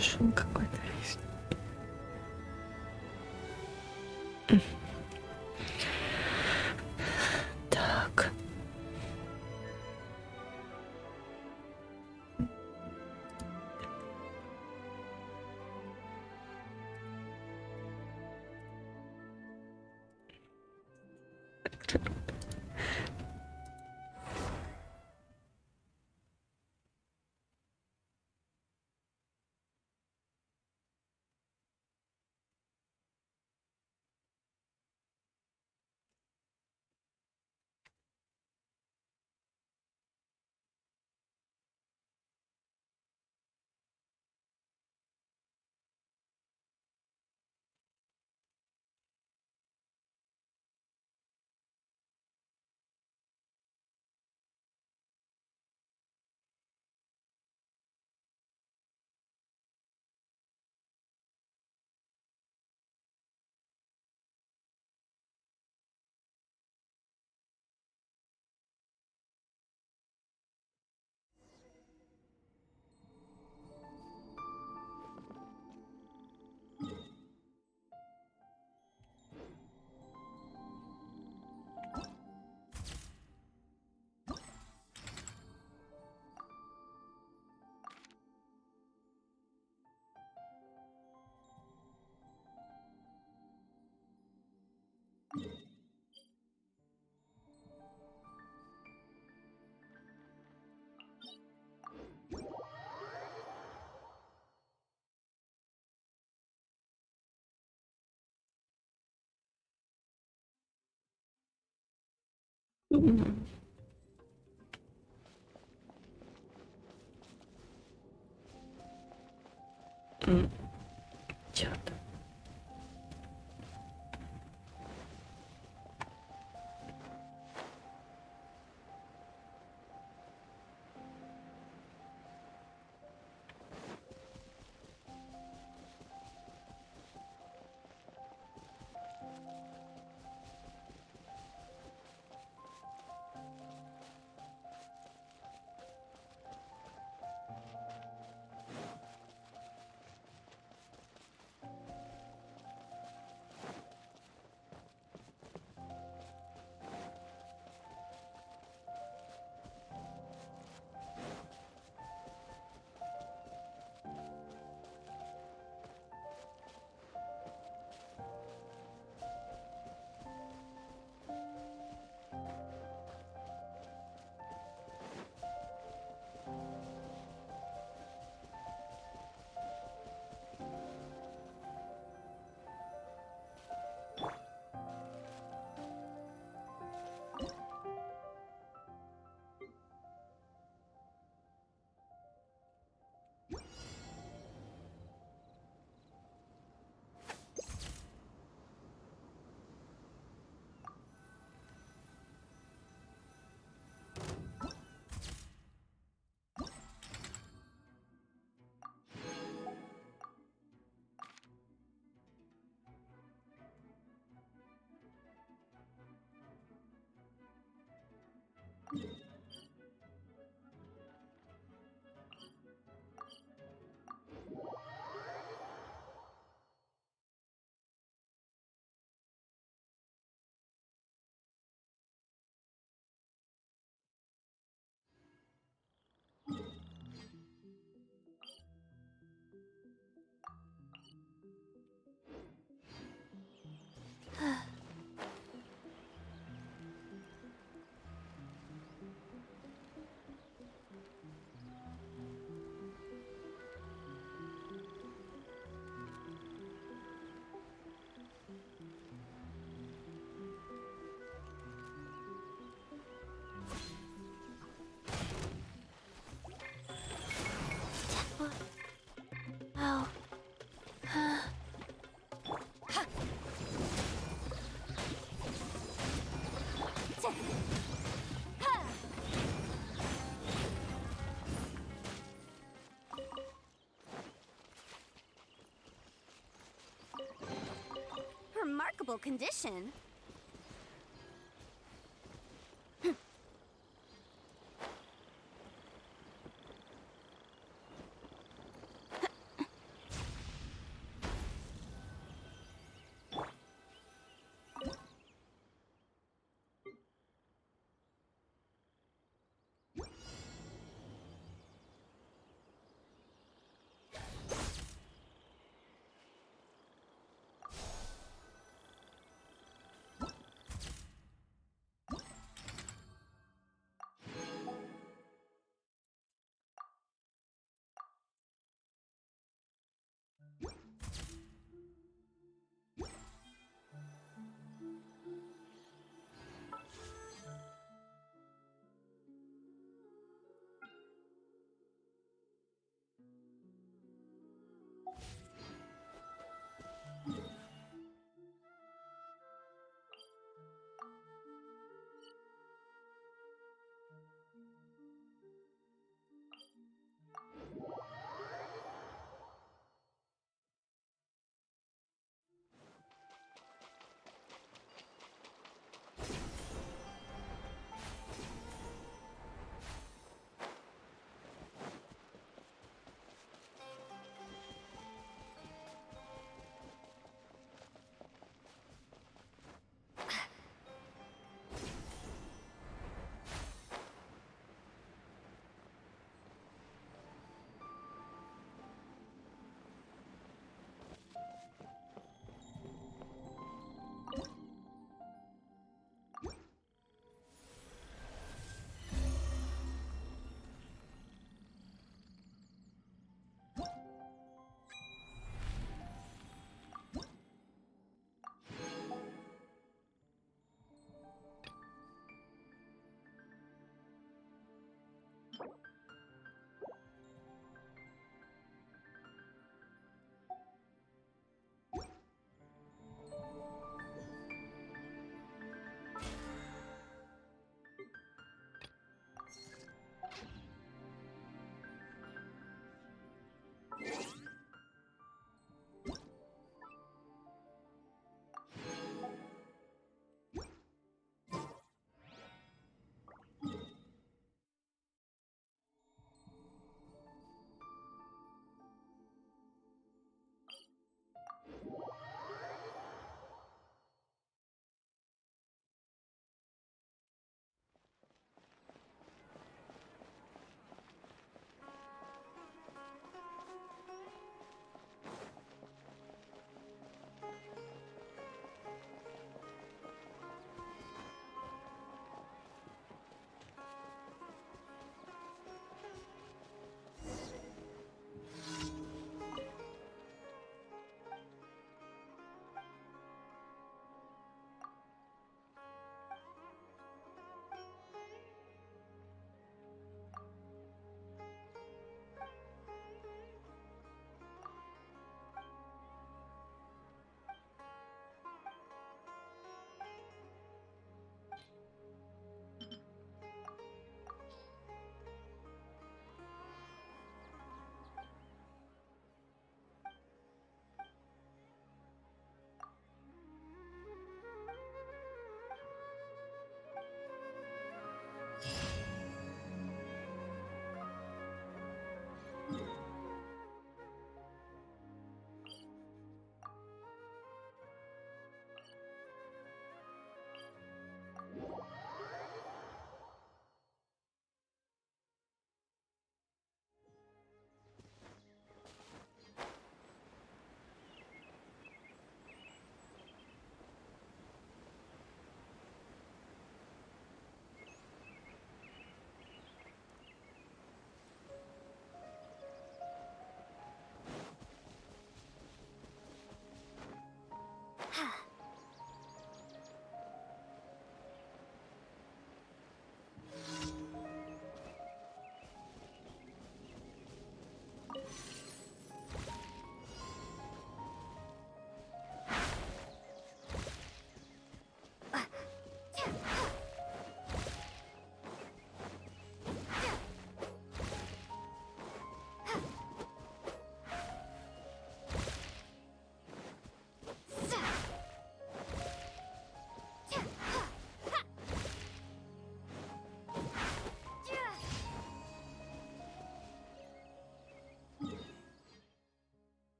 Шум какой-то лишний. Так. М. М. Чёрт. Oh. Remarkable condition.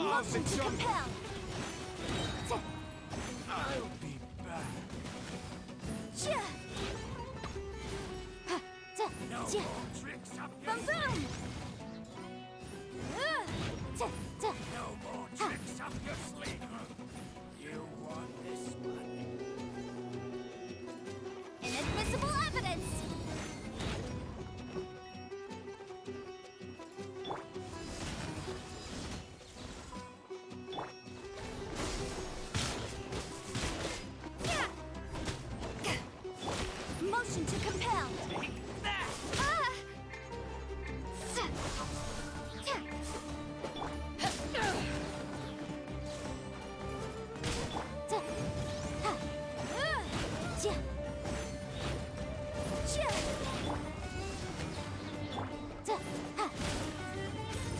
Motion to compel. I'll be back. No more tricks up your Boom boom. No more tricks up your sleeve. You want this one? Inadmissible evidence. Motion to compel. That!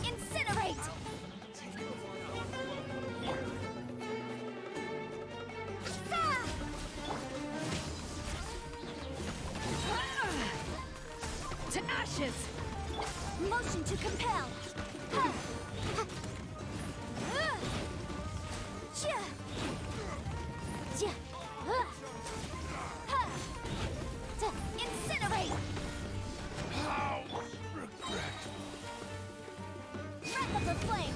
Incinerate! To ashes! Motion to compel. Incinerate! How regret. Breath of the flame!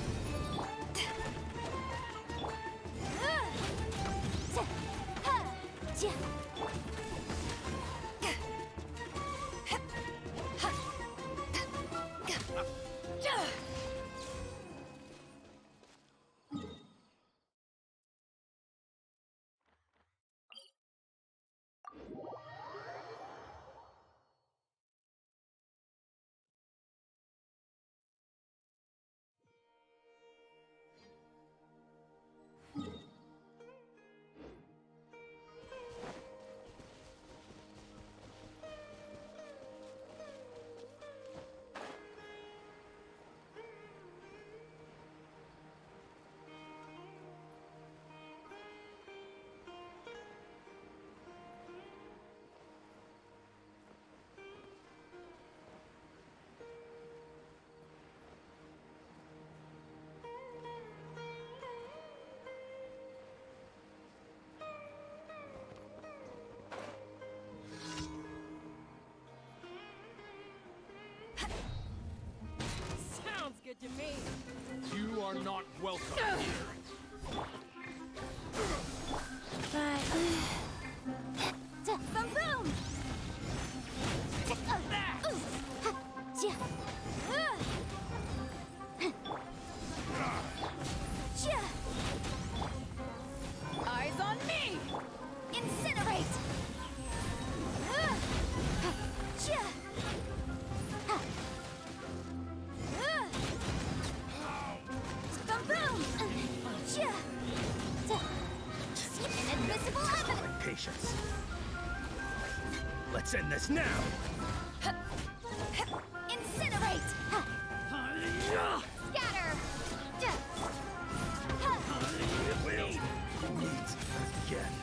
Sounds good to me. You are not welcome here. But Boom boom! eyes on me! Incinerate! Boom boom! Inadmissible evidence! Patience. Let's end this now. Incinerate! Scatter! We'll meet again.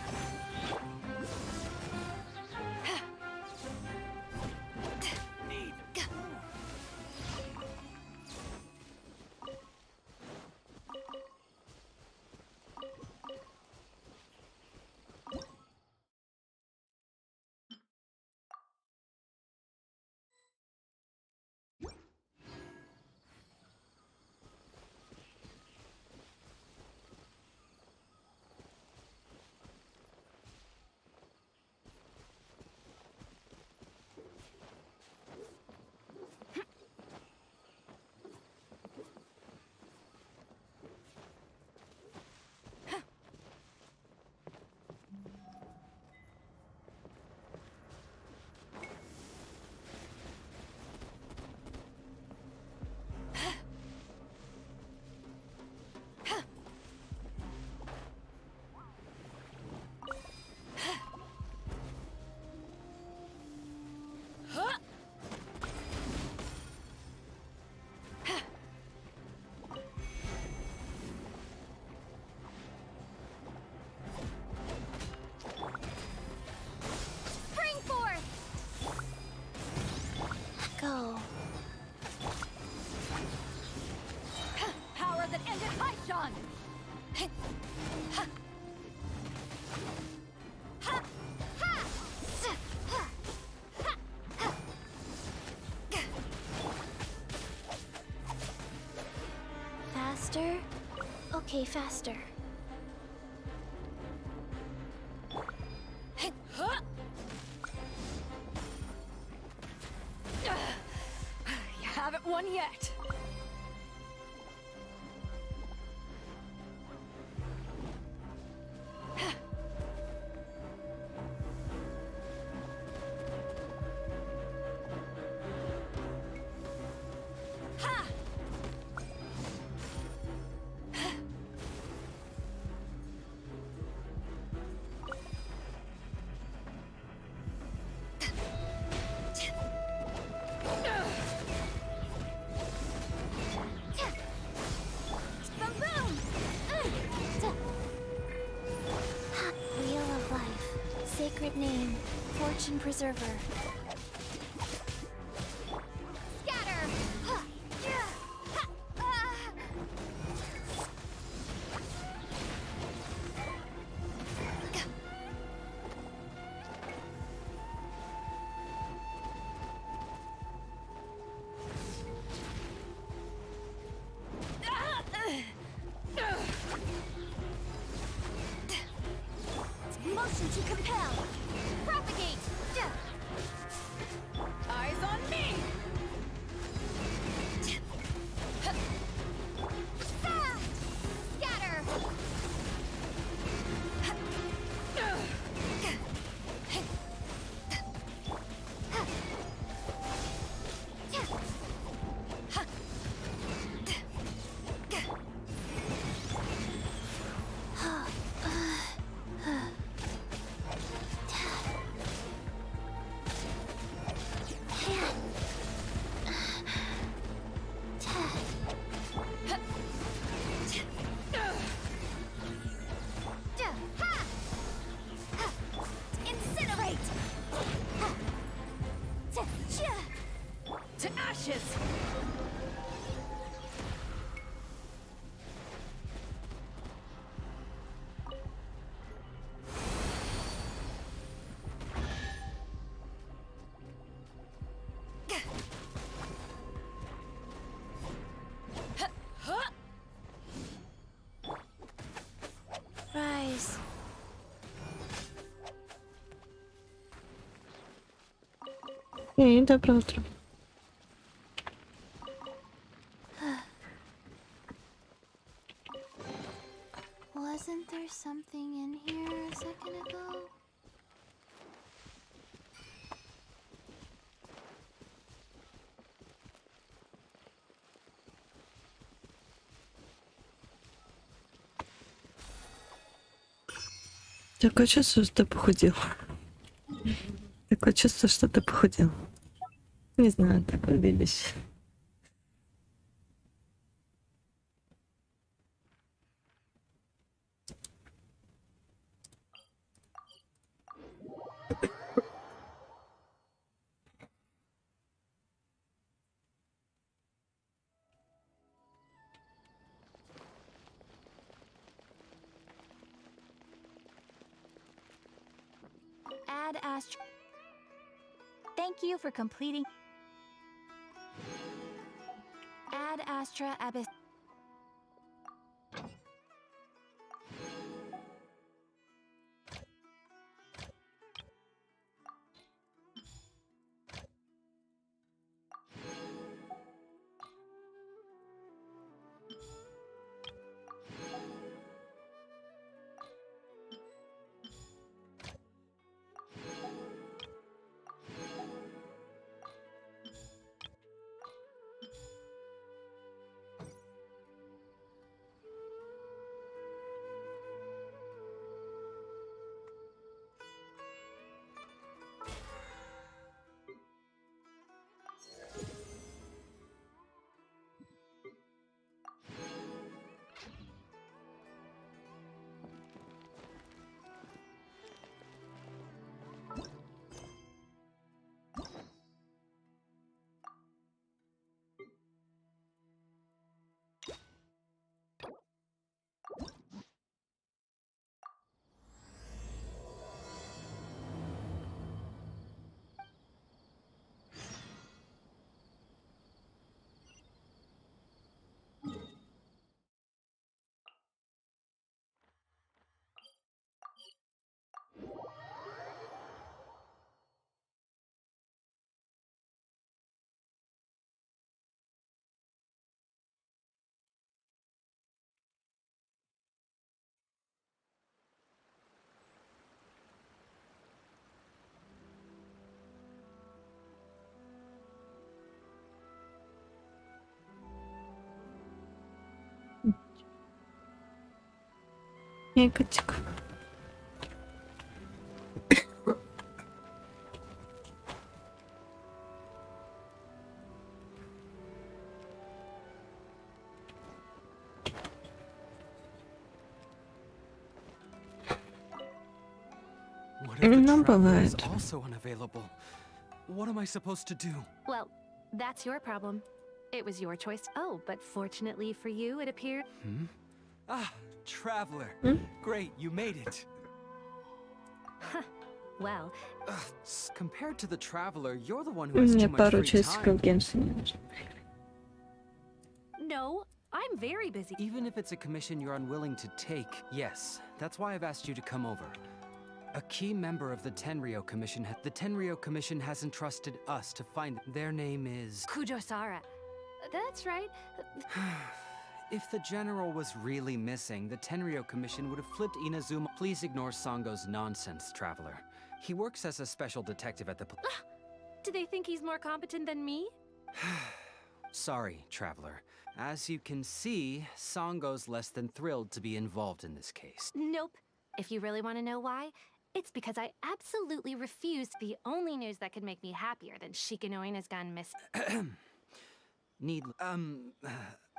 Destruction! Faster? Okay, faster. You haven't won yet. Wheel of Life. Sacred name. Fortune Preserver. Scatter! Motion to compel. Propagate. Eyes on me! Scatter. Incinerate. To ashes! Rise. E aí, dobra outro. Wasn't there something in here a second ago? Такое чувство, что ты похудел. Такое чувство, что ты похудел. Не знаю, такое видишь. Ad Astra. Thank you for completing. Ad Astra Abyss. Ей, котик. What if the Ну, traveler is бывает. also unavailable? What am I supposed to do? Well, that's your problem. It was your choice. Oh, but fortunately for you, it appeared. Ah, traveler. Great, you made it. Well, Compared to the traveler, you're the one who has Мне too much пару free часиков в time. Геншине нужно. no, I'm very busy. Even if it's a commission you're unwilling to take, yes, that's why I've asked you to come over. A key member of the Tenryo Commission, the Tenryo Commission has entrusted us to find. Their name is. Kujosara. That's right. If the general was really missing, the Tenryo Commission would have flipped Inazuma. Please ignore Sango's nonsense, traveler. He works as a special detective at the. Do they think he's more competent than me? Sorry, traveler. As you can see, Sango's less than thrilled to be involved in this case. Nope. If you really want to know why, it's because I absolutely refused the only news that could make me happier than Shikanoin has gone missing. Need.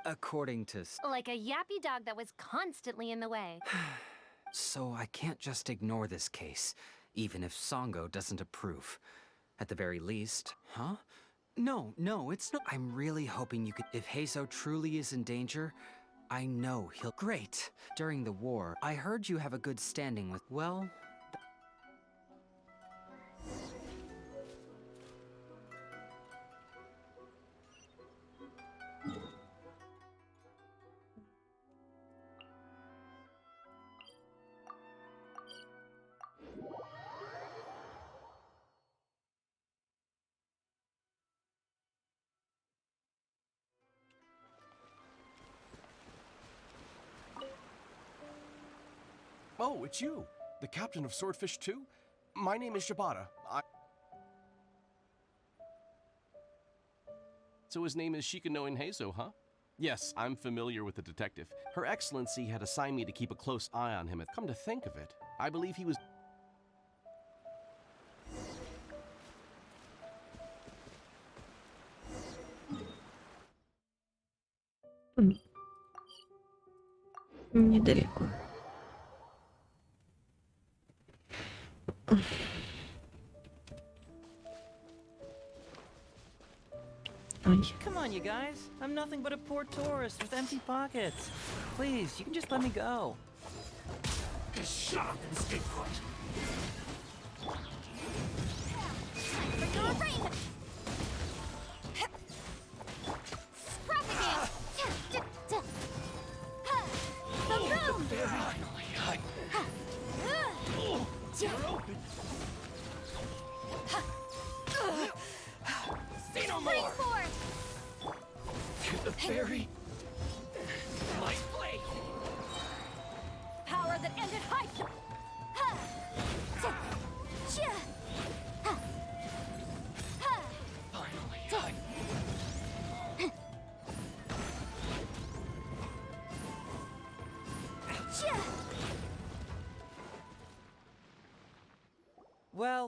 According to. Like a yappy dog that was constantly in the way. So I can't just ignore this case, even if Sango doesn't approve. At the very least, huh? No, it's not. I'm really hoping you could. If Heizo truly is in danger, I know he'll. Great! During the war, I heard you have a good standing with. Well. Oh, it's you, the captain of Swordfish 2? My name is Shibata. So his name is Shikanoin Heizo, huh? Yes, I'm familiar with the detective. Her Excellency had assigned me to keep a close eye on him. Come to think of it, I believe he was... Недалеко. Ой. Come on, you guys. I'm nothing but a poor tourist with empty pockets. Please, you can just let me go. Just shut up and stay put. For your brain! Scrapping it! Boom! You're open. Say no more. Springboard! The fairy. My blade. Power that ended Haikyuu! Finally,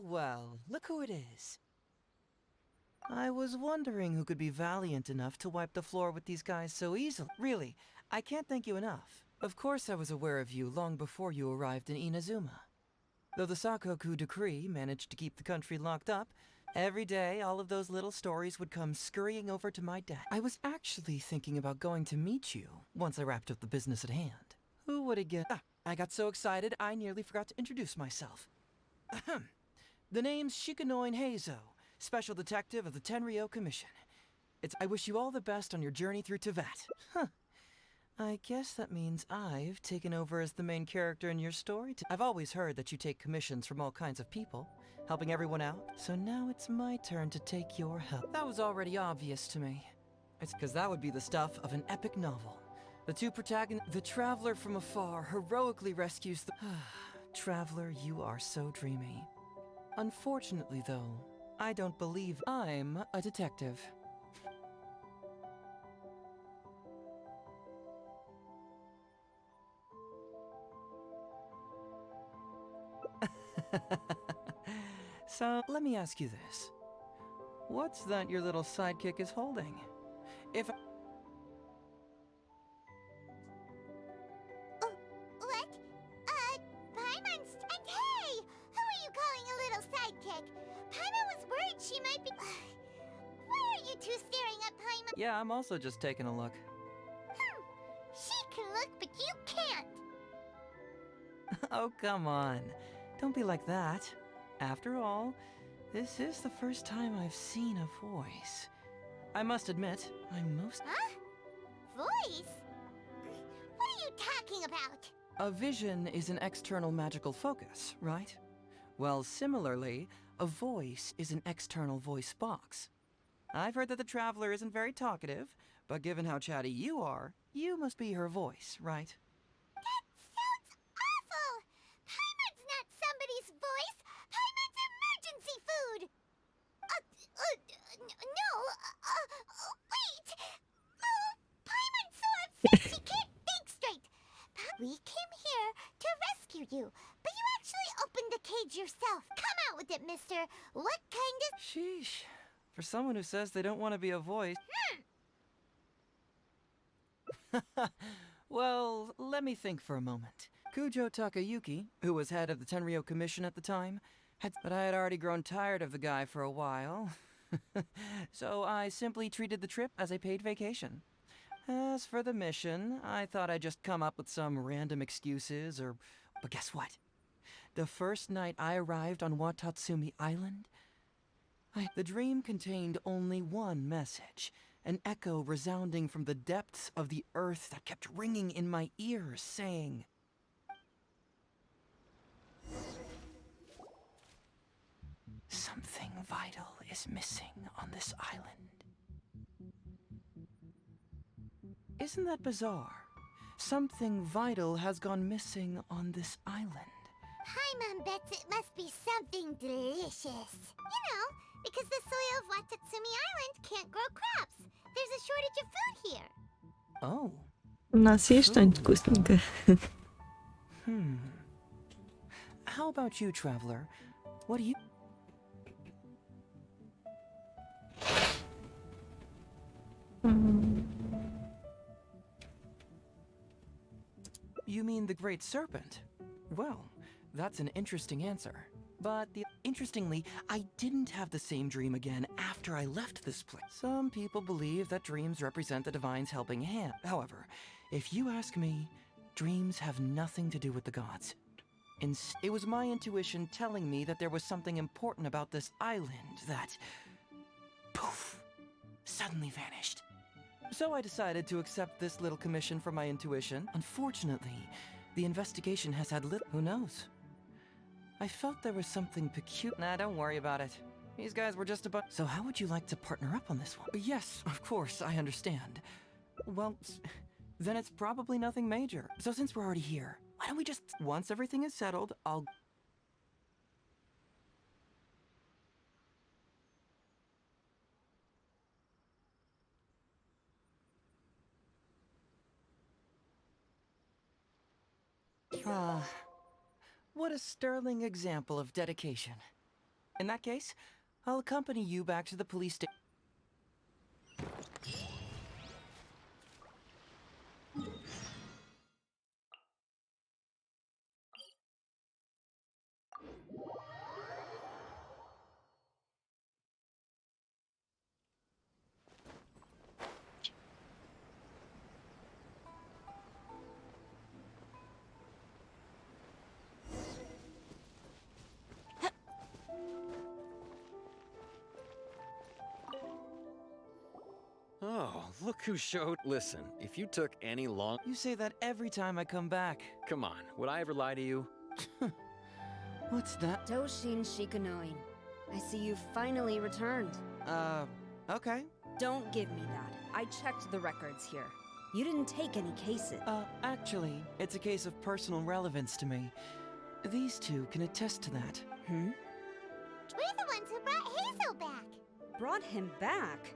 Well, look who it is. I was wondering who could be valiant enough to wipe the floor with these guys so easily. Really, I can't thank you enough. Of course I was aware of you long before you arrived in Inazuma. Though the Sakoku decree managed to keep the country locked up, every day all of those little stories would come scurrying over to my desk. I was actually thinking about going to meet you once I wrapped up the business at hand. Who would have guessed? I got so excited I nearly forgot to introduce myself. Ahem. The name's Shikanoin Heizo, Special Detective of the Tenryo Commission. I wish you all the best on your journey through Teyvat. Huh. I guess that means I've taken over as the main character in your story. I've always heard that you take commissions from all kinds of people, helping everyone out. So now it's my turn to take your help. That was already obvious to me. It's because that would be the stuff of an epic novel. The two protagonists, the traveler from afar heroically rescues the... Traveler, you are so dreamy. Unfortunately, though, I don't believe I'm a detective. So, let me ask you this. What's that your little sidekick is holding? If... What? Paimon's... And hey! Who are you calling a little sidekick? Paimon was worried she might be... Why are you two staring at Paimon? Yeah, I'm also just taking a look. She can look, but you can't! Oh, come on. Don't be like that. After all, this is the first time I've seen a voice. I must admit, I'm most... Huh? Voice? What are you talking about? A vision is an external magical focus, right? Well, similarly, a voice is an external voice box. I've heard that the Traveler isn't very talkative, but given how chatty you are, you must be her voice, right? That sounds awful! Paimon's not somebody's voice! Paimon's emergency food! Wait! Paimon's so upset she can't think straight! We came here to rescue you, but you actually opened the cage yourself. Come out with it, mister! What kind of... Sheesh. For someone who says they don't want to be a voice... Well, let me think for a moment. Kujo Takayuki, who was head of the Tenryo Commission at the time, but I had already grown tired of the guy for a while. So I simply treated the trip as a paid vacation. As for the mission, I thought I'd just come up with some random excuses or... But guess what? The first night I arrived on Watatsumi Island, the dream contained only one message. An echo resounding from the depths of the earth that kept ringing in my ears, saying... Something vital is missing on this island. Isn't that bizarre? Something vital has gone missing on this island. Paimon bets it must be something delicious. You know, because the soil of Watatsumi Island can't grow crops. There's a shortage of food here. Oh. У нас есть что-нибудь вкусненькое? How about you, Traveler? What do you... You mean the Great Serpent? Well, that's an interesting answer. But interestingly, I didn't have the same dream again after I left this place. Some people believe that dreams represent the Divine's helping hand. However, if you ask me, dreams have nothing to do with the gods. It was my intuition telling me that there was something important about this island that, poof, suddenly vanished. So I decided to accept this little commission from my intuition. Unfortunately, the investigation has had little... Who knows? I felt there was something peculiar... Nah, don't worry about it. These guys were just about... So how would you like to partner up on this one? Yes, of course, I understand. Well, then it's probably nothing major. So since we're already here, why don't we just... Once everything is settled, I'll... What a sterling example of dedication. In that case, I'll accompany you back to the police station. Oh, look who showed. Listen, if you took any long... You say that every time I come back. Come on, would I ever lie to you? What's that? Toshin Shikanoin. I see you've finally returned. Okay. Don't give me that. I checked the records here. You didn't take any cases. Actually, it's a case of personal relevance to me. These two can attest to that. We're the ones who brought Hazel back. Brought him back?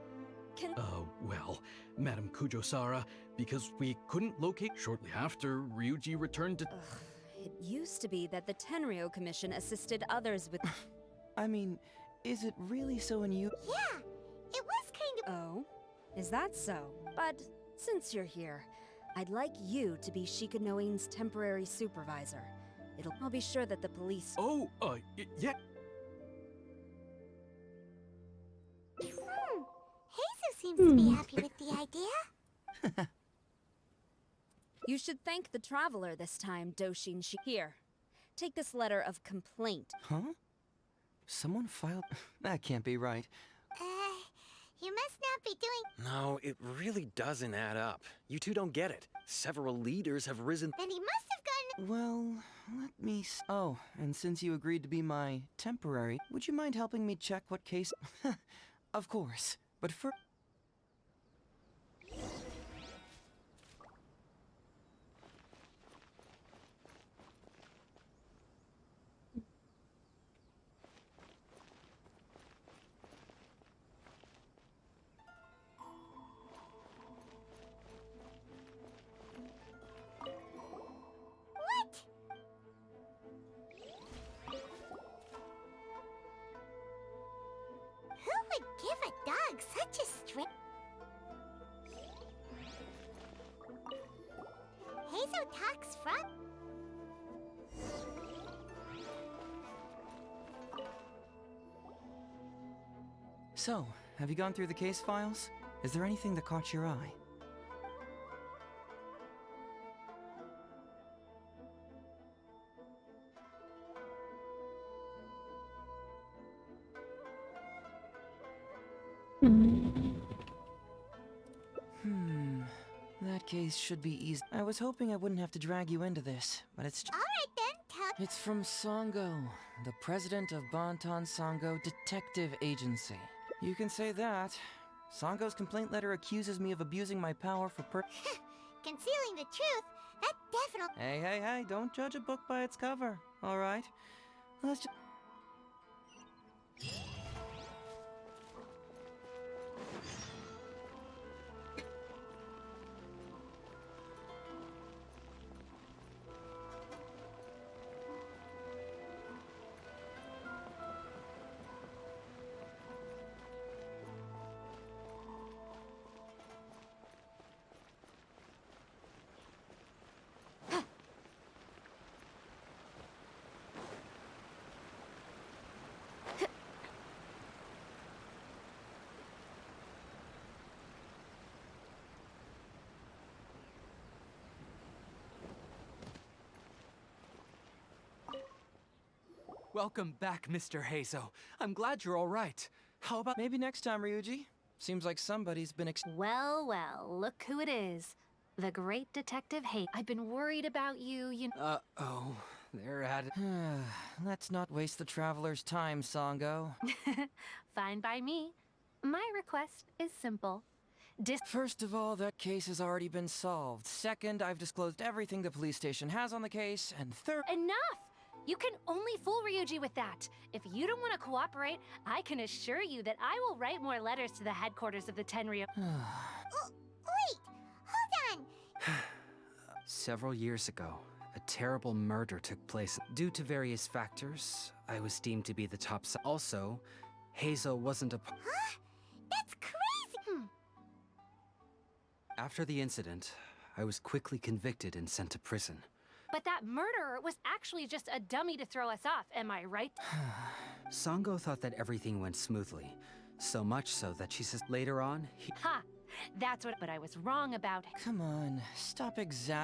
Well, Madam Kujo-Sara, because we couldn't locate shortly after Ryuji returned to... It used to be that the Tenryo Commission assisted others with. I mean, is it really so unusual? Yeah, it was kind of. Oh, is that so? But since you're here, I'd like you to be Shikanoin's temporary supervisor. I'll be sure that the police. Oh, yeah. Hazel seems to be happy with the idea. You should thank the traveler this time, Doshin Shi. Here, take this letter of complaint. Huh? Someone filed. That can't be right. You must not be doing. No, it really doesn't add up. You two don't get it. Several leaders have risen. Then he must have gone. Well, let me. Oh, and since you agreed to be my temporary, would you mind helping me check what case? Of course. But first. What? Who would give a dog such a string? Hazel talks from. So, have you gone through the case files? Is there anything that caught your eye? That case should be easy. I was hoping I wouldn't have to drag you into this, but it's. All right then, tell. It's from Sango, the president of Bantan Sango Detective Agency. You can say that. Sango's complaint letter accuses me of abusing my power for Concealing the truth, that definitely. Hey, don't judge a book by its cover, alright? Let's just. Welcome back, Mr. Hazo. I'm glad you're all right. How about... Maybe next time, Ryuji. Seems like somebody's been Well, look who it is. The great Detective Hay. I've been worried about you, Uh-oh. They're at it. Let's not waste the traveler's time, Sango. Fine by me. My request is simple. First of all, that case has already been solved. Second, I've disclosed everything the police station has on the case. And third... Enough! You can only fool Ryuji with that. If you don't want to cooperate, I can assure you that I will write more letters to the headquarters of the Tenryo. Wait, hold on. Several years ago, a terrible murder took place. Due to various factors, I was deemed to be the top. Also, Hazel wasn't a. Huh? That's crazy. After the incident, I was quickly convicted and sent to prison. But that murderer was actually just a dummy to throw us off, am I right? Sango thought that everything went smoothly. So much so that she says later on, Ha! That's what. But I was wrong about it. Come on, stop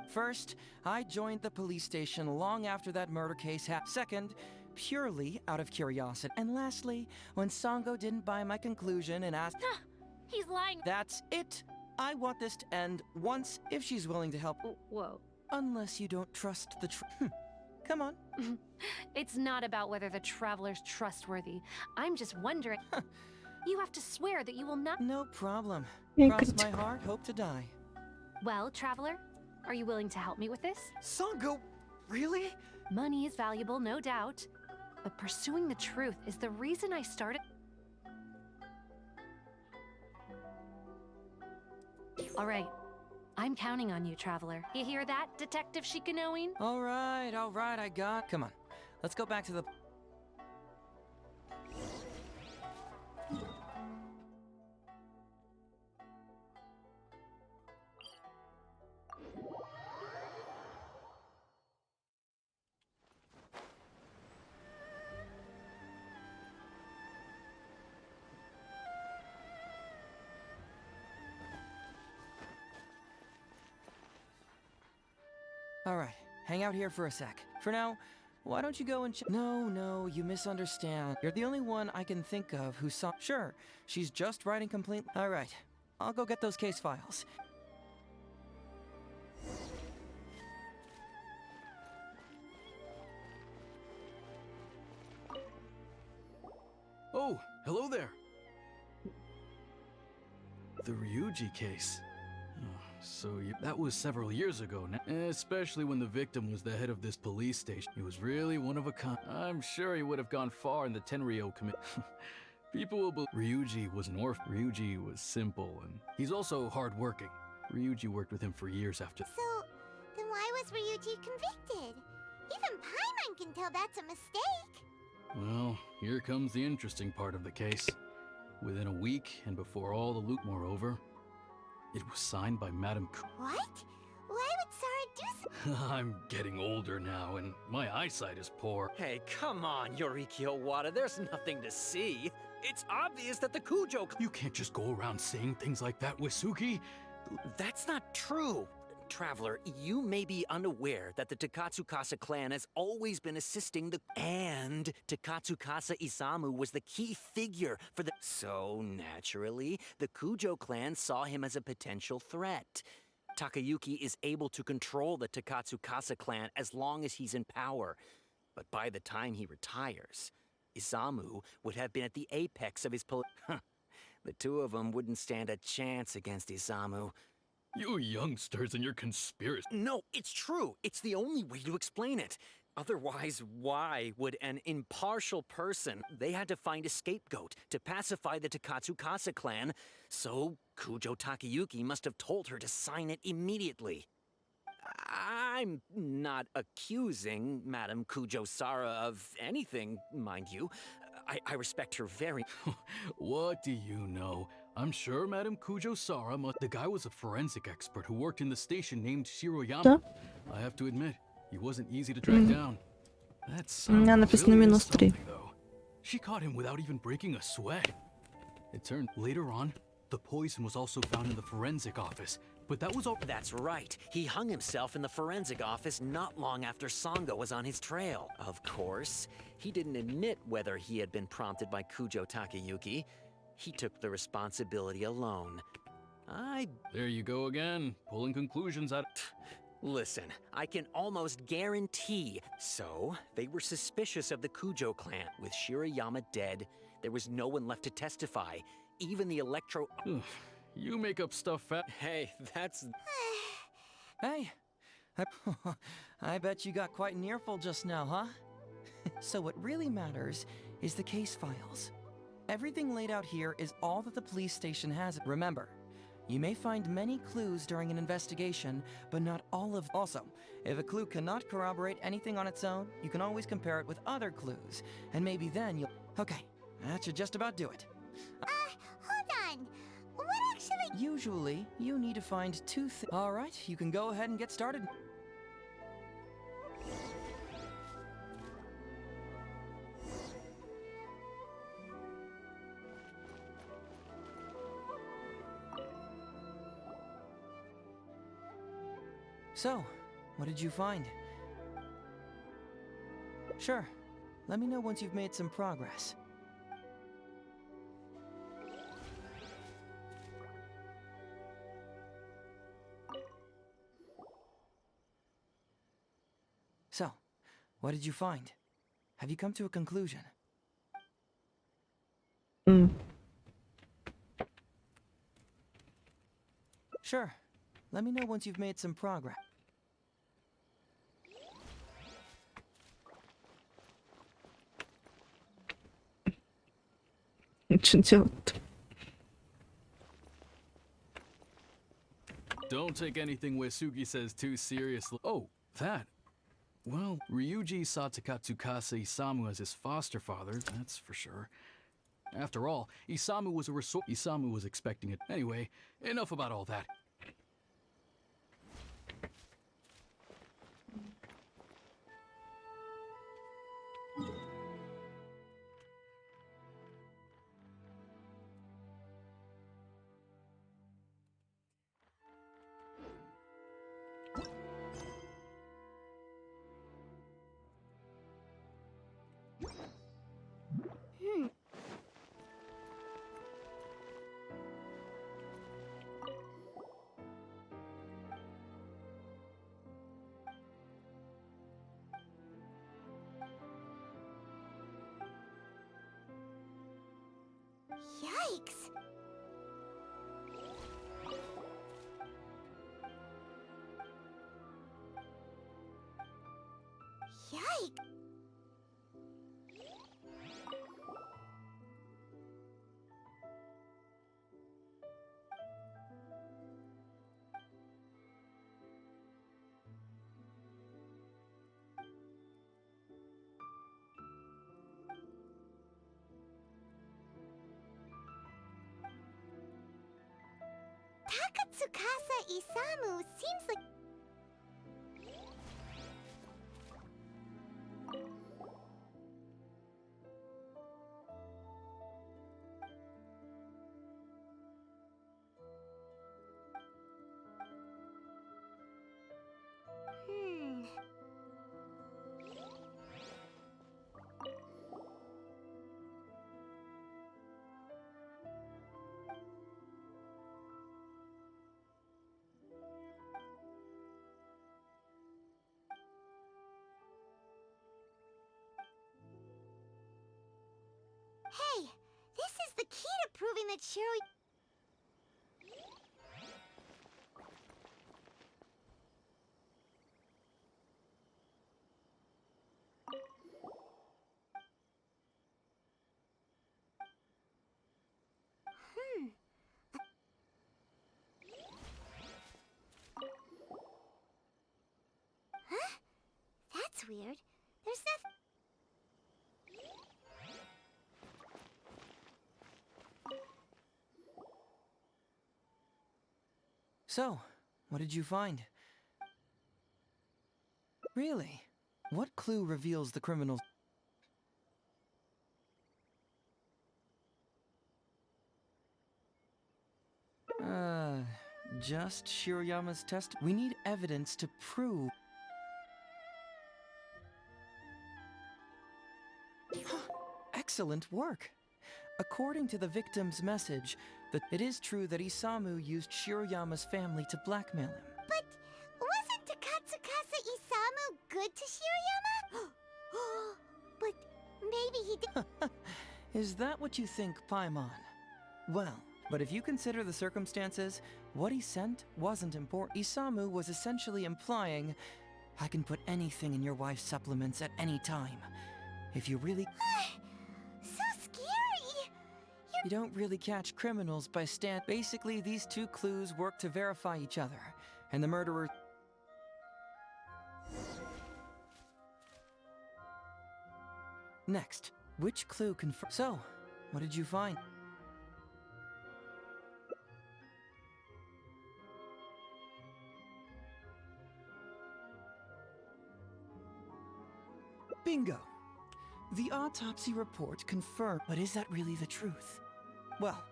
First, I joined the police station long after that murder case happened. Second, purely out of curiosity. And lastly, when Sango didn't buy my conclusion and asked... He's lying. That's it! I want this to end once if she's willing to help. Whoa. Unless you don't trust the Come on. It's not about whether the traveler's trustworthy. I'm just wondering... You have to swear that you will not... No problem. Yeah, Cross good. my heart, hope to die. Well, traveler, are you willing to help me with this? Sango, really? Money is valuable, no doubt. But pursuing the truth is the reason I started... All right. I'm counting on you, Traveler. You hear that, Detective Shikanoin? All right, I got. Come on, let's go back to the. All right, hang out here for a sec. For now, why don't you go and No, you misunderstand. You're the only one I can think of who saw. Sure, she's just writing complaint. All right, I'll go get those case files. Oh, hello there. The Ryuji case. That was several years ago now. Especially when the victim was the head of this police station. He was really one of a kind. I'm sure he would have gone far in the Tenryo commit. People will believe Ryuji was an orphan. Ryuji was simple, and he's also hardworking. Ryuji worked with him for years after. So, then why was Ryuji convicted? Even Paimon can tell that's a mistake. Well, here comes the interesting part of the case. Within a week, and before all the loot, moreover, it was signed by Madame What? Why would Sara do so? I'm getting older now, and my eyesight is poor. Hey, come on, Yoriki Owada, there's nothing to see. It's obvious that the Kujo... You can't just go around saying things like that, Wisuki. That's not true. Traveler, you may be unaware that the Takatsukasa clan has always been assisting the... And Takatsukasa Isamu was the key figure for the... So, naturally, the Kujo clan saw him as a potential threat. Takayuki is able to control the Takatsukasa clan as long as he's in power. But by the time he retires, Isamu would have been at the apex of his The two of them wouldn't stand a chance against Isamu. You youngsters and your conspiracy. No, it's true. It's the only way to explain it. Otherwise, why would an impartial person... They had to find a scapegoat to pacify the Takatsukasa clan, so Kujo Takayuki must have told her to sign it immediately. I'm not accusing Madame Kujo Sara of anything, mind you. I respect her very... What do you know? I'm sure Madame Kujo Sara The guy was a forensic expert who worked in the station named Shiroyama. Да? I have to admit, he wasn't easy to track down. That's У меня написано really минус 3. though. She caught him without even breaking a sweat. It turned later on, the poison was also found in the forensic office. But that was all. That's right. He hung himself in the forensic office not long after Sango was on his trail. Of course, he didn't admit whether he had been prompted by Kujo Takayuki. He took the responsibility alone. There you go again, pulling conclusions out. Listen, I can almost guarantee. So, they were suspicious of the Kujo clan. With Shirayama dead, there was no one left to testify. Even the Electro... You make up stuff fast. Hey, that's... Hey, I bet you got quite an earful just now, huh? So what really matters is the case files. Everything laid out here is all that the police station has. Remember, you may find many clues during an investigation, but not all of... Also, if a clue cannot corroborate anything on its own, you can always compare it with other clues, and maybe then you'll... Okay, that should just about do it. Hold on. What actually... Usually, you need to find two things. All right, you can go ahead and get started. So, what did you find? Sure. Let me know once you've made some progress. So, what did you find? Have you come to a conclusion? Sure. Let me know once you've made some progress. Что делать-то? Don't take anything Uesugi says too seriously. Oh, that. Well, Ryuji saw Takatsukasa Isamu as his foster father, that's for sure. After all, Isamu was a resort. Isamu was expecting it. Anyway, enough about all that. Yikes! Yikes! Takatsukasa Isamu seems like... Hey, this is the key to proving that Shiro... Huh? That's weird. There's nothing... So, what did you find? Really? What clue reveals the criminal's... Just Shiroyama's test? We need evidence to prove... Excellent work! According to the victim's message, it is true that Isamu used Shiroyama's family to blackmail him. But wasn't Takatsukasa Isamu good to Shiroyama? But maybe he did... Is that what you think, Paimon? Well, but if you consider the circumstances, what he sent wasn't important. Isamu was essentially implying, I can put anything in your wife's supplements at any time. If you really... So scary! You don't really catch criminals by Basically, these two clues work to verify each other, and the murderer... Next, which clue confirm... So, what did you find? Bingo! The autopsy report confirmed, but is that really the truth? Well,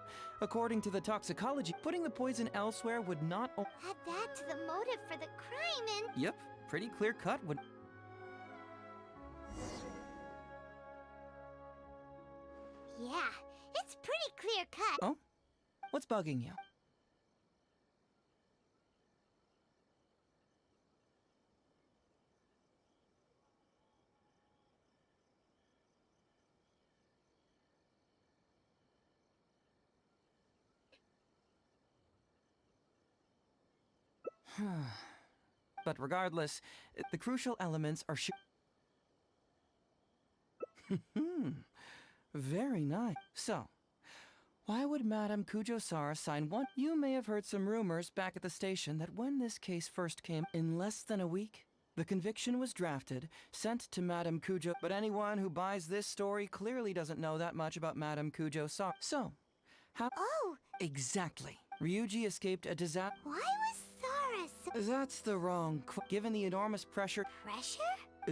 according to the toxicology, putting the poison elsewhere would not... Add that to the motive for the crime and... Yep, pretty clear cut would... Yeah, it's pretty clear cut. Oh? What's bugging you? But regardless, the crucial elements are Very nice. So, Why would Madame Kujo-Sara sign one? You may have heard some rumors back at the station that when this case first came, in less than a week, the conviction was drafted, sent to Madame Kujo. But anyone who buys this story clearly doesn't know that much about Madame Kujo-Sara. So, how? Oh, Exactly. Ryuji escaped a disaster. why was Sara so... That's the wrong. Given the enormous pressure, Pressure?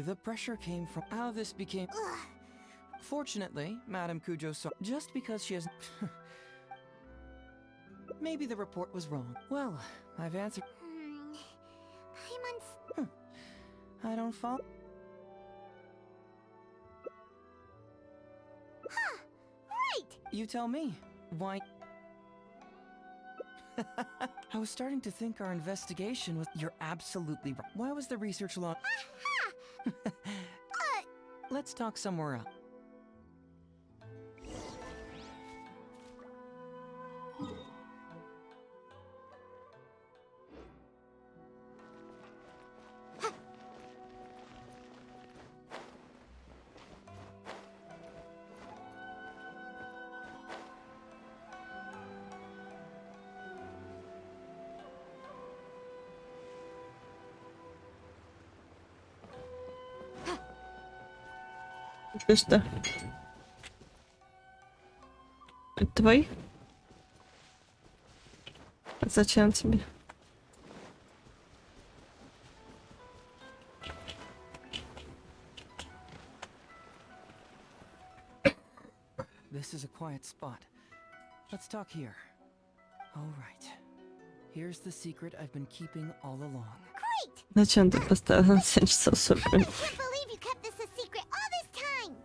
the pressure came from how this became. Ugh. Fortunately, Madame Kujo-Sara, just because she has. Maybe the report was wrong. Well, I've answered. Paimon's... I don't follow. Huh, right! You tell me. Why? I was starting to think our investigation was. You're absolutely right. Why was the research long? Let's talk somewhere else. Ты что? Это твой? А зачем тебе? This is a quiet spot. Let's talk here. All right. Here's the secret I've been keeping all along. Great! Зачем ты поставила на 7 часов 40 I минут? can't believe you kept this a secret all this time!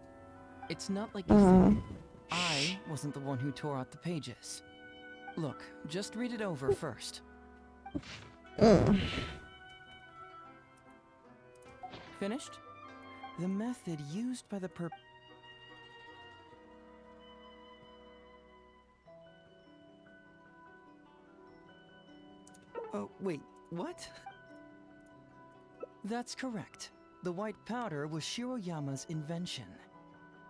It's not like you think. I wasn't the one who tore out the pages. Look, just read it over first. Finished? The method used by the Oh, wait, what? That's correct. The white powder was Shiroyama's invention.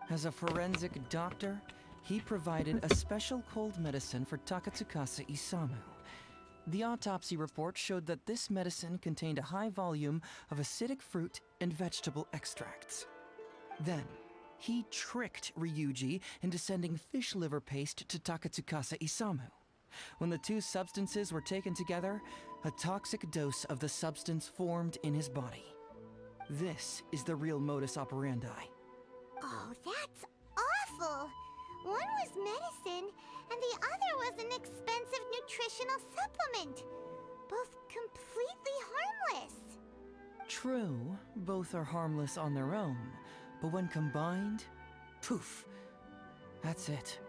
As a forensic doctor, he provided a special cold medicine for Takatsukasa Isamu. The autopsy report showed that this medicine contained a high volume of acidic fruit and vegetable extracts. Then, he tricked Ryuji into sending fish liver paste to Takatsukasa Isamu. When the two substances were taken together, a toxic dose of the substance formed in his body. This is the real modus operandi. Oh, that's awful! One was medicine, and the other was an expensive nutritional supplement. Both completely harmless. True, both are harmless on their own, but when combined, poof, that's it.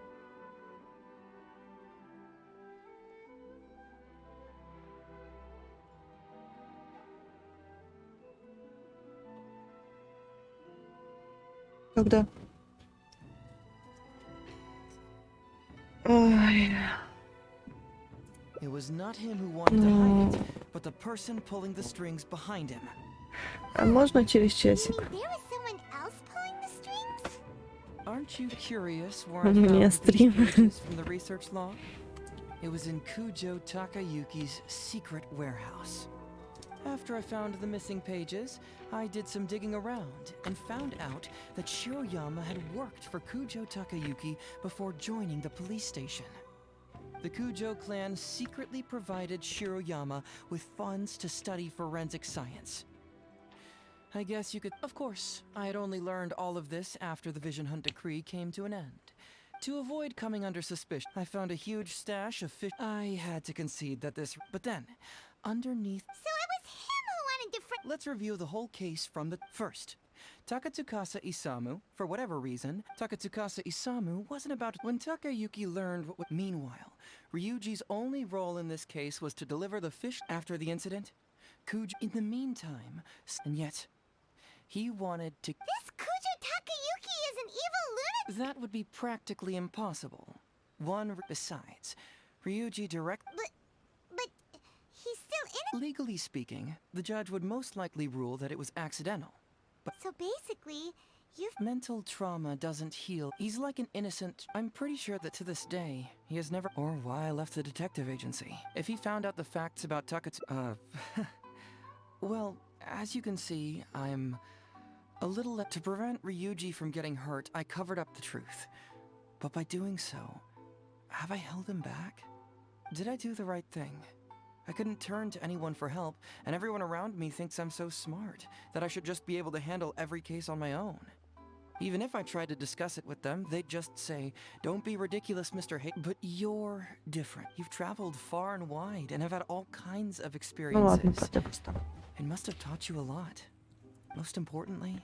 Когда? Ой. It was not him who wanted to hide it, but the person pulling the strings behind him. А можно через You часик? mean there was someone else pulling the strings? Aren't you curious where I У меня found these стрим. pages from the research log? It was in Kujo Takayuki's secret warehouse. After I found the missing pages, I did some digging around and found out that Shiroyama had worked for Kujo Takayuki before joining the police station. The Kujo clan secretly provided Shiroyama with funds to study forensic science. I guess you could... Of course, I had only learned all of this after the Vision Hunt decree came to an end. To avoid coming under suspicion, I found a huge stash of fish... I had to concede that this... But then, underneath... So it was him who wanted to Let's review the whole case from the... First, Takatsukasa Isamu, for whatever reason, Takatsukasa Isamu wasn't about... When Takayuki learned what... Meanwhile, Ryuji's only role in this case was to deliver the fish after the incident. In the meantime, and yet, he wanted to... This Kujo Takayuki is an evil lunatic! That would be practically impossible. Besides, Ryuji But he's still in it. Legally speaking, the judge would most likely rule that it was accidental. So basically, Mental trauma doesn't heal. He's like an innocent. I'm pretty sure that to this day, he has never. Or why I left the detective agency. If he found out the facts about Takatsu. Well, as you can see, I'm a little. To prevent Ryuji from getting hurt, I covered up the truth. But by doing so, have I held him back? Did I do the right thing? I couldn't turn to anyone for help, and everyone around me thinks I'm so smart that I should just be able to handle every case on my own. Even if I tried to discuss it with them, they'd just say, "Don't be ridiculous, Mr. Hay." But you're different. You've traveled far and wide and have had all kinds of Ну ладно, experiences. пойдем поставим. It must have taught you a lot. Most importantly,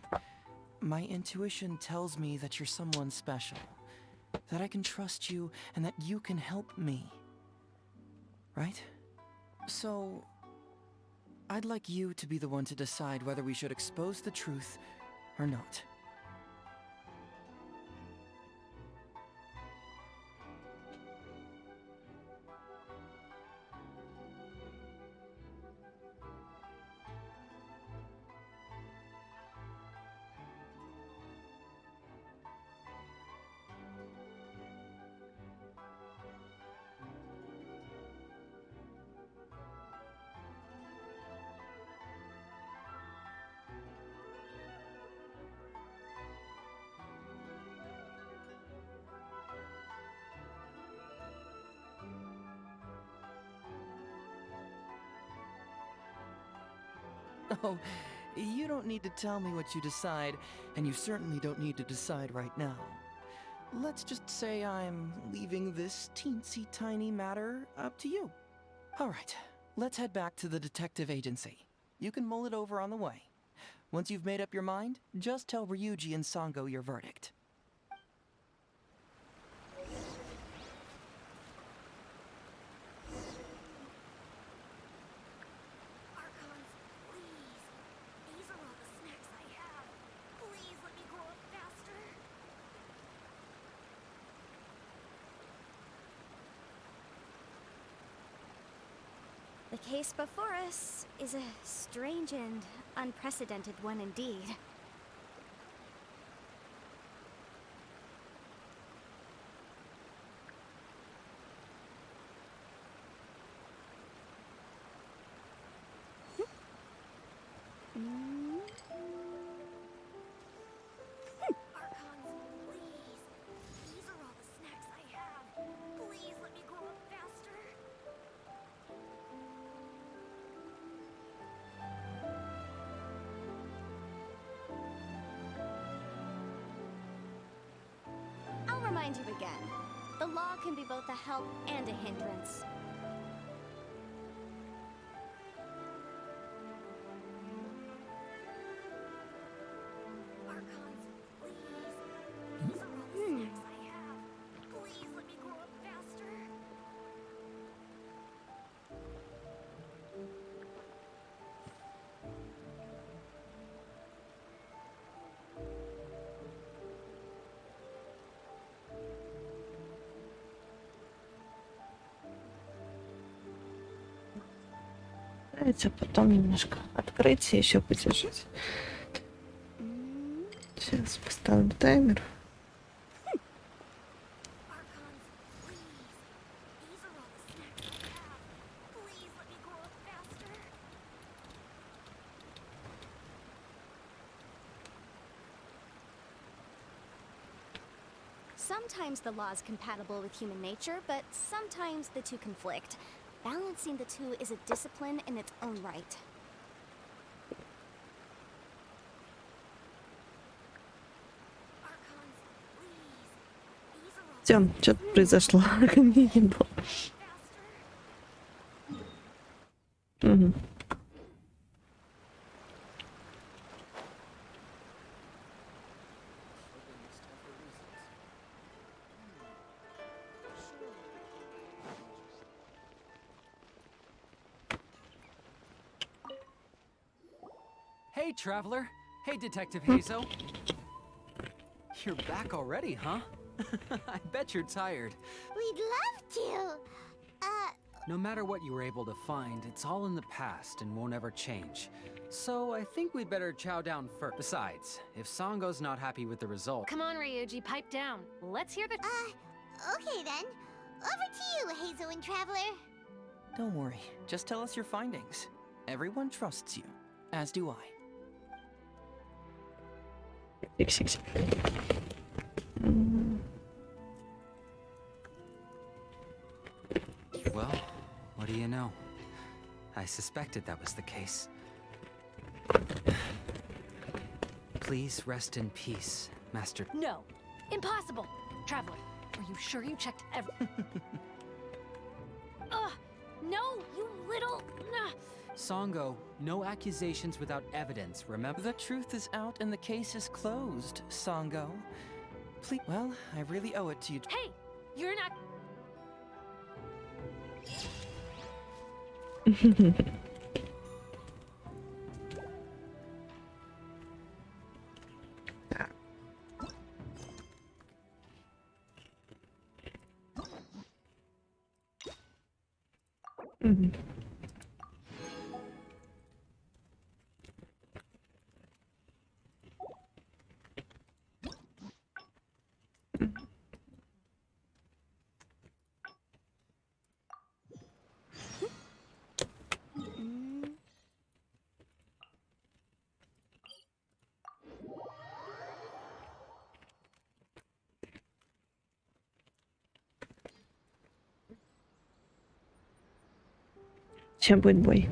my intuition tells me that you're someone special, that I can trust you and that you can help me. Right? So, I'd like you to be the one to decide whether we should expose the truth or not. Oh, you don't need to tell me what you decide, and you certainly don't need to decide right now. Let's just say I'm leaving this teensy tiny matter up to you. All right, let's head back to the detective agency. You can mull it over on the way. Once you've made up your mind, just tell Ryuji and Sango your verdict. The case before us is a strange and unprecedented one indeed. I'll remind you again. The law can be both a help and a hindrance. Давайте потом немножко открыть и еще подержать. Сейчас поставлю таймер. Sometimes the law is compatible with human nature, but sometimes the two conflict. Balancing the two is a discipline in its own right. Все, что-то произошло. Камней не было. Угу. Hey, Traveler. Hey, Detective Hazo. You're back already, huh? I bet you're tired. We'd love to. No matter what you were able to find, it's all in the past and won't ever change. So I think we'd better chow down first. Besides, if Sango's not happy with the result... Come on, Ryuji, pipe down. Let's hear the... Okay then. Over to you, Hazel and Traveler. Don't worry, just tell us your findings. Everyone trusts you, as do I. Well, what do you know? I suspected that was the case. Please rest in peace, Master. No, impossible. Traveler, are you sure you checked every... Ugh, no, you little... Sango, no accusations without evidence, remember? The truth is out and the case is closed, Sango. Please, well, I really owe it to you. Hey, you're not... Сейчас будет бой.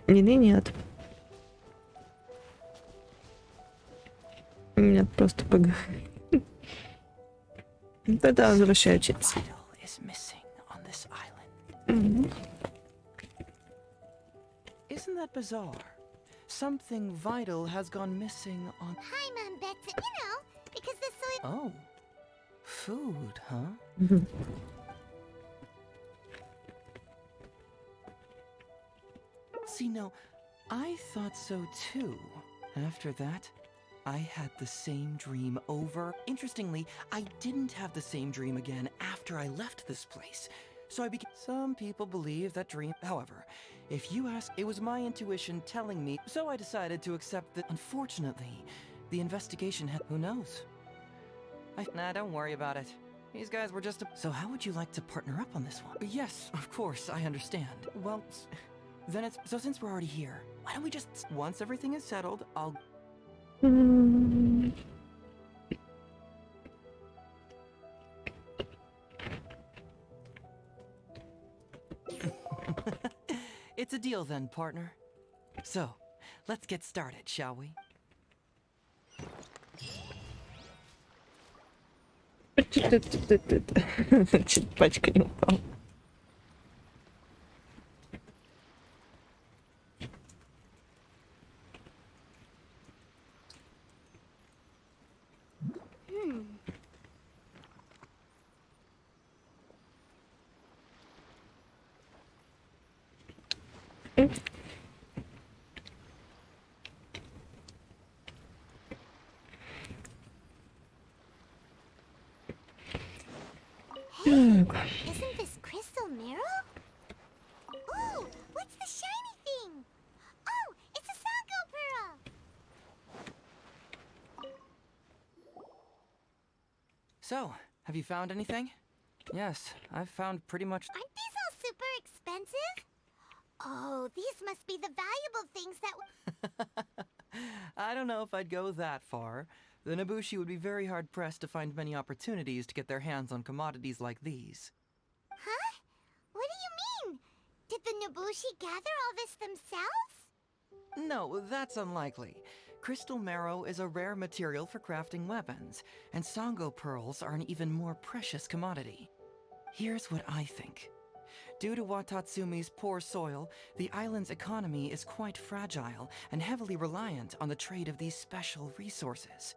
Нет. Нет, просто поговорить. Тогда возвращаю учиться. Isn't that bizarre? Something vital has gone missing on... Hi, Mom Betsy. You know, because the soy... Oh. Food, huh? See, no, I thought so too. After that, I had the same dream over. Interestingly, I didn't have the same dream again after I left this place. So I became... Some people believe that dream... However, if you ask, it was my intuition telling me, so I decided to accept that. Unfortunately, the investigation had... Who knows? Nah, don't worry about it. These guys were just a... So how would you like to partner up on this one? Yes, of course, I understand. Well, then it's... So since we're already here, why don't we just... Once everything is settled, I'll... It's a deal then, partner. So, let's get started, shall we? Чуть пачка не упала. Isn't this crystal mirror? Ooh, what's the shiny thing? Oh, it's a Sango pearl. So, have you found anything? Yes, I've found pretty much... Aren't these all super expensive? Oh, these must be the valuable things that... I don't know if I'd go that far. The Nobushi would be very hard-pressed to find many opportunities to get their hands on commodities like these. Huh? What do you mean? Did the Nobushi gather all this themselves? No, that's unlikely. Crystal marrow is a rare material for crafting weapons, and Sango pearls are an even more precious commodity. Here's what I think. Due to Watatsumi's poor soil, the island's economy is quite fragile and heavily reliant on the trade of these special resources.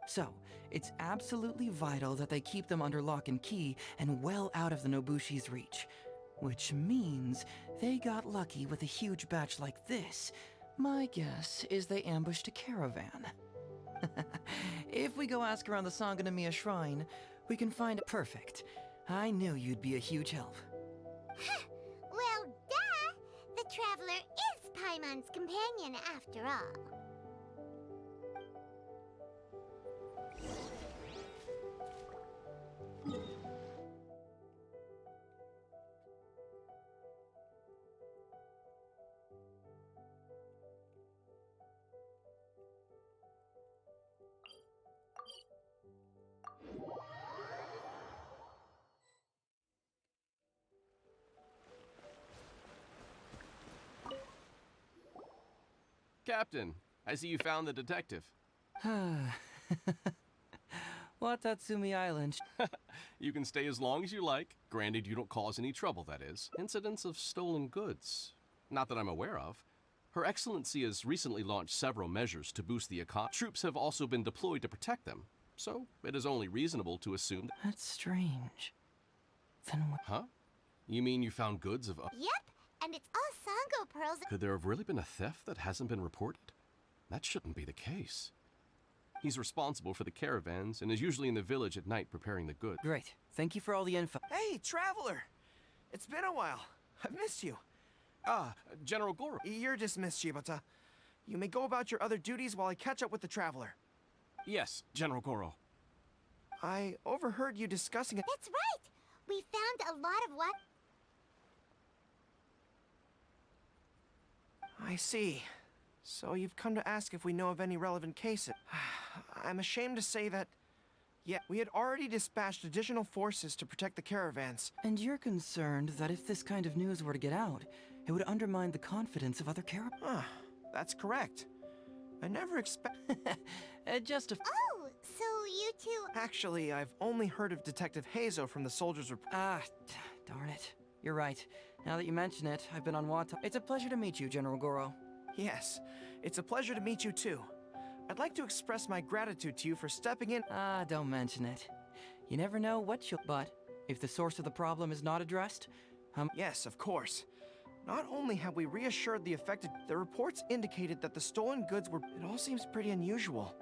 So, it's absolutely vital that they keep them under lock and key and well out of the Nobushi's reach. which means they got lucky with a huge batch like this. My guess is they ambushed a caravan. If we go ask around the Sangonomiya Shrine, we can find it perfect. I knew you'd be a huge help. Well, duh! The Traveler is Paimon's companion after all. Captain, I see you found the detective. Watatsumi Island. You can stay as long as you like, granted you don't cause any trouble, that is. Incidents of stolen goods. Not that I'm aware of. Her Excellency has recently launched several measures to boost the economy. Troops have also been deployed to protect them, so it is only reasonable to assume that— That's strange. Then what? Huh? You mean you found goods of— Yep, and it's all Sango pearls. Could there have really been a theft that hasn't been reported? That shouldn't be the case. He's responsible for the caravans and is usually in the village at night preparing the goods. Great. Thank you for all the info. Hey, Traveler! It's been a while. I've missed you. General Goro. You're dismissed, Shibata. You may go about your other duties while I catch up with the Traveler. Yes, General Goro. I overheard you discussing it. That's right! We found a lot of what? I see. So you've come to ask if we know of any relevant cases. I'm ashamed to say that, yeah, we had already dispatched additional forces to protect the caravans. And you're concerned that if this kind of news were to get out, it would undermine the confidence of other caravans? That's correct. I never expect— Just a— Oh, so you two— Actually, I've only heard of Detective Heizo from the soldiers' report. Darn it. You're right. Now that you mention it, I've been on Wata. It's a pleasure to meet you, General Goro. Yes, it's a pleasure to meet you too. I'd like to express my gratitude to you for stepping in— Don't mention it. You never know what you'll— But, if the source of the problem is not addressed, Yes, of course. Not only have we reassured the affected, the reports indicated that the stolen goods were— It all seems pretty unusual.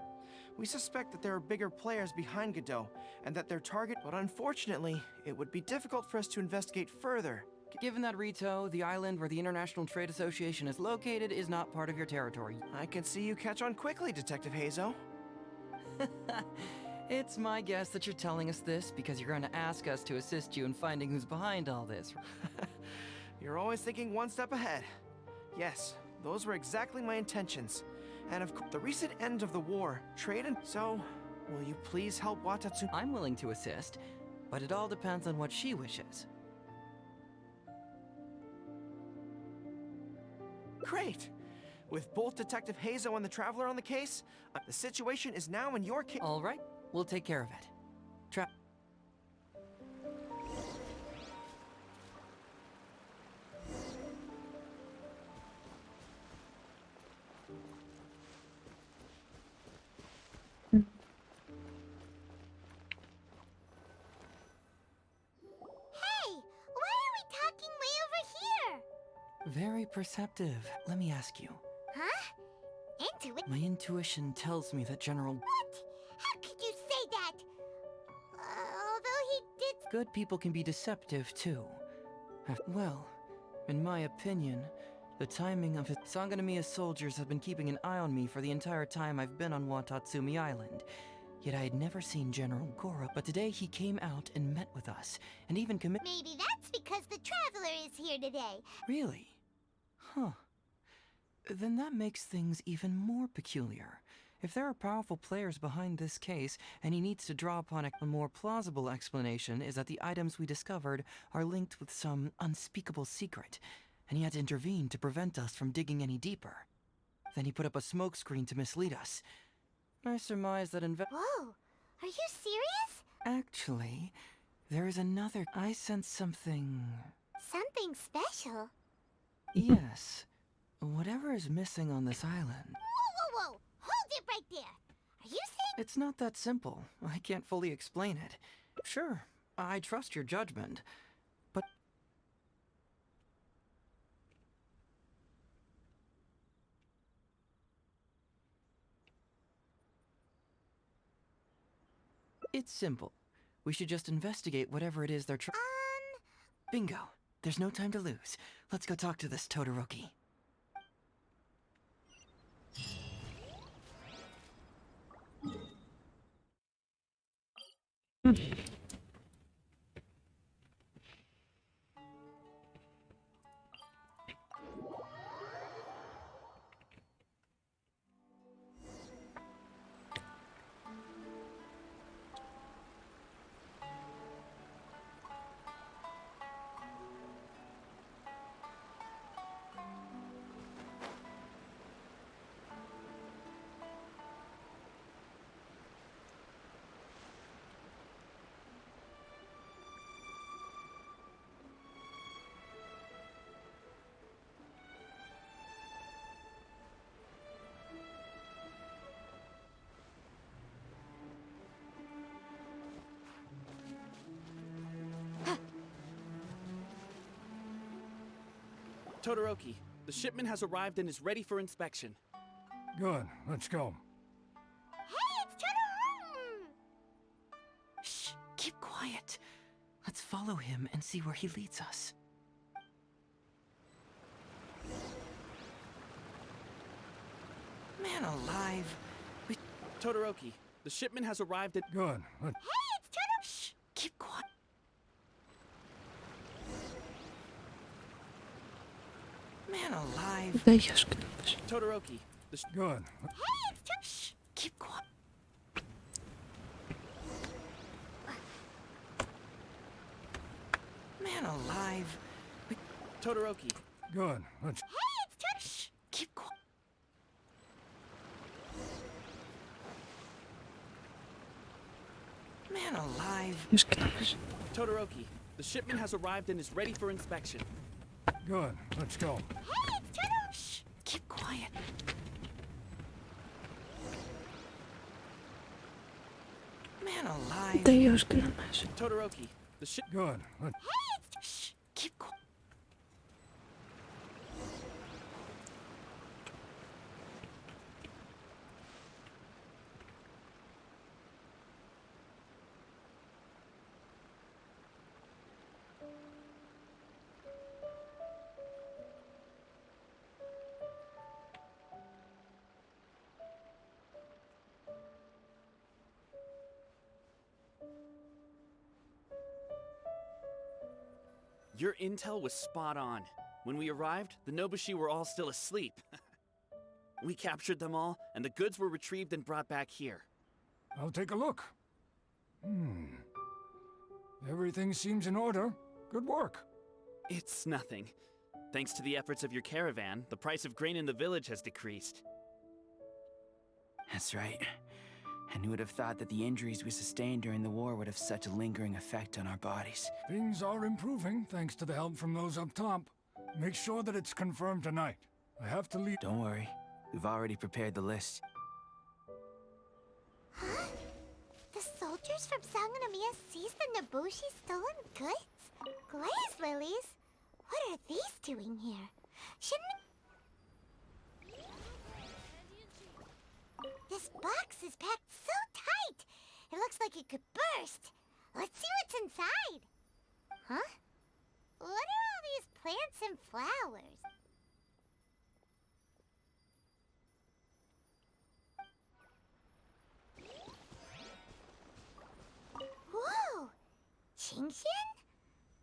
We suspect that there are bigger players behind Godot, and that their target— But unfortunately, it would be difficult for us to investigate further. Given that Rito, the island where the International Trade Association is located, is not part of your territory. I can see you catch on quickly, Detective Heizo. It's my guess that you're telling us this because you're going to ask us to assist you in finding who's behind all this. You're always thinking one step ahead. Yes, those were exactly my intentions. And of course, the recent end of the war, trade and— So, will you please help Watatsumi? I'm willing to assist, but it all depends on what she wishes. Great! With both Detective Heizo and the Traveler on the case, the situation is now in your case. All right, we'll take care of it. Hey! Why are we talking way over here? Very perceptive. Let me ask you. Huh? My intuition tells me that General— What? How could you say that? Although he did— Good people can be deceptive, too. Well, in my opinion, the timing of his— Sangonomiya soldiers have been keeping an eye on me for the entire time I've been on Watatsumi Island. Yet I had never seen General Goro, but today he came out and met with us, and even Maybe that's because the Traveler is here today. Really? Huh. Then that makes things even more peculiar. If there are powerful players behind this case, and he needs to draw upon a more plausible explanation is that the items we discovered are linked with some unspeakable secret, and he had to intervene to prevent us from digging any deeper. Then he put up a smokescreen to mislead us. I surmise that Whoa! Are you serious? Actually, there is another— I sense something— Something special? Yes. Whatever is missing on this island— Whoa! Hold it right there! Are you saying— It's not that simple. I can't fully explain it. Sure, I trust your judgment, but It's simple. We should just investigate whatever it is they're trying. Bingo. There's no time to lose. Let's go talk to this Todoroki. Todoroki, the shipment has arrived and is ready for inspection. Good, let's go. Hey, it's Todoroki! Shh, keep quiet. Let's follow him and see where he leads us. Man alive. Todoroki, the shipment has arrived at... Good, let's... Hey, it's Todoroki! Shh, keep quiet. Man alive. Да ёшкин. Todoroki, the... Good. Hey, it's Todoroki! Shh, keep quiet. Man alive. Todoroki. Good, let's... Hey, it's Todoroki! Shh, keep quiet. Man alive. Ёшкин. Todoroki, the shipment has arrived and is ready for inspection. Good, let's go. Hey, it's Todoroki! Shh, keep quiet. Man alive. Да ёшкин. Todoroki, the ship... Good, let's... Hey, it's Todoroki! Shh, keep quiet. Your intel was spot on. When we arrived, the Nobushi were all still asleep. We captured them all, and the goods were retrieved and brought back here. I'll take a look. Everything seems in order. Good work. It's nothing. Thanks to the efforts of your caravan, the price of grain in the village has decreased. That's right. And who would have thought that the injuries we sustained during the war would have such a lingering effect on our bodies? Things are improving, thanks to the help from those up top. Make sure that it's confirmed tonight. I have to leave. Don't worry. We've already prepared the list. Huh? The soldiers from Sangonomiya seized the Nobushi stolen goods? Glaze lilies? What are these doing here? Shouldn't... This box is packed so tight! It looks like it could burst. Let's see what's inside. Huh? What are all these plants and flowers? Whoa! Chingshin?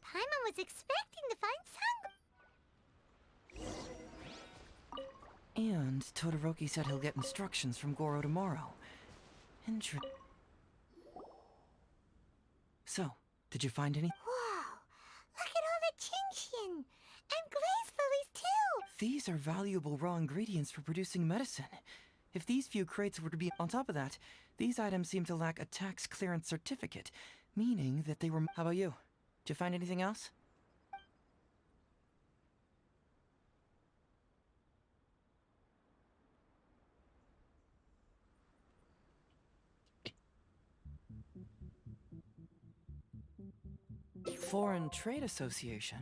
Paimon was expecting to find And Todoroki said he'll get instructions from Goro tomorrow. So, did you find any? Whoa! Look at all the Chingshin! And glaze lilies too! These are valuable raw ingredients for producing medicine. If these few crates were to be on top of that, these items seem to lack a tax clearance certificate, meaning that they were... How about you? Did you find anything else? Foreign Trade Association?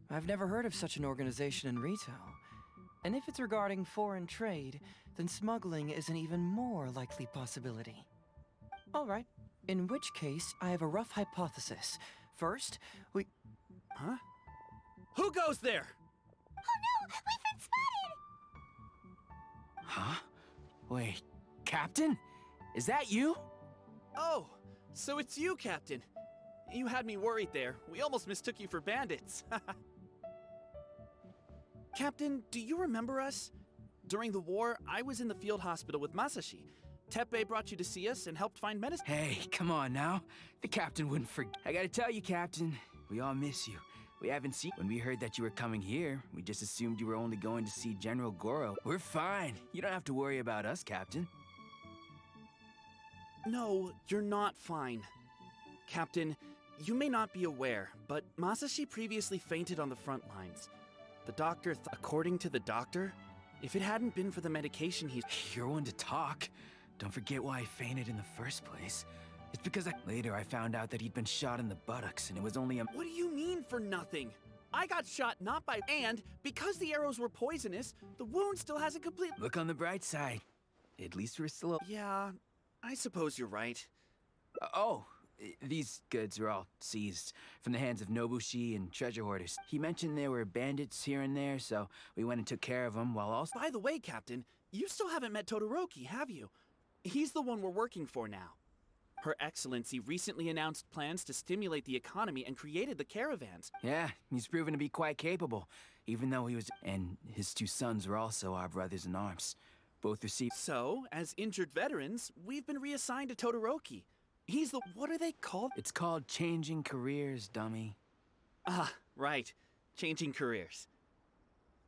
I've never heard of such an organization in Rito. And if it's regarding foreign trade, then smuggling is an even more likely possibility. All right, In which case, I have a rough hypothesis. First, we... Huh? Who goes there? Oh no! We've been spotted! Huh? Wait, Captain? Is that you? Oh, so it's you, Captain. You had me worried there. We almost mistook you for bandits. Captain, do you remember us? During the war, I was in the field hospital with Masashi. Teppei brought you to see us and helped find medicine. Hey, come on now. The captain wouldn't forget. I gotta tell you, Captain, we all miss you. We haven't seen... When we heard that you were coming here, we just assumed you were only going to see General Goro. We're fine. You don't have to worry about us, Captain. No, you're not fine. Captain, you may not be aware, but Masashi previously fainted on the front lines. The doctor, according to the doctor, if it hadn't been for the medication he's... You're one to talk. Don't forget why he fainted in the first place. It's because later I found out that he'd been shot in the buttocks, and it was only a... What do you mean for nothing? I got shot not by... And because the arrows were poisonous, the wound still hasn't complete... Look on the bright side. At least we're still... Yeah, I suppose you're right. These goods were all seized from the hands of Nobushi and treasure hoarders. He mentioned there were bandits here and there, so we went and took care of them while also... By the way, Captain, you still haven't met Todoroki, have you? He's the one we're working for now. Her Excellency recently announced plans to stimulate the economy and created the caravans. Yeah, he's proven to be quite capable, even though he was... And his two sons were also our brothers in arms. Both received... So, as injured veterans, we've been reassigned to Todoroki. He's the... What are they called? It's called changing careers, dummy. Ah, right. Changing careers.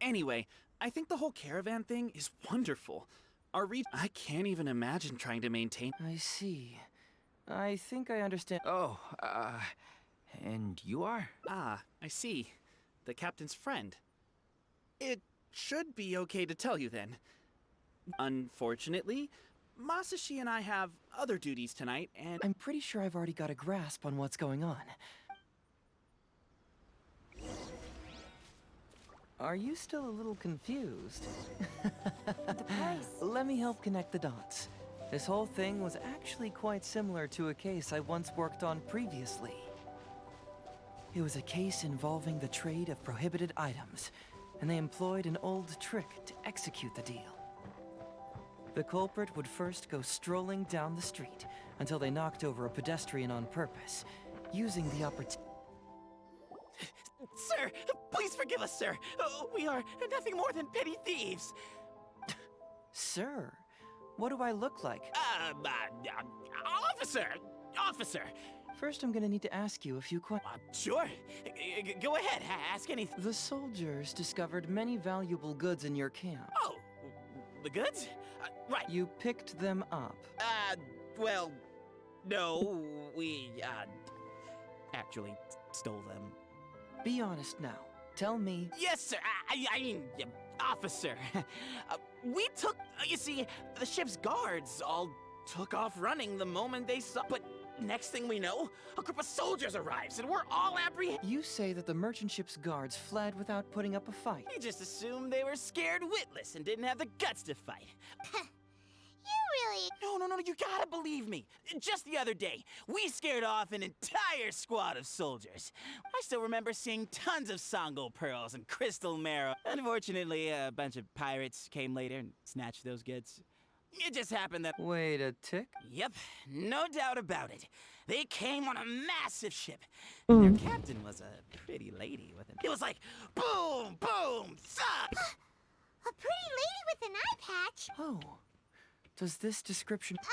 Anyway, I think the whole caravan thing is wonderful. I can't even imagine trying to maintain... I see. I think I understand. And you are? Ah, I see. The captain's friend. It should be okay to tell you then. Unfortunately, Masashi and I have other duties tonight, and... I'm pretty sure I've already got a grasp on what's going on. Are you still a little confused? The price. Let me help connect the dots. This whole thing was actually quite similar to a case I once worked on previously. It was a case involving the trade of prohibited items, and they employed an old trick to execute the deal. The culprit would first go strolling down the street until they knocked over a pedestrian on purpose, using the opportunity... Sir, please forgive us, sir. We are nothing more than petty thieves. Sir, what do I look like? Officer! First, I'm gonna need to ask you a few questions. Sure. Go ahead, ask anything. The soldiers discovered many valuable goods in your camp. Oh, the goods? Right. You picked them up. Well, no, we, actually stole them. Be honest now. Tell me... Yes, sir. I mean, officer. We took... You see, the ship's guards all took off running the moment they saw... But next thing we know, a group of soldiers arrives, and we're all apprehended. You say that the merchant ship's guards fled without putting up a fight. We just assumed they were scared witless and didn't have the guts to fight. You really... No, you gotta believe me. Just the other day, we scared off an entire squad of soldiers. I still remember seeing tons of Sango pearls and crystal marrow. Unfortunately, a bunch of pirates came later and snatched those goods. It just happened that... Wait a tick? Yep, no doubt about it. They came on a massive ship. Their captain was a pretty lady with it was like, boom, boom, thud! A pretty lady with an eye patch? Oh. Does this description... no!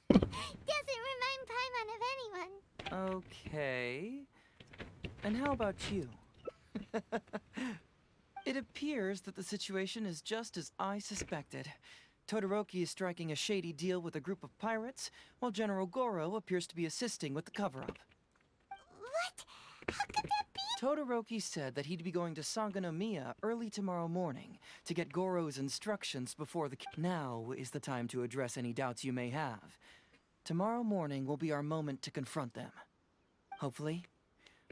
Doesn't remind Paimon of anyone. Okay. And how about you? It appears that the situation is just as I suspected. Todoroki is striking a shady deal with a group of pirates, while General Goro appears to be assisting with the cover-up. What? How could that be? Todoroki said that he'd be going to Sangonomiya early tomorrow morning to get Goro's instructions before the... Now is the time to address any doubts you may have. Tomorrow morning will be our moment to confront them. Hopefully,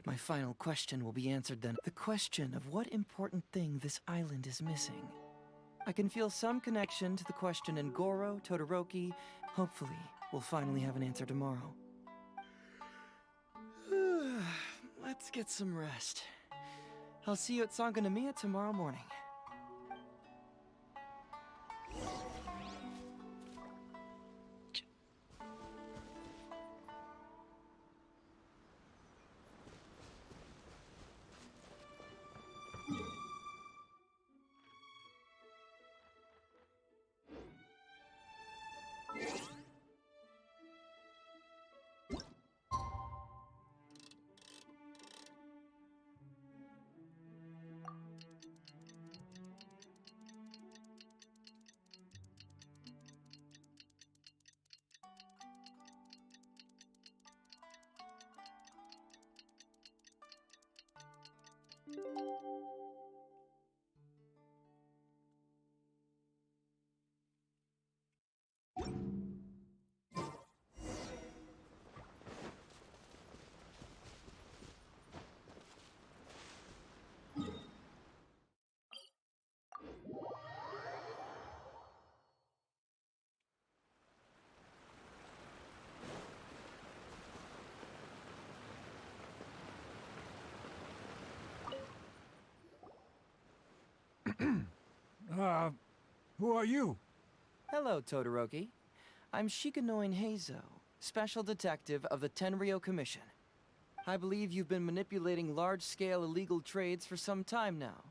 my final question will be answered then. The question of what important thing this island is missing. I can feel some connection to the question in Goro, Todoroki, Hopefully, we'll finally have an answer tomorrow. Let's get some rest. I'll see you at Sangonomiya tomorrow morning. Who are you? Hello, Todoroki. I'm Shikanoin Heizo, Special Detective of the Tenryou Commission. I believe you've been manipulating large-scale illegal trades for some time now.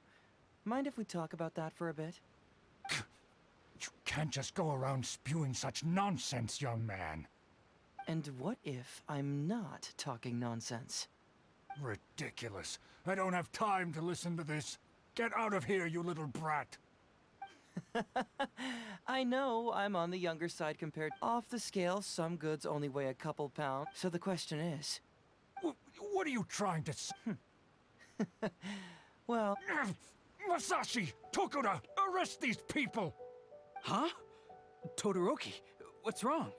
Mind if we talk about that for a bit? You can't just go around spewing such nonsense, young man. And what if I'm not talking nonsense? Ridiculous. I don't have time to listen to this. Get out of here, you little brat. I know I'm on the younger side compared. Off the scale, some goods only weigh a couple pounds. So the question is... What are you trying to say? Well... Masashi! Tokuda! Arrest these people! Huh? Todoroki, what's wrong?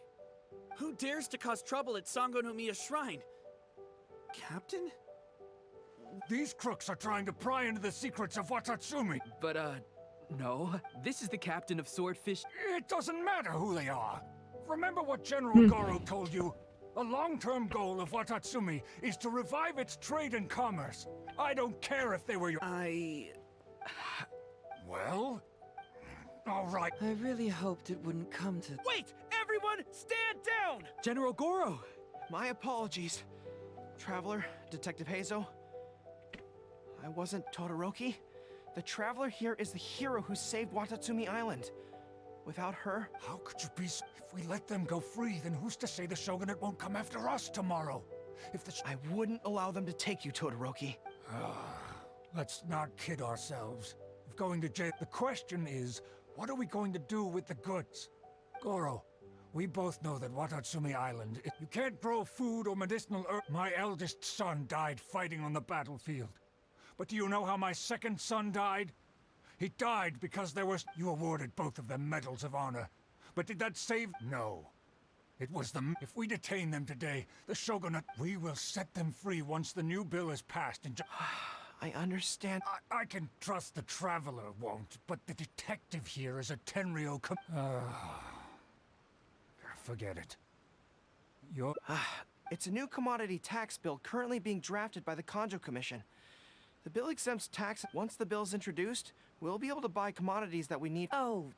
Who dares to cause trouble at Sangonomiya Shrine? Captain? These crooks are trying to pry into the secrets of Watatsumi. But, no. This is the captain of Swordfish. It doesn't matter who they are. Remember what General Goro told you? A long-term goal of Watatsumi is to revive its trade and commerce. I don't care if they were your... Well? All right. I really hoped it wouldn't come to... Wait! Everyone, stand down! General Goro! My apologies. Traveler, Detective Heizo. I wasn't Todoroki. The Traveler here is the hero who saved Watatsumi Island. Without her... How could you be so... If we let them go free, then who's to say the Shogunate won't come after us tomorrow? If the... I wouldn't allow them to take you, Todoroki. Let's not kid ourselves. If going to jail... The question is, what are we going to do with the goods? Goro, we both know that Watatsumi Island... You can't grow food or medicinal herb... My eldest son died fighting on the battlefield. But do you know how my second son died? He died because there was... You awarded both of them medals of honor. But did that save... No. It was the... If we detain them today, the Shogunate... We will set them free once the new bill is passed and... I understand. I can trust the Traveler won't, but the detective here is a Tenryou Forget it. You're... It's a new commodity tax bill currently being drafted by the Kanjo Commission. The bill exempts tax. Once the bill's introduced, we'll be able to buy commodities that we need. Oh,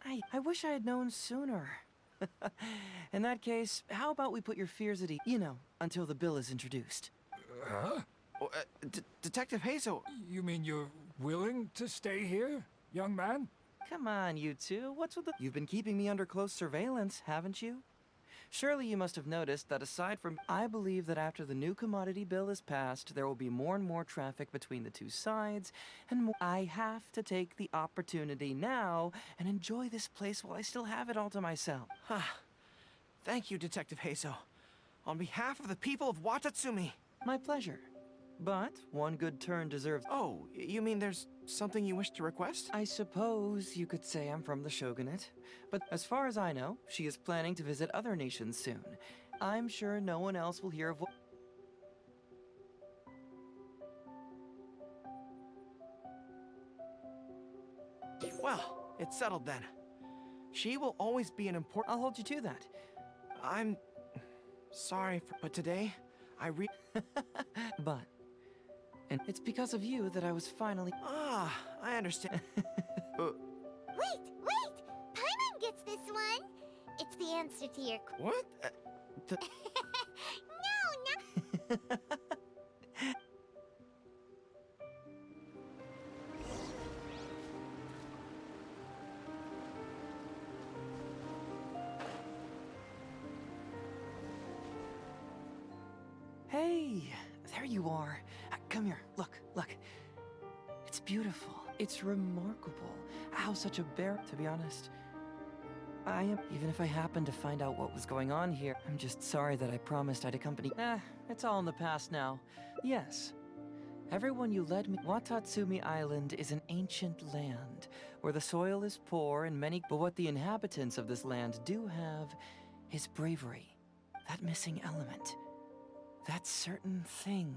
I wish I had known sooner. In that case, how about we put your fears at ease, you know, until the bill is introduced. Huh? Detective Heizo. You mean you're willing to stay here, young man? Come on, you two. What's with the... You've been keeping me under close surveillance, haven't you? Surely you must have noticed that aside from... I believe that after the new commodity bill is passed, there will be more and more traffic between the two sides, and more... I have to take the opportunity now and enjoy this place while I still have it all to myself. Thank you, Detective Heizo. On behalf of the people of Watatsumi. My pleasure. But one good turn deserves... Oh, you mean there's something you wish to request? I suppose you could say I'm from the Shogunate. But as far as I know, she is planning to visit other nations soon. I'm sure no one else will hear of what... Well, it's settled then. She will always be an important. I'll hold you to that. I'm sorry, but today But, and it's because of you that I was finally. I understand. Wait! Paimon gets this one! It's the answer to your What? No, no! Hey, there you are. Come here. Look. It's beautiful. It's remarkable how such a bear. To be honest, I am. Even if I happen to find out what was going on here, I'm just sorry that I promised I'd accompany. It's all in the past now. Yes. Everyone you led me. Watatsumi Island is an ancient land where the soil is poor and many. But what the inhabitants of this land do have is bravery. That missing element. That certain thing,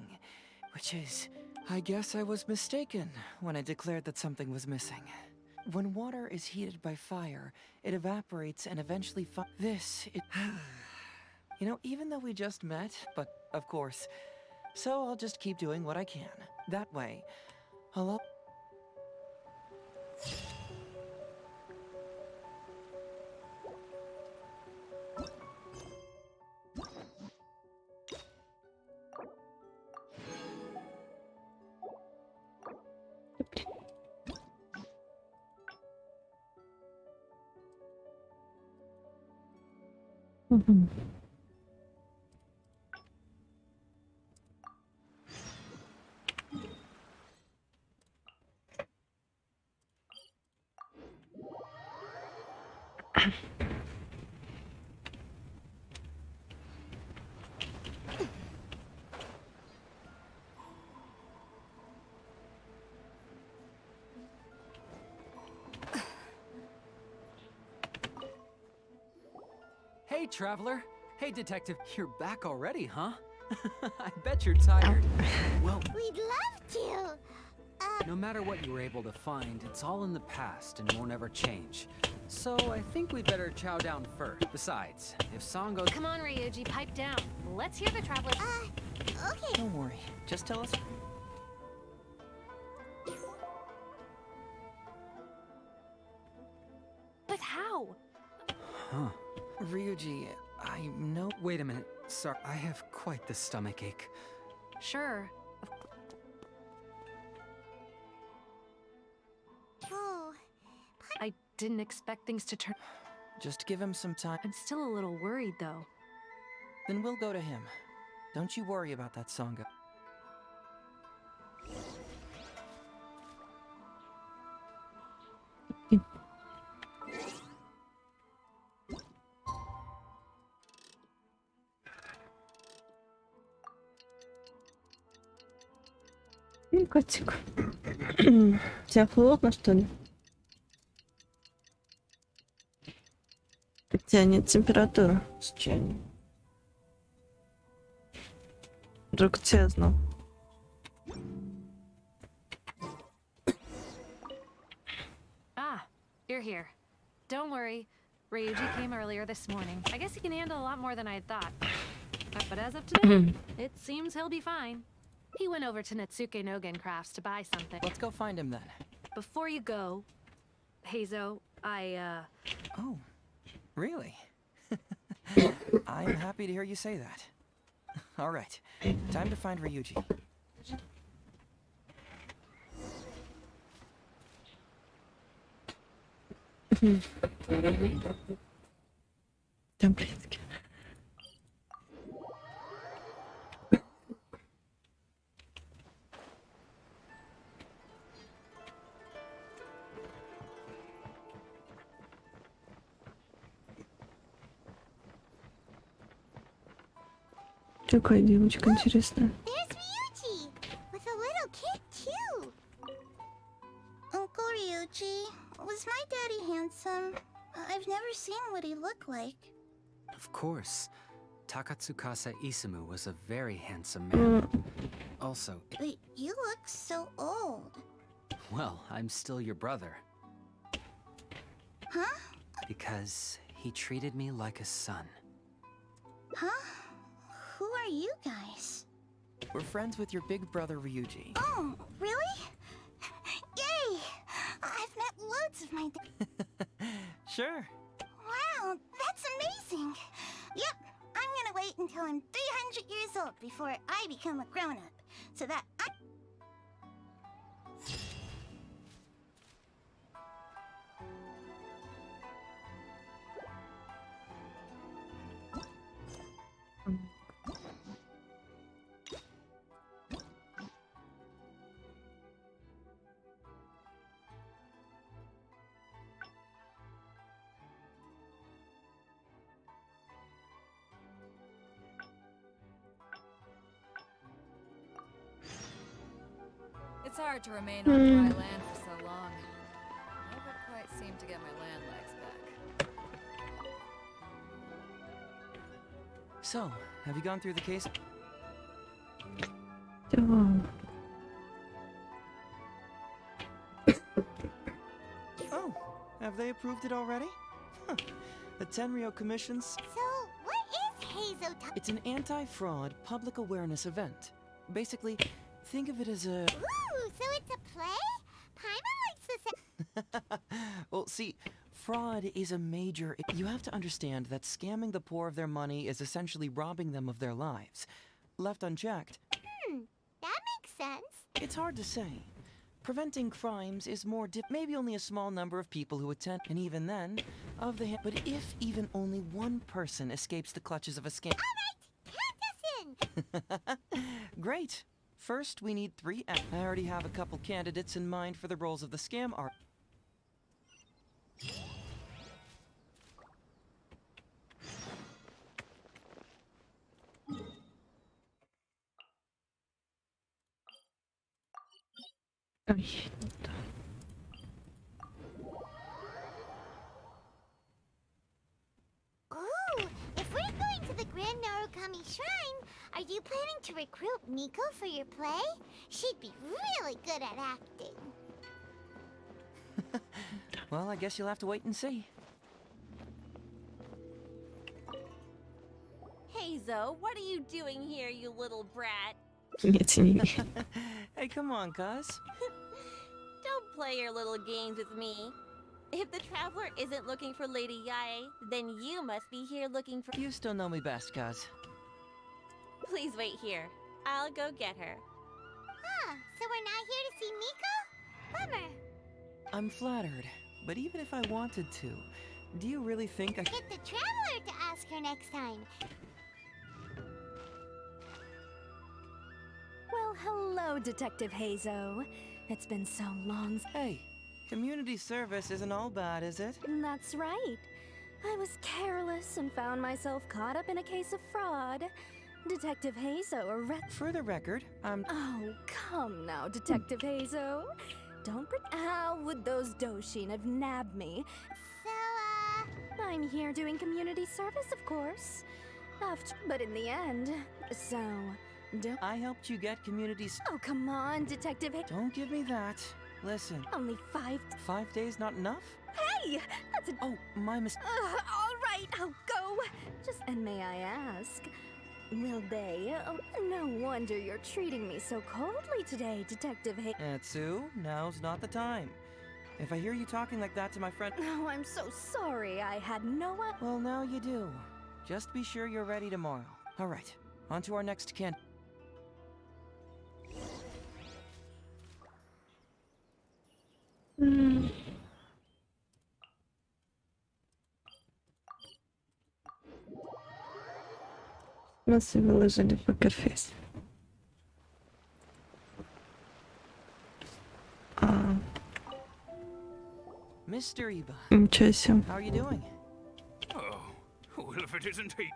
which is, I guess I was mistaken when I declared that something was missing. When water is heated by fire, it evaporates and eventually You know, even though we just met, but of course, so I'll just keep doing what I can. That way, I'll... Hey, Traveler. Hey, Detective. You're back already, huh? I bet you're tired. Well, We'd love to! no matter what you were able to find, it's all in the past and won't ever change. So I think we'd better chow down first. Besides, if Sango... Come on, Ryuji, pipe down. Let's hear the traveler. Okay. Don't worry. Just tell us... But how? Huh. Ryuji, I know... Wait a minute. Sorry, I have quite the stomach ache. Sure. Oh. I didn't expect things to turn... Just give him some time. I'm still a little worried, though. Then we'll go to him. Don't you worry about that, Sangha. Котик. Тебе холодно, что ли? У тебя нет температуры. Случайно. Вдруг тебя знал. You're here. Don't worry. Ryuji came earlier this morning. I guess he can handle a lot more than I thought. But as of today, it seems he'll be fine. He went over to Natsuke Nogen Crafts to buy something. Let's go find him then. Before you go, Heizo, Oh, really? I'm happy to hear you say that. All right, time to find Ryuji. Таблетки. Какая девочка интересная. There's Ryuji! With a little kid, too! Uncle Ryuji, was my daddy handsome? I've never seen what he looked like. Of course. Takatsukasa Isamu was a very handsome man. Also, But you look so old. well, I'm still your brother. Huh? Because he treated me like a son. Huh? Who are you guys? We're friends with your big brother Ryuji. Oh, really? Yay! I've met loads of my... Sure. Wow, that's amazing! Yep, I'm gonna wait until I'm 300 years old before I become a grown-up, so that I... It's hard to remain on dry land for so long. Never quite seem to get my land legs back. So, have you gone through the case? Oh, have they approved it already? Huh. The Tenryo Commission's... So, what is Heizo It's an anti-fraud public awareness event. Basically, think of it as a... Ooh, so it's a play? Paimon likes this... Well, see, fraud is a major... You have to understand that scamming the poor of their money is essentially robbing them of their lives. Left unchecked, that makes sense. it's hard to say. Preventing crimes is more maybe only a small number of people who attend, and even then, of the... But if even only one person escapes the clutches of a scam... Alright, count us in! Great. First, we need 3 I already have a couple candidates in mind for the roles of the scam art. Ooh, if we're going to the Grand Narukami Shrine, are you planning to recruit Miko for your play? She'd be really good at acting. Well, I guess you'll have to wait and see. Heizo, what are you doing here, you little brat? Hey, come on, cuz. Don't play your little games with me. If the Traveler isn't looking for Lady Yae, then you must be here looking for... You still know me best, cuz. Please wait here. I'll go get her. Huh, so we're not here to see Miko? Bummer. I'm flattered, but even if I wanted to, do you really think I... Get the Traveler to ask her next time. Well, hello, Detective Heizo. It's been so long. Hey, community service isn't all bad, is it? That's right. I was careless and found myself caught up in a case of fraud. Detective Heizo For the record, I'm... Oh, come now, Detective Heizo. Don't How would those Doshin have nabbed me? So, I'm here doing community service, of course. But in the end, so... I helped you get communities... Oh, come on, Detective Don't give me that. Listen. Only 5... 5 days not enough? Hey! That's a... Oh, my mistake. All right, I'll go. And may I ask, will they... Oh, no wonder you're treating me so coldly today, Detective Atsu, now's not the time. If I hear you talking like that to my friend... Oh, I'm so sorry. I had no... Well, now you do. Just be sure you're ready tomorrow. All right, on to our next Нас и выложили в покерфейс. Mr. Iba. Ничего себе. How are you doing? Oh, well, if it isn't he.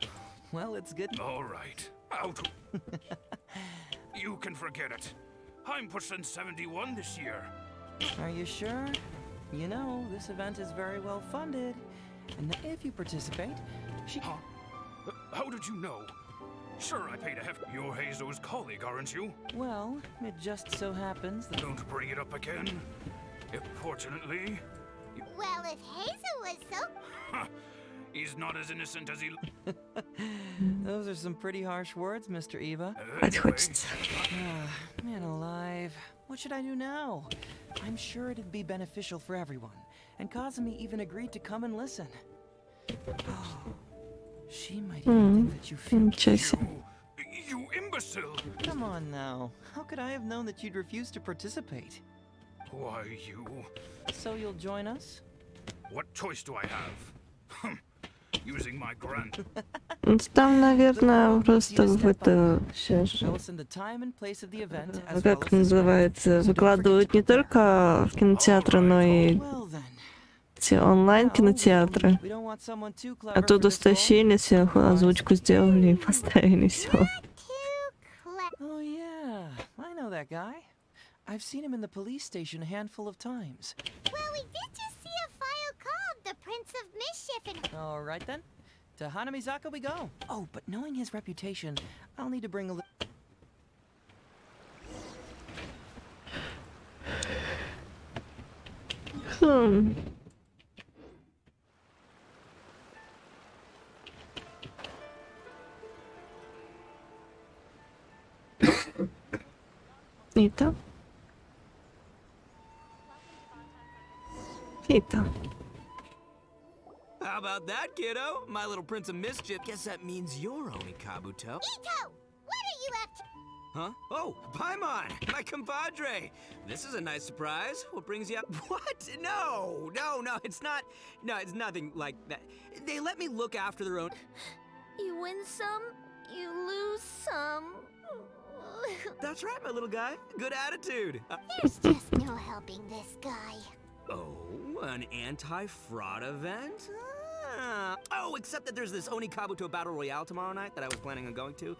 Well, it's good. All right, out. You can forget it. I'm pushing 71 this year. Are you sure? You know, this event is very well funded. And if you participate, Huh? How did you know? Sure, I paid a heft. You're Heizo's colleague, aren't you? Well, it just so happens that... Don't bring it up again. Fortunately... well, if Heizo was so... he's not as innocent as he... Those are some pretty harsh words, Mr. Eva. Спать хочется. Man alive. What should I do now? I'm sure it'd be beneficial for everyone. And Kazumi even agreed to come and listen. Oh, she might even think that you feel... Ничего себе. You imbecile! Come on now. How could I have known that you'd refuse to participate? Why, you... So you'll join us? What choice do I have? Using my grand... Ну, там, наверное, просто в это... Сейчас I will же. send the time and place of the event as well Как as это the script. называется? Выкладывают не только в кинотеатры, но и Well then. те онлайн-кинотеатры. We don't want someone too clever for Оттуда this role. стащили сверху, озвучку сделали и поставили все. Oh yeah, I know that guy. I've seen him in the police station a handful of times. Well, we did just see a file called the Prince of Mischief and... All right then. To Hanamizaka we go. Oh, but knowing his reputation, I'll need to bring a little... Ita. Ita. How about that, kiddo? My little Prince of Mischief. Guess that means you're owning Kabuto. Ito! What are you up to? Huh? Oh, Paimon, my compadre. This is a nice surprise. What brings you up? What? No, it's not. No, it's nothing like that. They let me look after their own. You win some, you lose some. That's right, my little guy. Good attitude. There's just no helping this guy. Oh, an anti-fraud event? Ah. Oh, except that there's this Oni Kabuto Battle Royale tomorrow night that I was planning on going to.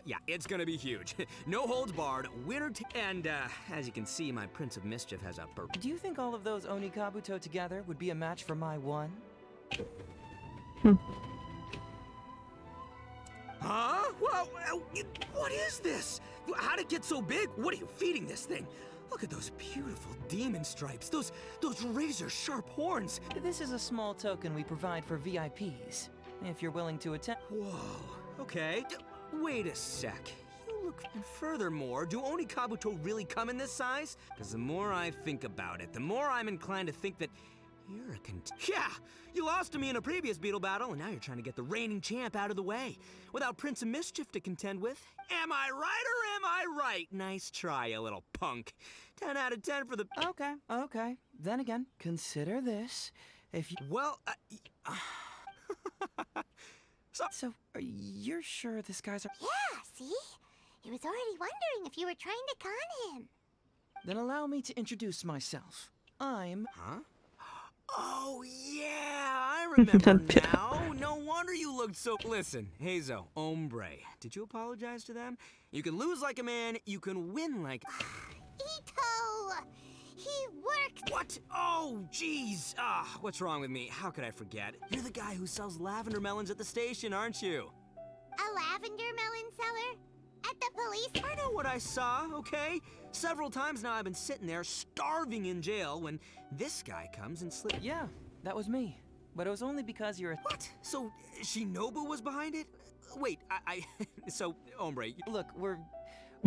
Yeah, it's gonna be huge. No holds barred, winner and as you can see, my Prince of Mischief has a burp. Do you think all of those Oni Kabuto together would be a match for my one? Huh? Well, what is this? How'd it get so big? What are you feeding this thing? Look at those beautiful demon stripes, those razor-sharp horns. This is a small token we provide for VIPs, if you're willing to attend. Whoa, okay. Wait a sec. You look... And furthermore, do Oni Kabuto really come in this size? Because the more I think about it, the more I'm inclined to think that you're a Yeah! You lost to me in a previous beetle battle, and now you're trying to get the reigning champ out of the way, without Prince of Mischief to contend with. Am I right or am I right? Nice try, you little punk. 10 out of 10 for the... Okay. Then again, consider this. If you... Well, So, are you sure this guy's... Yeah, see? He was already wondering if you were trying to con him. Then allow me to introduce myself. I'm... Huh? Oh, yeah, I remember now. No wonder you looked so... Listen, Hazo, hombre, did you apologize to them? You can lose like a man, you can win like... Ito! He worked... What? Oh, jeez. What's wrong with me? How could I forget? You're the guy who sells lavender melons at the station, aren't you? A lavender melon seller? At the police... I know what I saw, okay? Several times now I've been sitting there starving in jail when this guy comes and slips... Yeah, that was me. But it was only because you're... What? So, Shinobu was behind it? Wait, So, hombre... Look, we're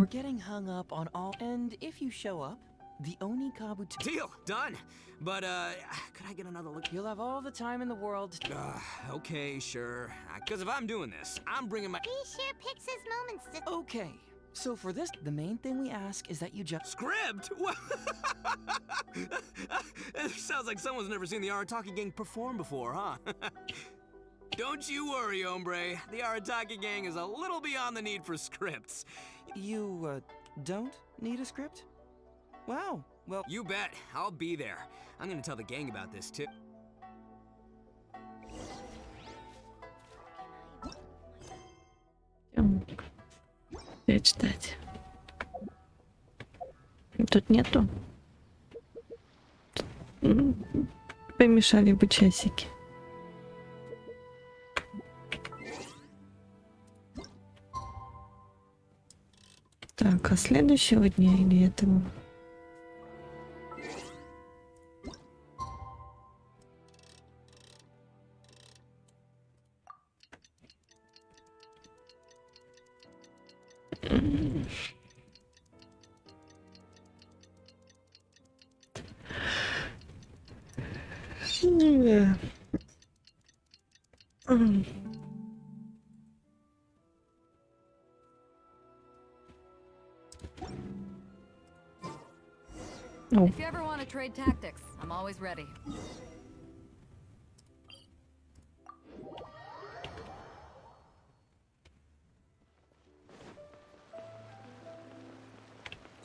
getting hung up on all... And if you show up, the Oni Kabuto... Deal! Done! But, could I get another look? You'll have all the time in the world. Okay, sure. Because if I'm doing this, I'm bringing my... He sure picks his moments to... Okay. So for this, the main thing we ask is that you just... Script? It sounds like someone's never seen the Arataki Gang perform before, huh? Don't you worry, hombre. The Arataki Gang is a little beyond the need for scripts. You, don't need a script? Wow, well... You bet. I'll be there. I'm gonna tell the gang about this, too. Где читать? Тут нету. Помешали бы часики. Так, а следующего дня или этого? If you ever want to trade tactics, I'm always ready.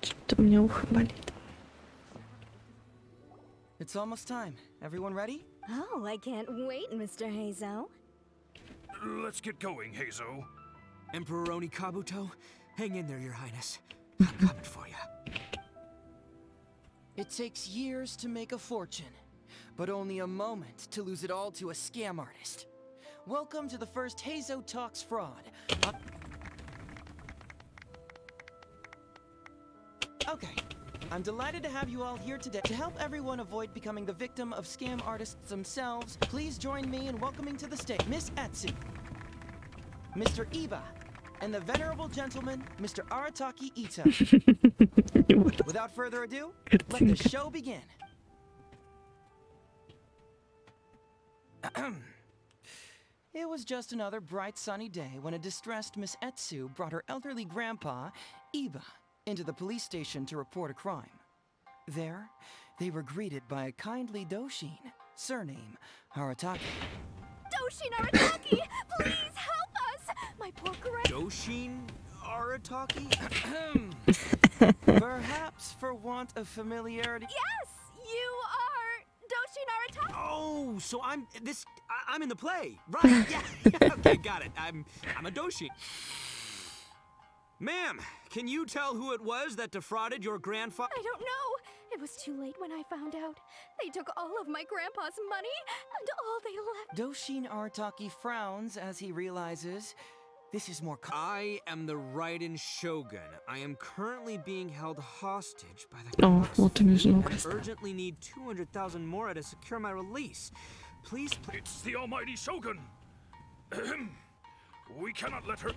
Что-то у меня ухо болит. It's almost time. Everyone ready? Oh, I can't wait, Mr. Hazo. Let's get going, Hazo. Emperor Oni Kabuto, hang in there, Your Highness. I'm coming for you. It takes years to make a fortune, but only a moment to lose it all to a scam artist. Welcome to the first Hazo Talks fraud. Okay, I'm delighted to have you all here today. To help everyone avoid becoming the victim of scam artists themselves, please join me in welcoming to the stage Miss Etsu, Mr. Iba, and the venerable gentleman, Mr. Arataki Ito. Without further ado, let the show begin. It was just another bright sunny day when a distressed Miss Etsu brought her elderly grandpa, Iba, into the police station to report a crime. There, they were greeted by a kindly Doshin, surname Arataki. Doshin Arataki, please help us! My poor grand... Doshin Arataki? Perhaps for want of familiarity... Yes! You are Doshin Arataki! Oh, so I'm in the play. Right, yeah, okay, got it. I'm a Doshin. Ma'am, can you tell who it was that defrauded your grandfather? I don't know. It was too late when I found out. They took all of my grandpa's money, and all they left... Doshin Arataki frowns as he realizes this is more... I am the Raiden Shogun. I am currently being held hostage by the Вот и нужно. and urgently need 200,000 mora to secure my release. Please, It's the almighty Shogun. We cannot let her...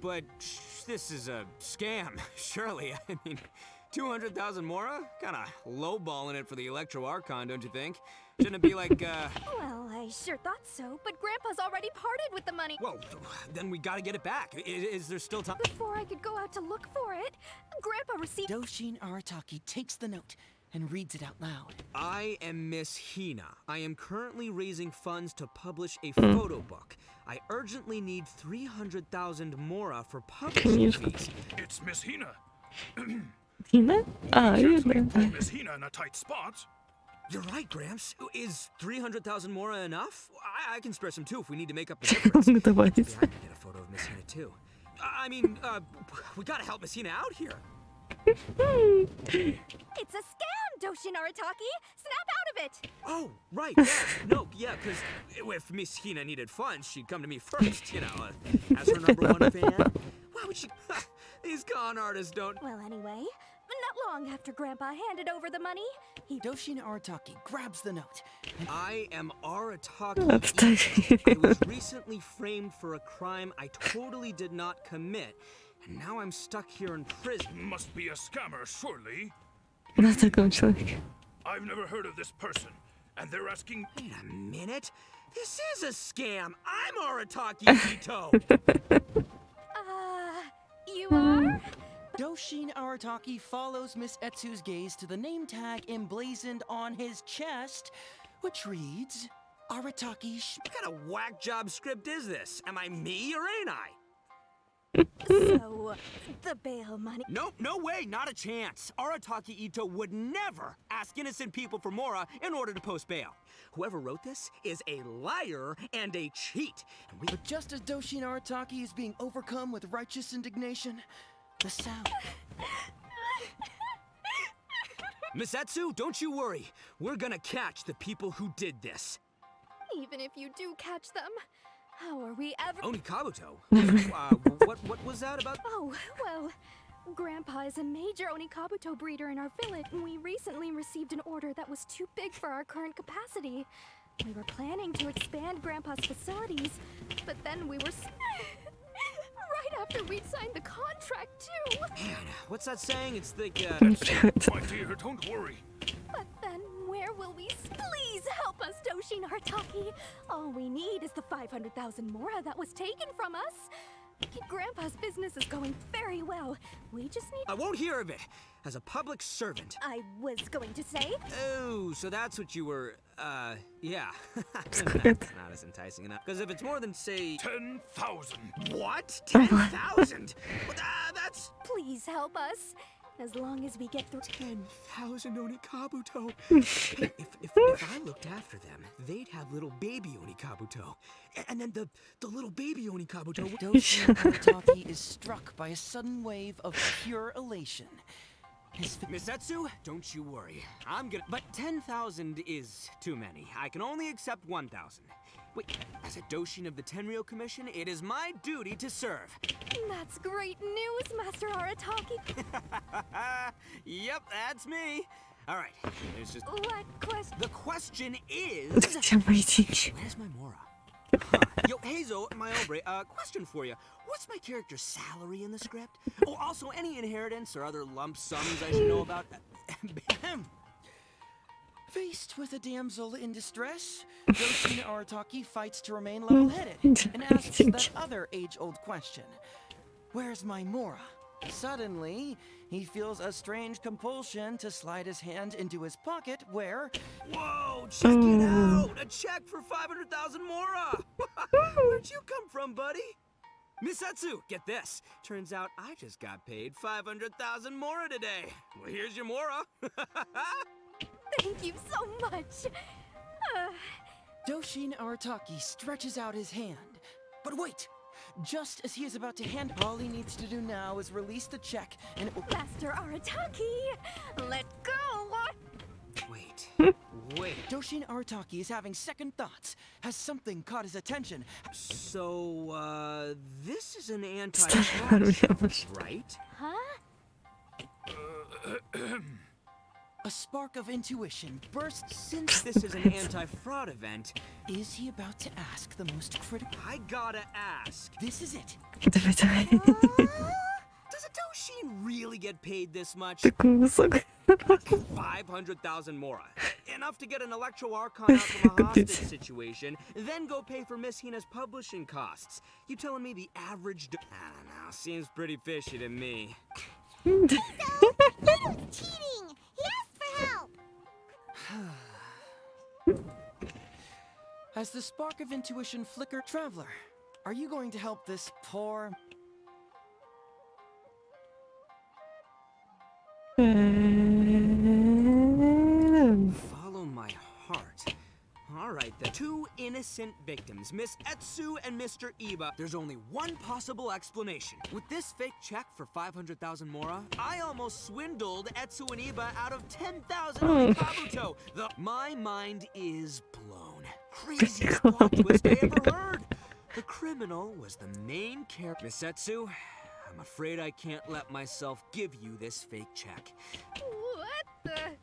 but this is a scam, surely. I mean, 200,000 mora? Kinda lowballing it for the Electro Archon, don't you think? Shouldn't it be like, Well, I sure thought so, but Grandpa's already parted with the money. Well, then we gotta get it back. Is there still time? Before I could go out to look for it, Grandpa received... Doshin Arataki takes the note and reads it out loud. I am Miss Hina. I am currently raising funds to publish a photo book. I urgently need 300,000 mora for publishing fees. It's Miss Hina. Hina? Ah, Put Miss Hina in a tight spot. You're right, Gramps. Is 300,000 mora enough? I can spare some too if we need to make up the difference. Maybe I can get a photo of Miss Hina too. I mean, we gotta help Miss Hina out here. It's a scam, Doshin Arataki! Snap out of it! Oh, right, yeah. No, yeah, because if Miss Hina needed funds, she'd come to me first, you know, as her #1 fan. Why would she... These con artists don't... Well, anyway, not long after Grandpa handed over the money, Doshin Arataki grabs the note. I am Arataki. I was recently framed for a crime I totally did not commit, and now I'm stuck here in prison. Must be a scammer, surely. На таком человеке. I've never heard of this person, and they're asking... Wait a minute. This is a scam. I'm Arataki Ito. You are? Doshin Arataki follows Miss Etsu's gaze to the name tag emblazoned on his chest, which reads, Arataki What kind of whack job script is this? Am I me or ain't I? So, the bail money... Nope, no way, not a chance. Arataki Ito would never ask innocent people for mora in order to post bail. Whoever wrote this is a liar and a cheat. And But just as Doshin Arataki is being overcome with righteous indignation, the sound... Miss Etsu, don't you worry. We're gonna catch the people who did this. Even if you do catch them, how are we ever... Oni Kabuto? What was that about? Oh, well, Grandpa is a major Onikabuto breeder in our village, and we recently received an order that was too big for our current capacity. We were planning to expand Grandpa's facilities, but then we were... right after we'd signed the contract, too. Man, what's that saying? It's the, My dear, don't worry. But then where will we... Please help us, Doshin Artaki. All we need is the 500,000 mora that was taken from us. Grandpa's business is going very well. We just need... I won't hear of it. As a public servant. I was going to say... Oh, so that's what you were, yeah. That's not as enticing enough. Because if it's more than, say... 10,000. What? 10,000? That's... Please help us. As long as we get through... 10,000 Onikabuto. Hey, if I looked after them, they'd have little baby Onikabuto. And then the little baby Onikabuto... Doshin Arataki is struck by a sudden wave of pure elation. Misetsu, don't you worry. I'm gonna... But 10,000 is too many. I can only accept 1,000. Wait, as a Doshin of the Tenryou Commission, it is my duty to serve. That's great news, Master Arataki. Yep, that's me. All right, there's just... What question? The question is... Where's my Mora? Huh. Yo, Hazel, my Obre, question for you. What's my character's salary in the script? Oh, also, any inheritance or other lump sums I should know about? Faced with a damsel in distress, Doshin Arataki fights to remain level-headed and asks that other age-old question. Where's my Mora? Suddenly, he feels a strange compulsion to slide his hand into his pocket where... Whoa, check it out! A check for 500,000 Mora! Where'd you come from, buddy? Misetsu, get this. Turns out I just got paid 500,000 Mora today. Well, here's your Mora. Thank you so much. Doshin Arataki stretches out his hand. But wait! Just as he is about to hand, all he needs to do now is release the check and it will... Master Arataki, let go! Wait. Doshin Arataki is having second thoughts. Has something caught his attention? So, this is an anti-fraud, right? Huh? A spark of intuition bursts. Since this is an anti-fraud event, is he about to ask the most critical? I gotta ask. This is it. Does a Doshin really get paid this much? 500,000 Mora. Enough to get an Electro Archon out from a hostage situation, then go pay for Miss Hina's publishing costs. You telling me the average... I don't know, seems pretty fishy to me. So, that was cheating! He asked for help! As the spark of intuition flicker, Traveler, are you going to help this poor... Follow my heart. All right, the two innocent victims, Miss Etsu and Mr. Iba. There's only one possible explanation. With this fake check for 500,000 Mora, I almost swindled Etsu and Iba out of 10,000 Kabuto. My mind is blown. Craziest plot twist I ever heard. The criminal was the main character. Miss Etsu, I'm afraid I can't let myself give you this fake check. What the?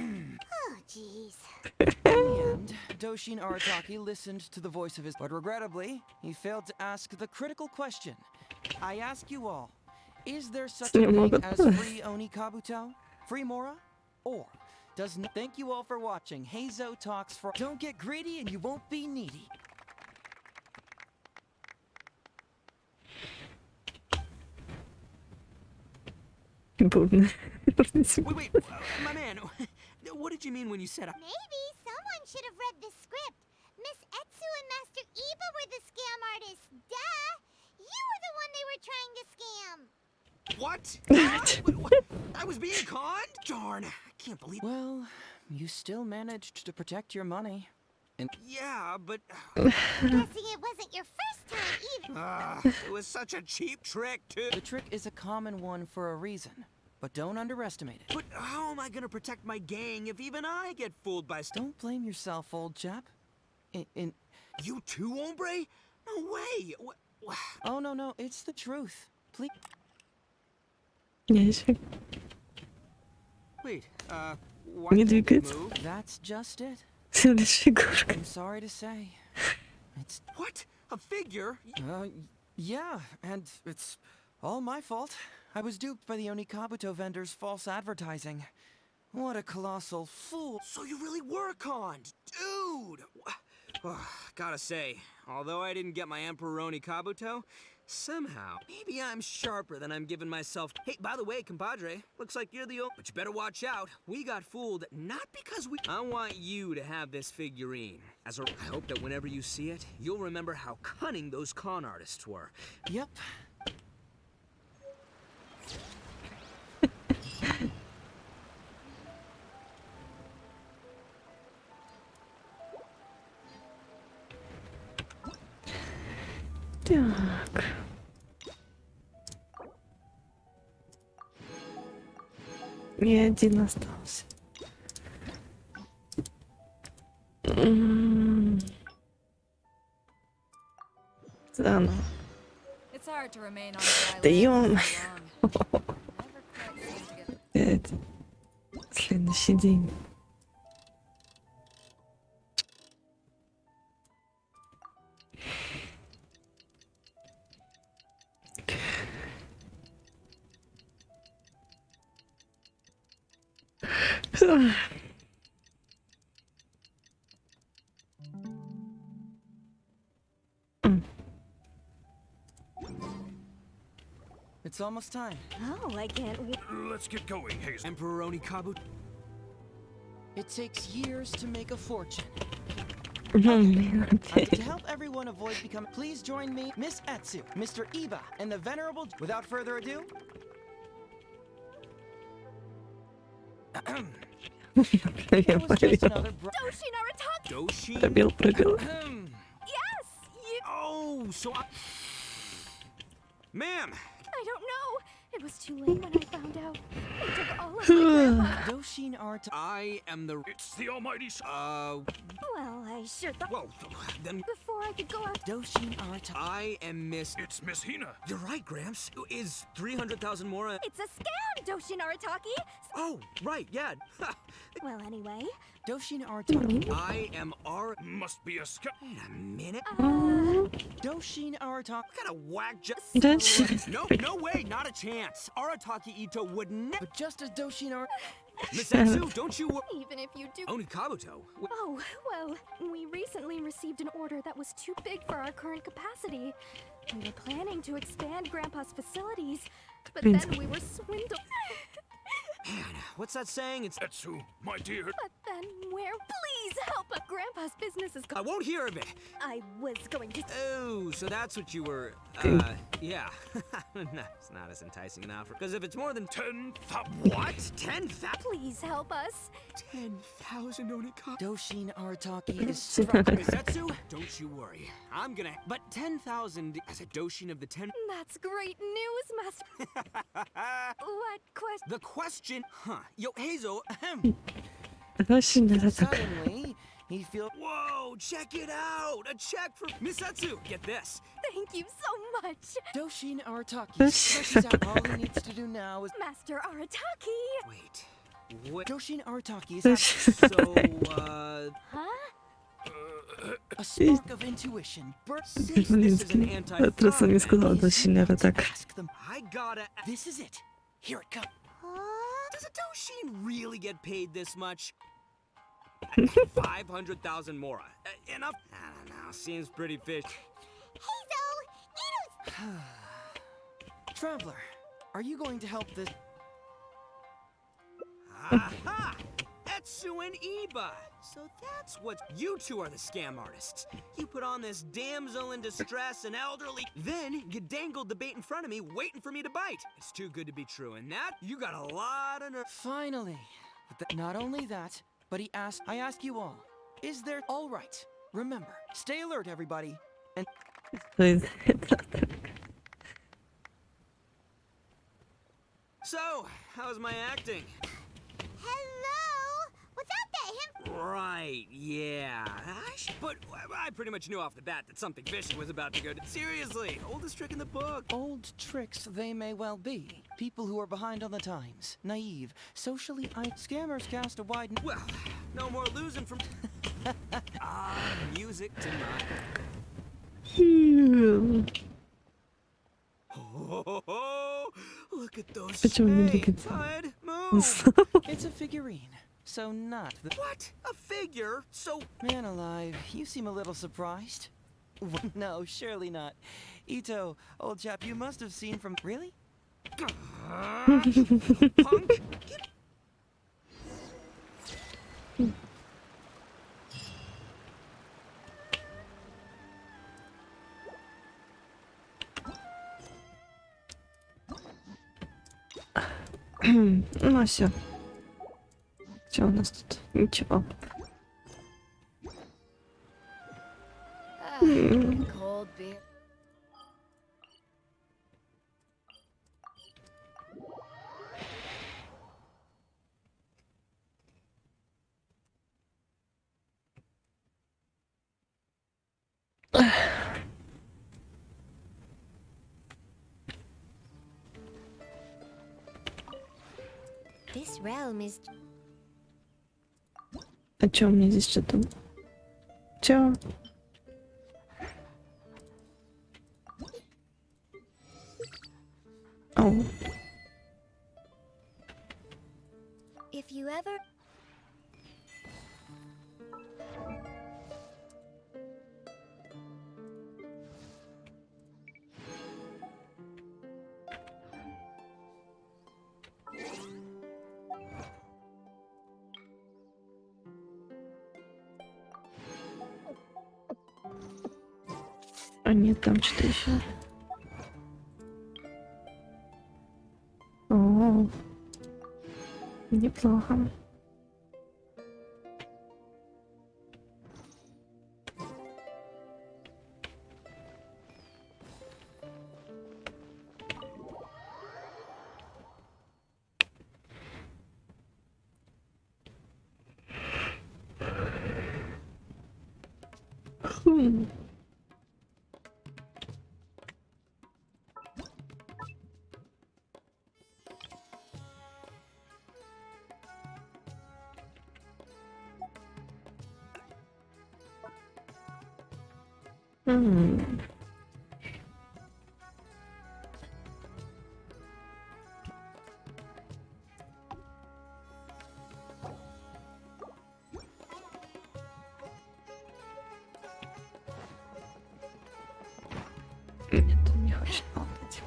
Oh, jeez. In the end, Doshin Arataki listened to the voice of his... But regrettably, he failed to ask the critical question. I ask you all, is there such a thing as free Onikabuto? Free Mora? Or does... Thank you all for watching. Heizo Talks for... Don't get greedy and you won't be needy. Wait, my man, what did you mean when you said... Maybe someone should have read the script. Miss Etsu and Master Iba were the scam artists. Duh! You were the one they were trying to scam. What? I was being conned? Darn, I can't believe... Well, you still managed to protect your money. And yeah, but... Guessing it wasn't your first time either. It was such a cheap trick, too. The trick is a common one for a reason. But don't underestimate it. But how am I gonna protect my gang if even I get fooled by... Don't blame yourself, old chap. You too, hombre? No way! Oh, no, it's the truth. Please... Yeah, sure. Wait, why did you move? That's just it. I'm sorry to say. It's... What? A figure? Yeah, and it's all my fault. I was duped by the Onikabuto vendor's false advertising. What a colossal fool. So you really were conned, dude! Gotta say, although I didn't get my Emperor Kabuto, somehow, maybe I'm sharper than I'm giving myself. Hey, by the way, compadre, looks like you're the only. But you better watch out. We got fooled, not because we. I want you to have this figurine. I hope that whenever you see it, you'll remember how cunning those con artists were. Yep. Так. И один остался. Заново. It's hard to remain on dry Да land ё-моё. for so long. Never quite seem to get Опять. Следующий день. It's almost time. Oh, I can't wait. Let's get going, Hazel. Emperor Kabuto. It takes years to make a fortune. Okay. To help everyone avoid becoming, please join me, Miss Etsu, Mr. Iba, and the venerable. Without further ado. Я поверил. Doshi Narataki! Doshi? Пробил. Yes! You. Oh, so I. Ma'am! I don't know. It was too late when I found out. They took all of my grandpa. Doshin Art. I am the. It's the almighty. Well, I sure thought. Whoa, then. Before I could go out. Doshin Art. I am Miss. It's Miss Hina. You're right, Gramps. Is 300,000 more? It's a scam, Doshi Narataki! Oh, right, yeah. Well, anyway. Doshin Art. I am R. Must be a scam. Wait a minute. Doshin Arataki. What kind of whack That's- No way, not a chance. Arataki Ito would never. But just as Doshin Art. Miss Etsu, don't you. Even if you do. Onikabuto. Oh, well, we recently received an order that was too big for our current capacity. We were planning to expand Grandpa's facilities, but then we were swindled. Man, what's that saying? It's Etsu, my dear. But then where? Please help us. Grandpa's business is. I won't hear of it. I was going to. Oh, so that's what you were. Yeah. It's not as enticing an offer. Because if it's more than 10,000. What? 10,000? Please help us. 10,000 Onikabuto. Doshin Arataki is Miss Etsu, don't you worry. I'm gonna. But 10,000 as a Doshin of the 10. That's great news, Master. What question? The question, huh? Yo, Hazel. Очень Наратаки. Suddenly, he feels. Whoa, check it out! A check for Miss Etsu. Get this. Thank you so much. Doshin Arataki stretches out. All he needs to do now is. Master Arataki. Wait. What? Doshin Arataki is So, Huh? a spark of intuition. Since this is an anti-fraud Просто не сказала event, Дошин Наратаки. Ask them. I gotta. This is it. Here it comes. Does a Doshin really get paid this much? 500,000 more. Enough? I don't know. Seems pretty fish. Traveler, are you going to help this? Aha! Etsu and Iba! So that's what you two are, the scam artists. You put on this damsel in distress and elderly, then you dangled the bait in front of me, waiting for me to bite. It's too good to be true, and that you got a lot of nerve. Finally. But not only that, but I ask you all, is there all right? Remember, stay alert, everybody. And So, how's my acting? Hello? Was that him? Right, yeah. But I pretty much knew off the bat that something fishy was about to go to. Seriously, oldest trick in the book. Old tricks they may well be. People who are behind on the times, naive, socially scammers cast a wide. Well, no more losing from. Music to my. Look at those. Почему не Hey, двигается? bud, move! It's a figurine, so not the. What? A figure? So. Man alive, you seem a little surprised. No, surely not. Ito, old chap, you must have seen from. Really? Punk? Ну все. Что у нас тут? Ничего. Cold beer. This realm is. А чё у меня здесь что-то? Чё? Оу. If you ever. А нет, там что-то еще. О, неплохо. Хм. Нет, он не хочет болтать.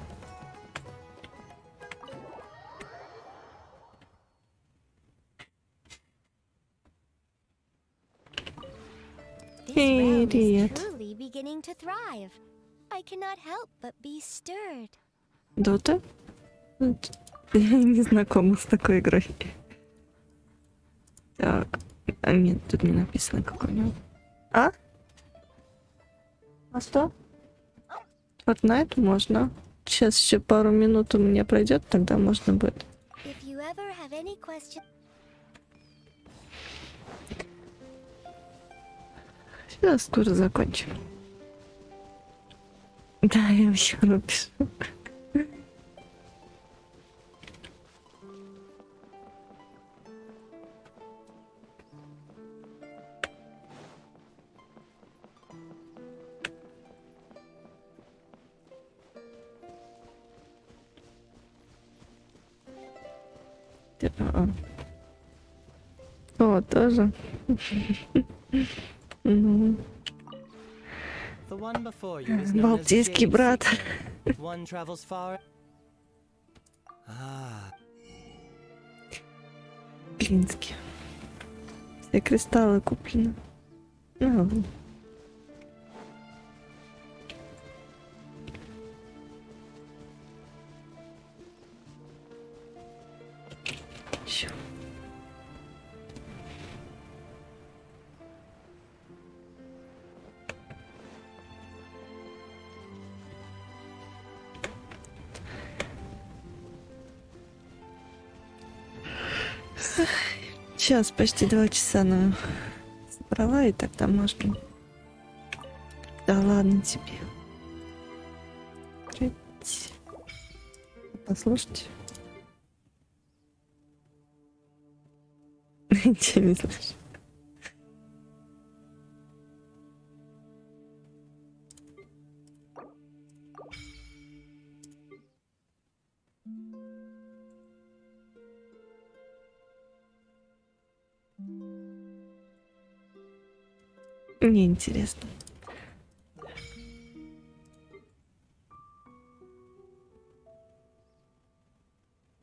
This realm is Привет. truly beginning to thrive. I cannot help but be stirred. Дота? Я не знакома с такой игрой. Так. А нет, тут не написано, какой у него. А? А что? Fortnite можно. Сейчас еще пару минут у меня пройдет, тогда можно будет. If you ever have any question. Сейчас скоро закончим. Да, я еще напишу. О, тоже. Ну. The one before you is known as Балтийский Jade брат. Seeker. One travels far. Ah. Блинский. Все кристаллы куплены. Ну ладно. Чё? Сейчас почти 2 часа на собрала, и тогда можно. Да ладно тебе. Открыть. Послушайте. Ничего не слышу. Неинтересно.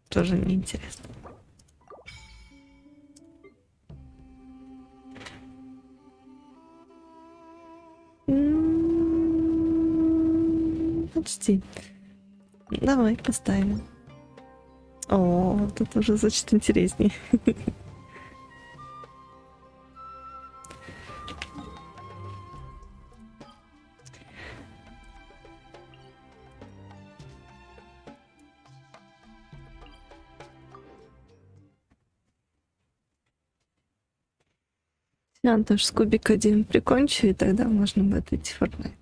Тоже неинтересно. Почти. Давай поставим. О, тут уже значит интереснее. Я тоже с кубик один прикончу, и тогда можно будет идти в Fortnite.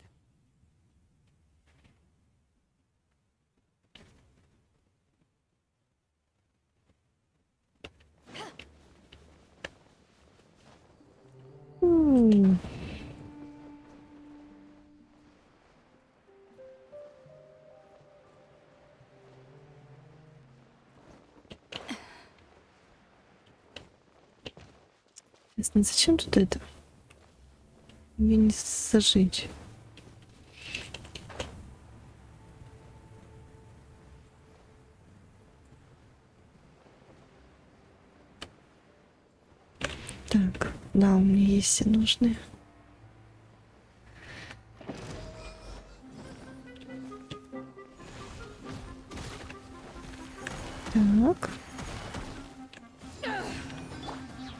Интересно, зачем тут это? Мне не зажечь. Так, да, у меня есть все нужные. Так.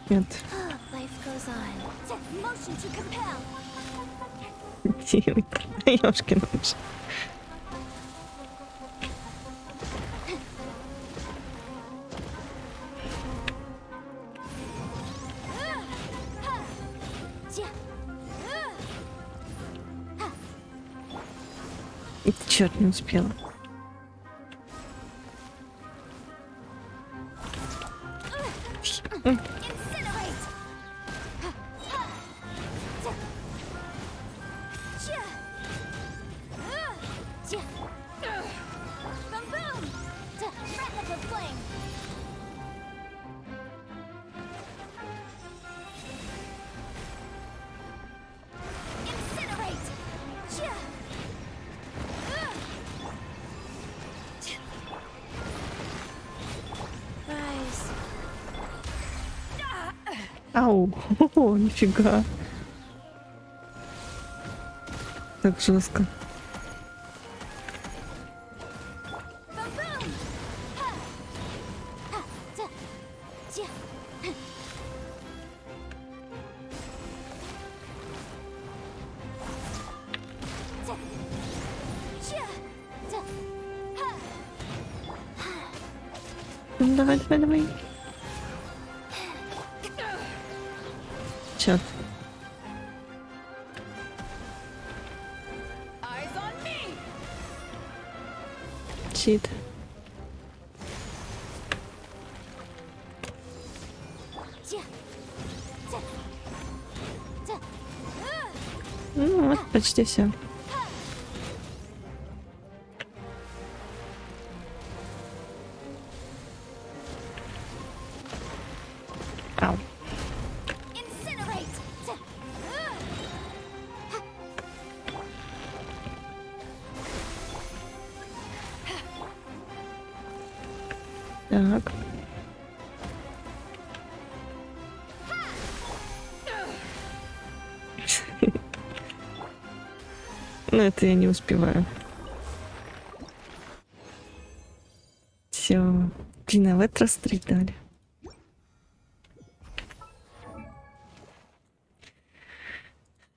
Нет. Ёшкин лучше. Черт, не успела. Ау, о, нифига. Так жестко. Ну, давай, давай, давай. Черт. Чит. Ну вот, почти все. Ау. Так. Ну, это я не успеваю. Все. Блин, а в этот раз 3 дали.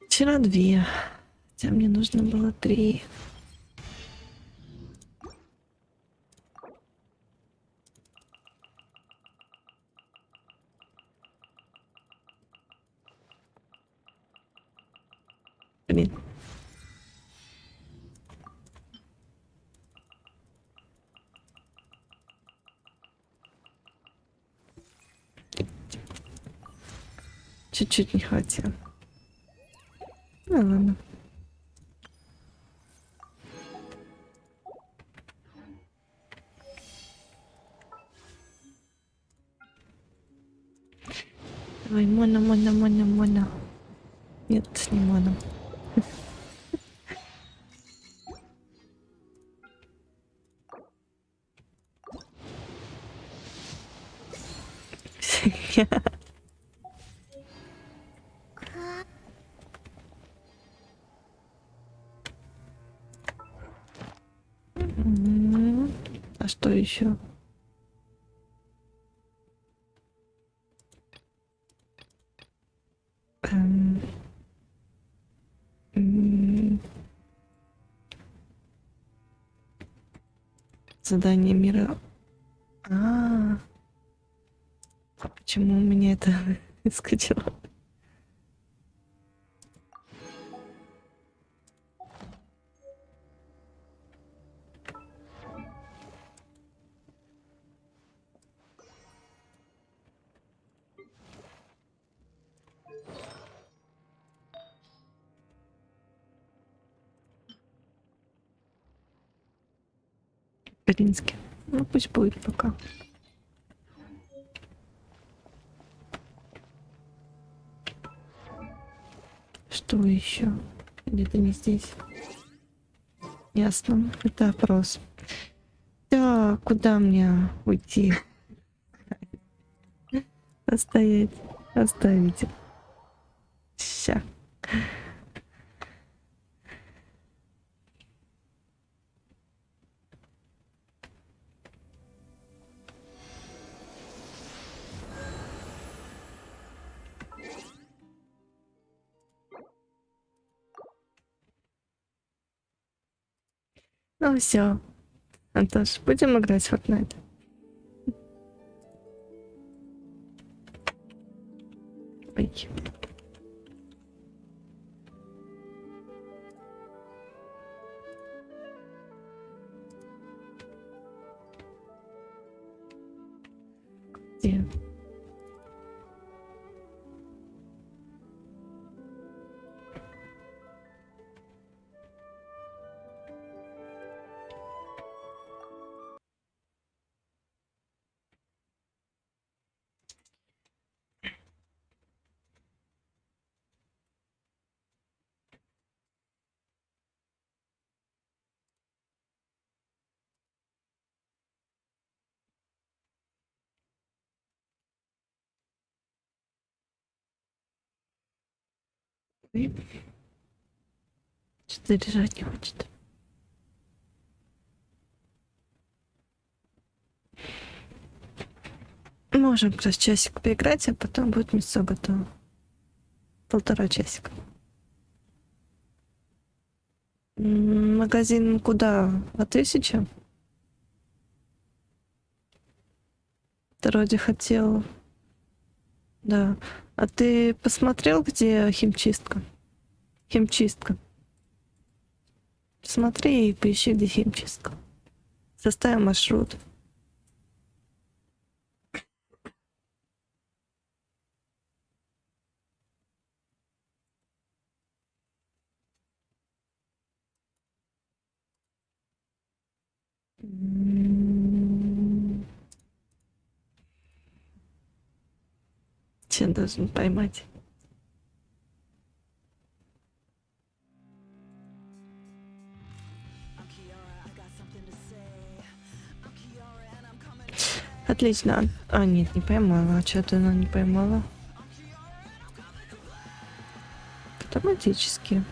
Вчера 2. Хотя мне нужно было 3. Блин. Чуть-чуть не хватило. Ну ладно. Давай, мона. Нет, не моно. А что еще? Задание мира. Почему у меня это выскочило? Каринский. Ну пусть будет пока. Что еще? Где-то не здесь. Ясно. Это опрос. Да, куда мне уйти? Оставить. Оставить. Ща. Ну все. Антош, будем играть в Fortnite? Ой. Где? Что-то лежать не хочет. Можем как раз часик поиграть, а потом будет мясо готово. 1,5 часика. Магазин куда? 1000? Ты вроде хотел... Да. А ты посмотрел, где химчистка? Химчистка. Посмотри и поищи, где химчистка. Составим маршрут. Чем должен поймать? Отлично. А, нет, не поймала. А что ты она не поймала? Автоматически.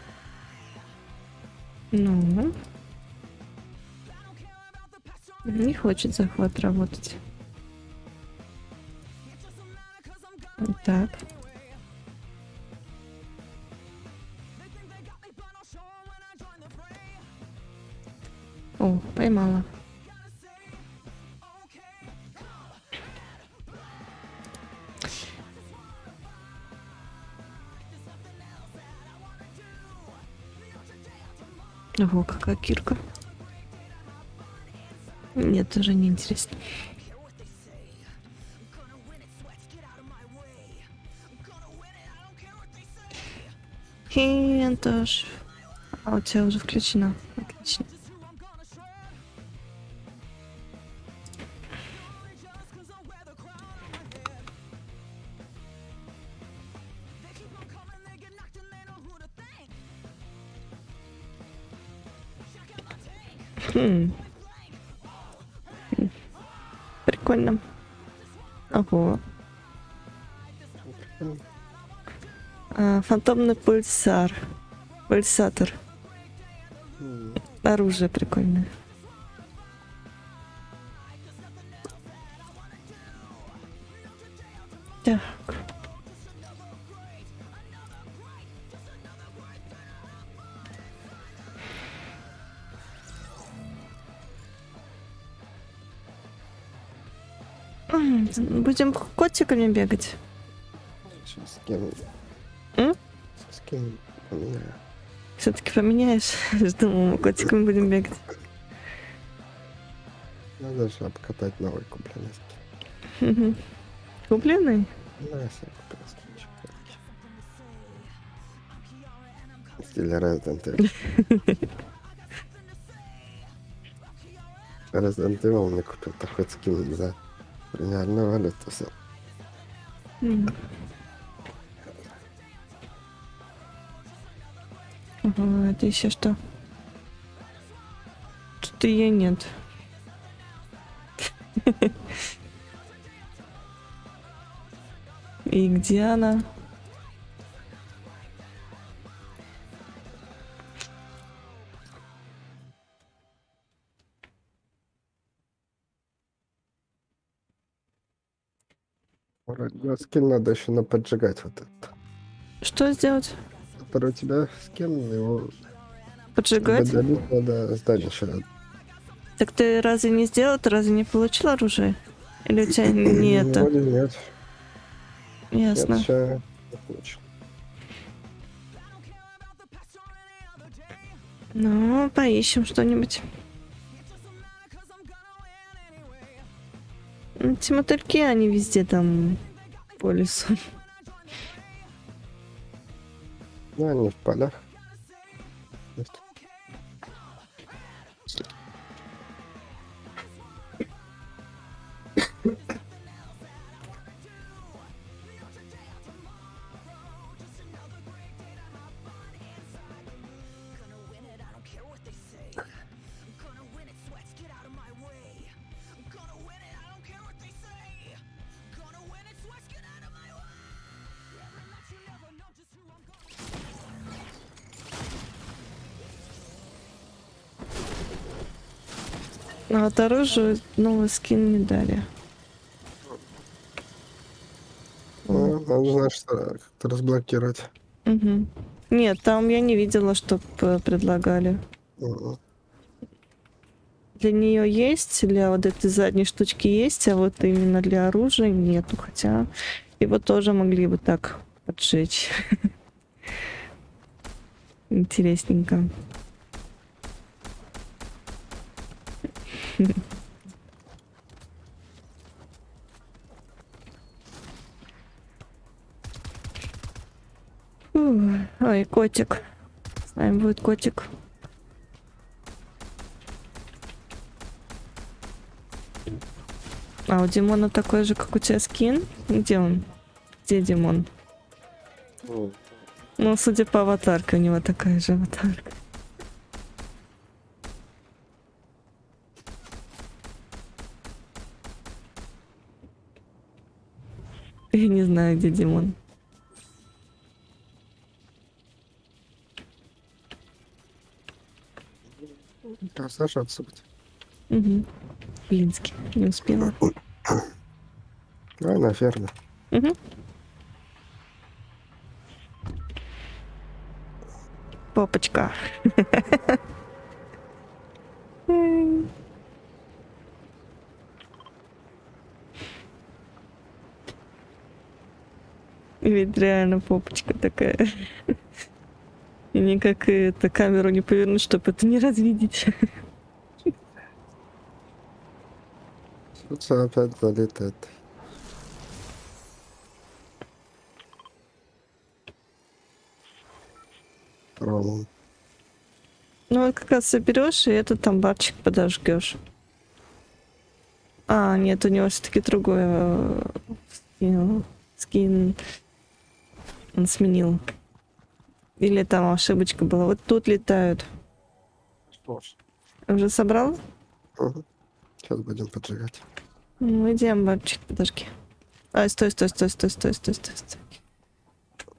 Ну. Не хочет захват работать. Так. О, поймала. Ого, какая кирка. Мне тоже не интересно. Хей, Антош. А у тебя уже включено. Отлично. Хм. Прикольно. Ого. Фантомный пульсар. Пульсатор. Оружие прикольное. Так. Будем котиками бегать. Сейчас с кем? М? С кем поменяю? Все-таки поменяешь? Думаю, мы котиками будем бегать. Надо же обкатать новый купленный скин. Угу. Купленный? Да, я себе купил скинчик. В стиле Resident Evil. Resident Evil мне купил такой скин за премиальную валюту. Все. Ага, это еще что? Тут ее нет. И где она? Вроде скин надо еще поджигать вот это. Что сделать? Который у тебя скин, его Поджигать? удалить надо здание еще. Так ты разве не сделал? Ты разве не получил оружие? Или у тебя не это? Вроде нет. Ясно. Нет, еще не получил. Ну, поищем что-нибудь. Эти мотыльки, они везде там по лесу. Ну, они в полях. А вот оружию новый скин не дали. Ну, надо, значит, как-то разблокировать. Угу. Нет, там я не видела, чтоб предлагали. Для нее есть, для вот этой задней штучки есть, а вот именно для оружия нету. Хотя его тоже могли бы так поджечь. Интересненько. Ой, котик. С нами будет котик. А у Димона такой же, как у тебя скин? Где он? Где Димон? Ну, судя по аватарке, у него такая же аватарка. Я не знаю, где Димон. Сажаться будет. Угу. Блинский. Не успела. Давай на ферме. Угу. Попочка. Ведь реально попочка такая. И никак это камеру не повернуть, чтобы это не развидеть. Тут опять залетает. Роман. Ну вот как раз соберешь и этот амбарчик подожгешь. А, нет, у него все-таки другой скин. Он сменил. Или там ошибочка была. Вот тут летают. Что ж. Уже собрал? Угу. Сейчас будем поджигать. Ну, идем, бабчик, подожди. Ай, стой.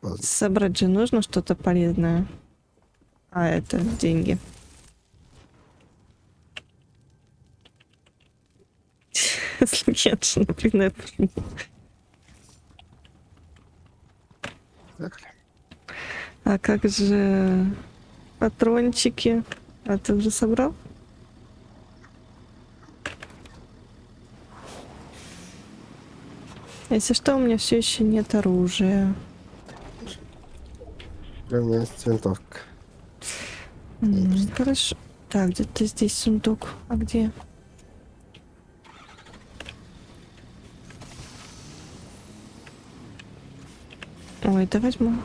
Ладно. Собрать же нужно что-то полезное. А, это деньги. Геншина, блин, я помню. А как же патрончики? А ты уже собрал? Если что, у меня все еще нет оружия. У меня есть винтовка. Хорошо. Так, где-то здесь сундук. А где? Ой, да возьму.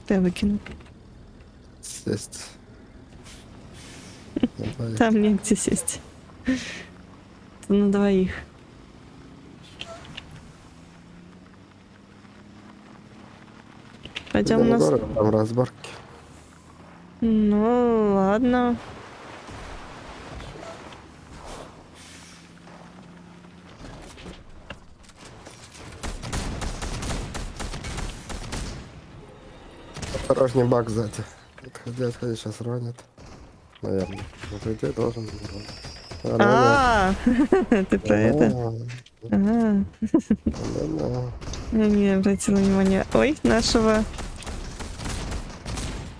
Да, выкину. Сесть. Там негде сесть. На двоих. Пойдем на... Там разборки. Ну, ладно. Осторожней, баг сзади. Отходи, сейчас ронит. Наверное. Вот где должен был. Ты про это? Ага. Я не обратила внимания. Ой, нашего.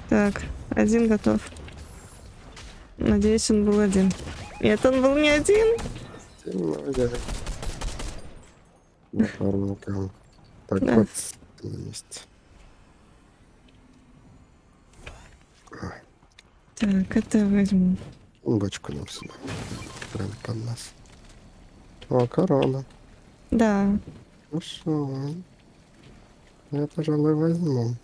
Так, один готов. Надеюсь, он был один. Нет, он был не один. Напарником. Так Да. вот, на месте. Так, это возьму. Бочку нам сюда. Прям под нас. О, корона. Да. Хорошо. Я, пожалуй, возьму.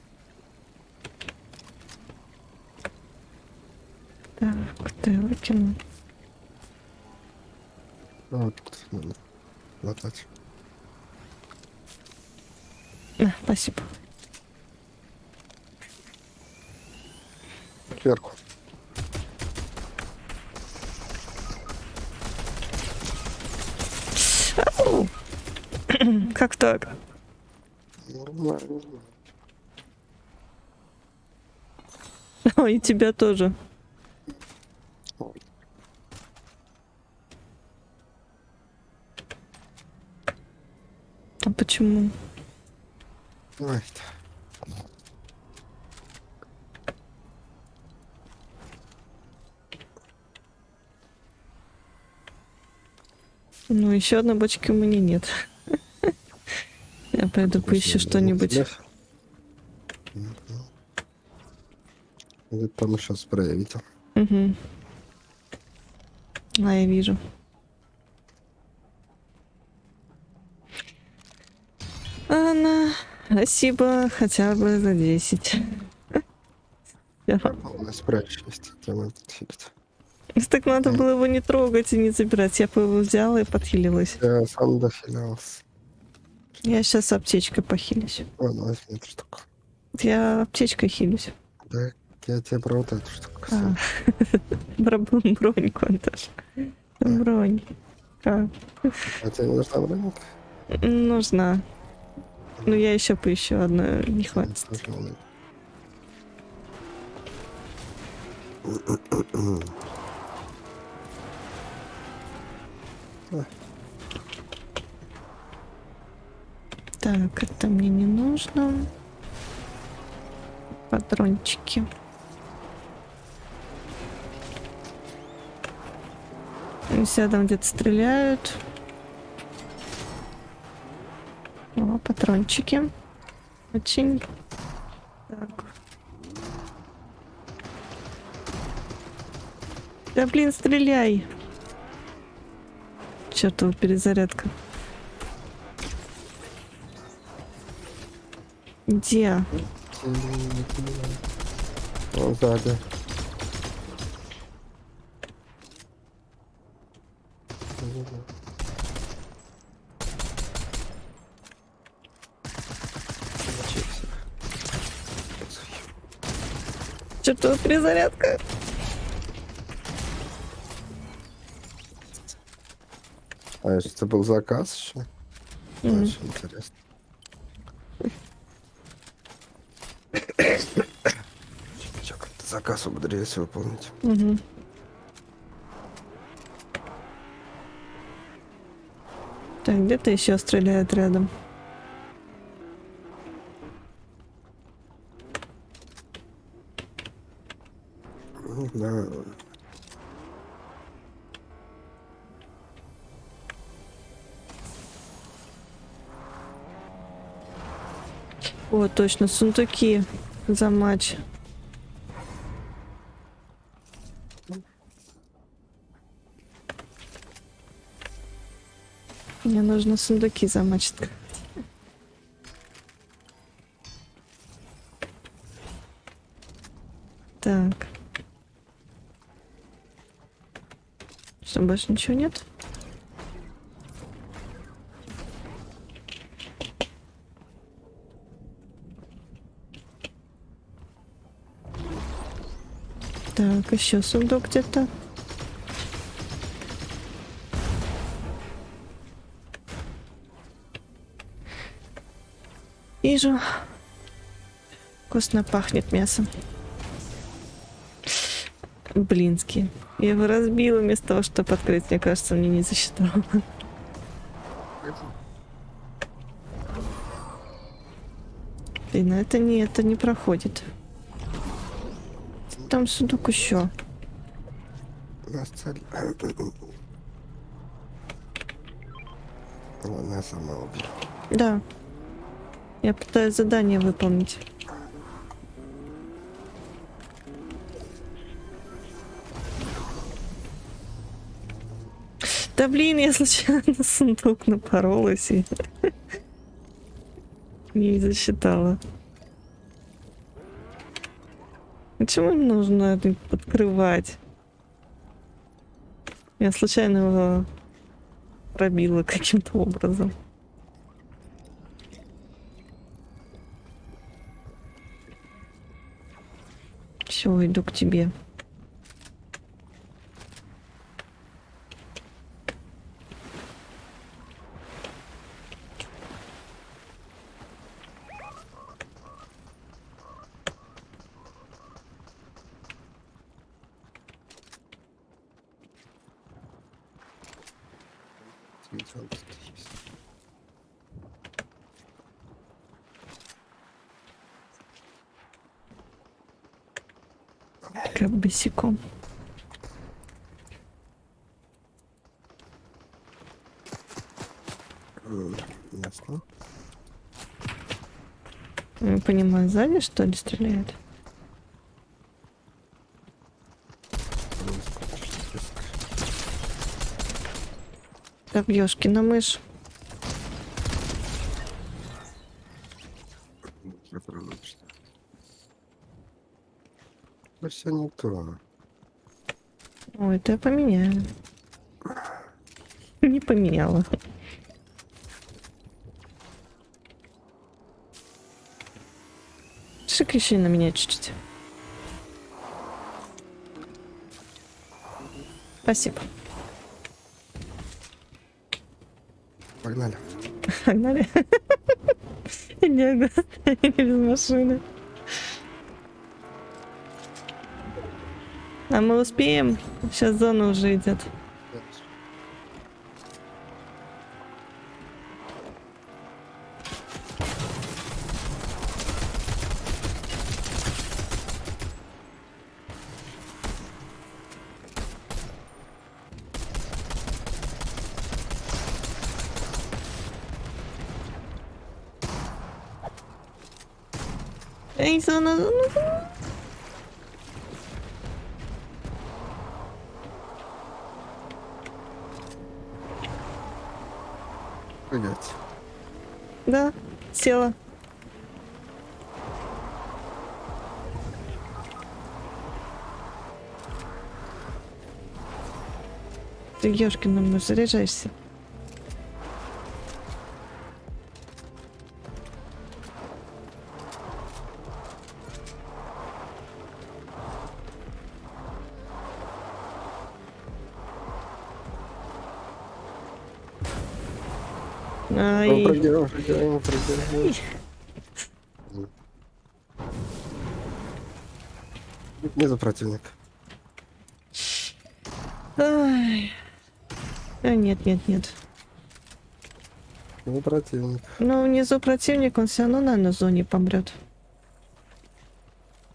Так, ты выкину. Вот, надо латать. Спасибо. Кверху. Как так? Нормально. О, и тебя тоже. А почему? Ой. Ну, еще одной бочки у меня нет. Я пойду поищу что-нибудь. Где-то там еще спрей видел. Угу. А, я вижу. Анна, спасибо хотя бы за 10. Полный спрей есть. Тема подхилить. Так надо было его не трогать и не забирать. Я бы его взяла и подхилилась. Я сам дохилялся. Я сейчас аптечкой похилюсь. О, ну возьми эту штуку. Я аптечкой хилюсь. Да, я тебе про вот эту штуку. Про броньку, Антош. Бронь. А тебе не нужна бронька? Нужна. Ну, я еще поищу одну, не хватит. Так, это мне не нужно. Патрончики. Все там где-то стреляют. О, патрончики. Очень. Так. Да блин, стреляй. Чёртова перезарядка. Где? Он сзади. Чертова перезарядка. А это был заказ еще? Очень интересно. Чё, как-то заказ умудрились выполнить. Угу. Так, где-то еще стреляют рядом. Да. О, точно, сундуки за матч. Мне нужно сундуки замочить. Так. Что, больше ничего нет? Так, еще сундук где-то. Вижу. Вкусно пахнет мясом. Блинский. Я его разбила вместо того, чтобы открыть. Мне кажется, мне не засчитало. Блин, ну это не проходит. Там сундук еще. Нас цель. Ладно, я сама убью. Да. Я пытаюсь задание выполнить. Да блин, я случайно на сундук напоролась и не засчитала. Почему нужно это открывать? Я случайно его пробила каким-то образом. Все, иду к тебе. Как босиком. Ясно. Не понимаю, сзади что ли стреляет? Так, ёшкина мышь. Да все не то. Ой, это я поменяю. Не поменяла. Шик еще на меня чуть-чуть. Спасибо. Погнали. Погнали. Не без машины. А мы успеем? Сейчас зона уже идет. Эй, зона. Прыгать. Да, села. Ты, ёшкин, ну заряжаешься. Ай. Выпрыгивай. Внизу противник. Ай. Нет. Ну, противник. Ну, внизу противник, он все равно, наверное, в зоне помрет.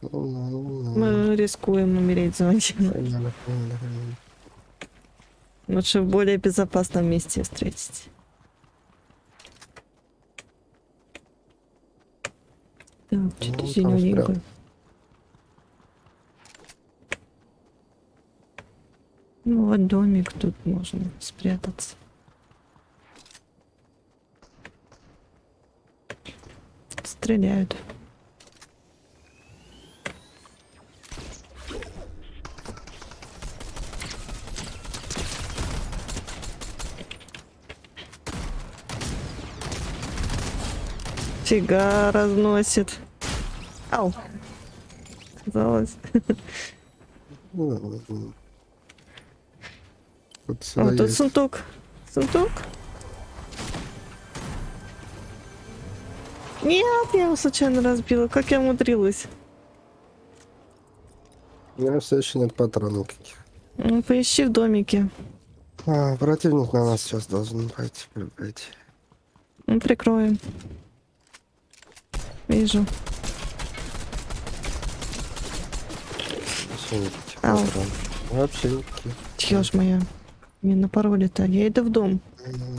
Мы рискуем умереть в зоне. Лучше в более безопасном месте встретить. Так, что-то зелененькое. Ну, вот домик, тут можно спрятаться. Стреляют. Фига разносит. Ау. Казалось. О, тут сундук. Сундук. Нет, я его случайно разбила. Как я умудрилась? У меня все еще нет патронов каких. Ну, поищи в домике. Противник на нас сейчас должен пойти. Ну, прикроем. Вижу. Ау. Вообще никаких. Чё ж моя? Не напороли-то. Я иду в дом.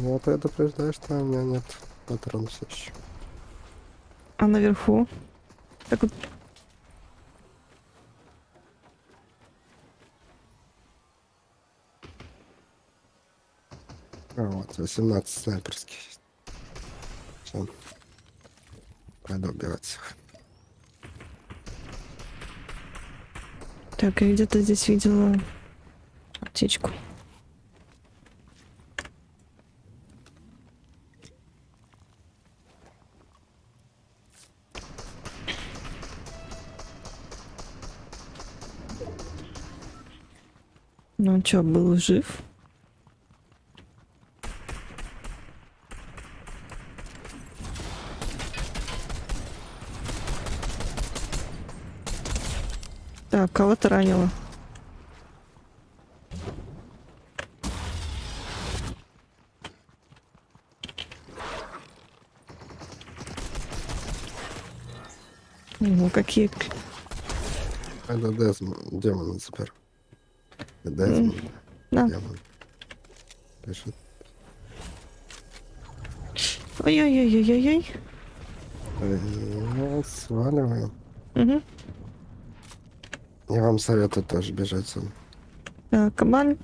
Ну, ты предупреждаешь, что у меня нет патронов все еще. А наверху? Так вот. Вот, 18 снайперских. Все. Пойду убивать всех. Так, я где-то здесь видела аптечку. Ну он чё, был жив? Так, кого-то ранило. Ну, какие... Это демон запер. Демон. Да. Демон. Пишет. Ой-ой-ой-ой-ой. Сваливаем. Угу. Я вам советую тоже бежать сам. Так, кабан.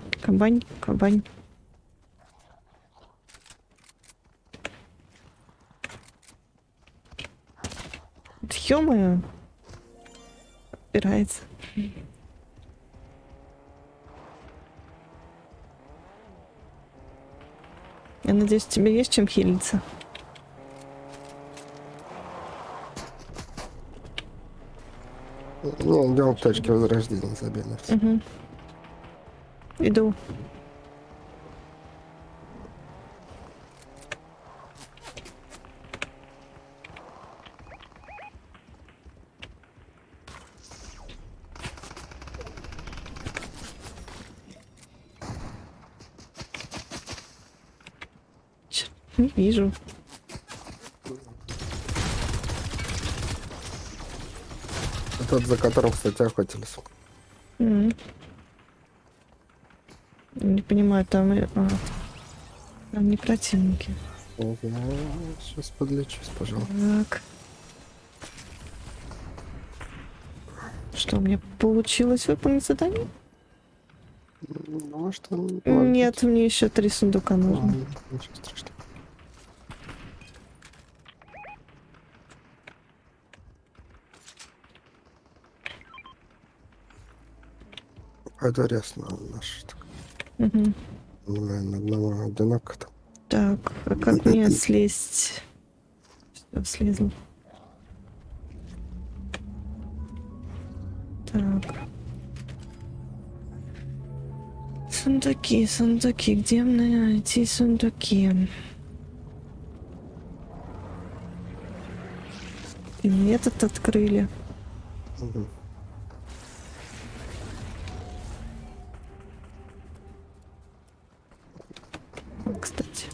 Ё-моё. Опирается. Я надеюсь, у тебя есть чем хилиться? Не, идем к точке возрождения, забей на все. Угу. Иду. Чёрт, не вижу. Тот, за которым, кстати, охотились. Не понимаю, там... там не противники. Я сейчас подлечусь, пожалуйста. Так. Что, мне получилось выполнить задание? Ну, что... Нет, мне еще 3 сундука нужно. Ничего страшного. Пойду рясно наш. Угу. Наверное, одного одиноко там. Так, а как мне слезть? Все, слезла. Так. Сундуки, где мне найти сундуки? Блин, этот открыли. Мгм. Кстати.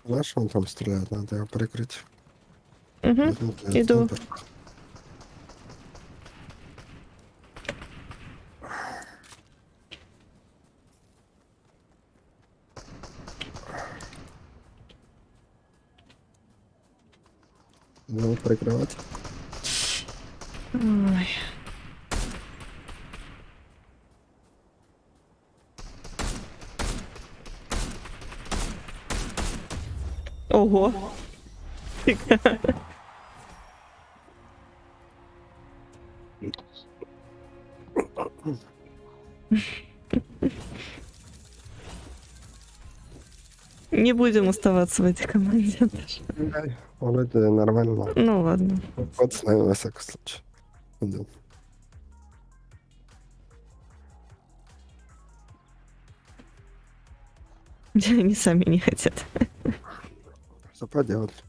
Знаешь, он там стреляет, надо его прикрыть. Угу, Возьми, иду. снайпер. Надо прикрывать. Ой. Ого. Не будем оставаться в этой команде даже. Ай, вроде нормально. Ну ладно. Вот с нами, во всяком случае. Идем. Они сами не хотят. Что поделать?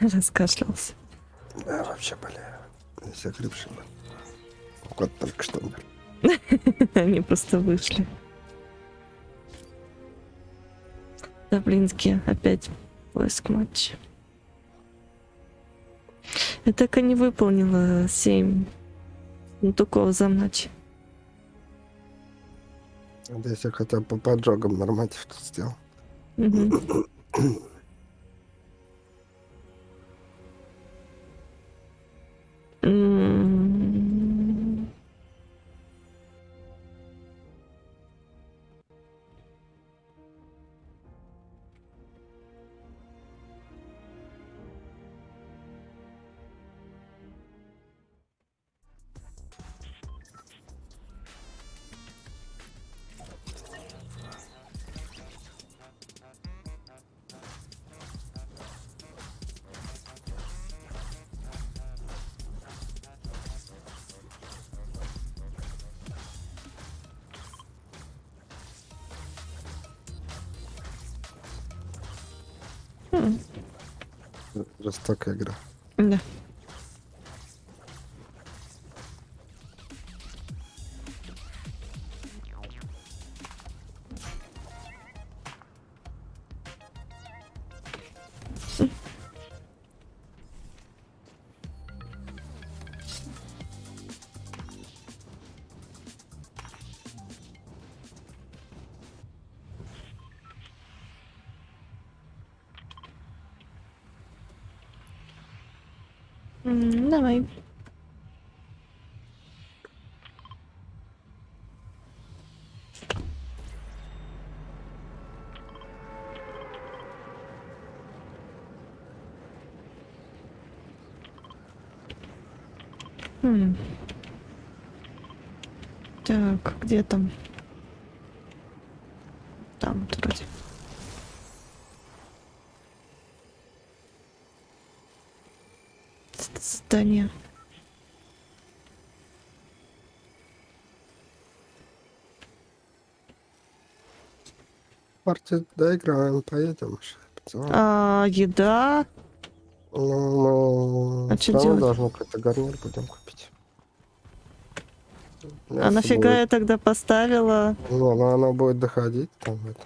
Раскашлялся. Да, вообще болею. Весь охрипший был. Вот только что умер. Они просто вышли. Даблинский опять поиск матча. Я так и не выполнила 7 нутуков за ночь. Надеюсь, я хотя бы по поджогам норматив тут сделал. Мгм. М. Жестокая игра. Да. Давай. Хм. Так, где там? Там вот вроде. Здание. Партию доиграем, поедем. Еда. Ну, мы А все что равно делать? должны какой-то гарнир будем купить. А Мясо нафига будет. я тогда поставила? Ну, оно будет доходить там. Это.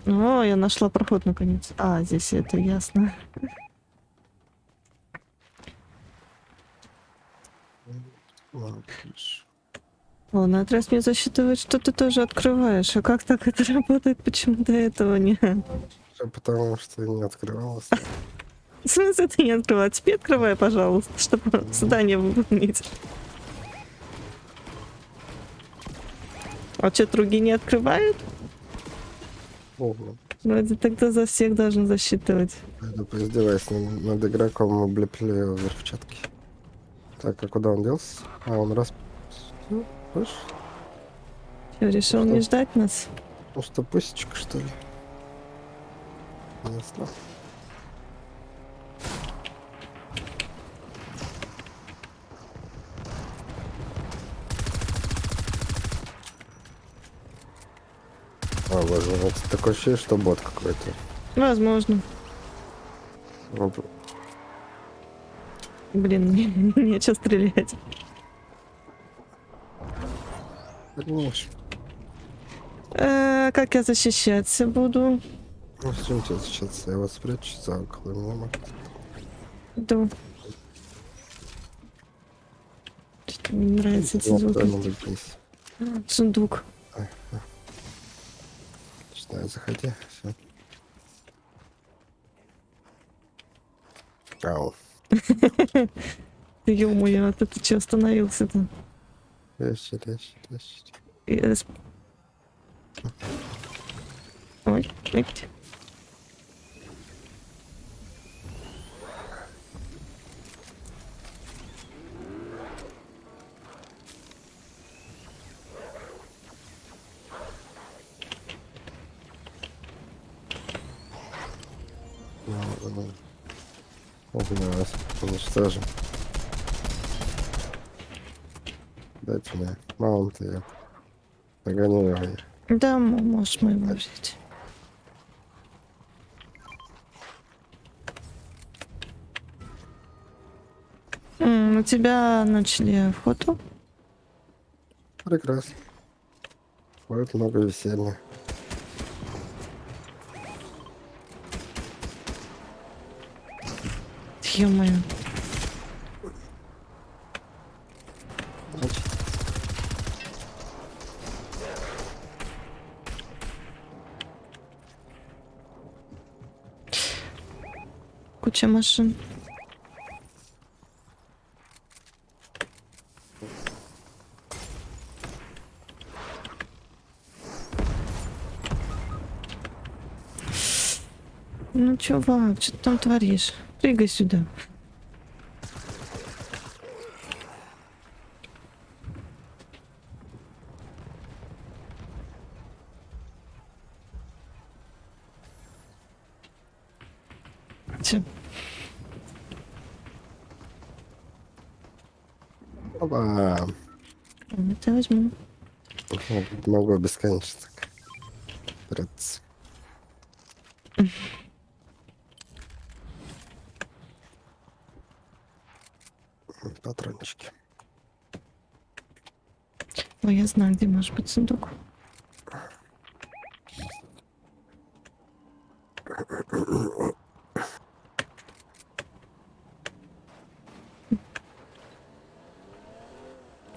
О, я нашла проход наконец. А, здесь это ясно. Ладно, хорошо. Ладно, отряд мне засчитывает, что ты тоже открываешь. А как так это работает? Почему до этого не? Всё потому, что не открывалось. В смысле ты не открывала? Теперь открывай, пожалуйста, чтобы задание выполнить. А что, другие не открывают? Ого. Вроде тогда за всех должен засчитывать. Пойду поиздеваюсь над игроком, облепили его взрывчатки. Так, а куда он делся? А, он раз... Хочешь? Что, решил не ждать нас? Ну что, пусечка, что ли? Ясно. О, боже, это такое ощущение, что бот какой-то. Возможно. Вот. Блин, нечего стрелять. Конечно. Как я защищаться буду? Ну, с чем тебе защищаться? Я вас спрячу за около меня, может. Да. Что-то мне не нравятся эти звуки. Здесь. Сундук. Начинаю, заходи. Все. Ау. Ё-моё, а ты чё остановился-то? Легче. Ой, ой. Нас уничтожим. Дайте мне маунт, я нагоню его. Да, можешь моего взять. У тебя начали фото? Прекрасно. Будет много веселья. Ё-моё. Куча машин. Ну, чувак, что ты там творишь? Прыгай сюда. Всё. Опа. Это возьму. Могу бесконечно так прятаться. Патрончики. Ой, я знаю, где может быть сундук.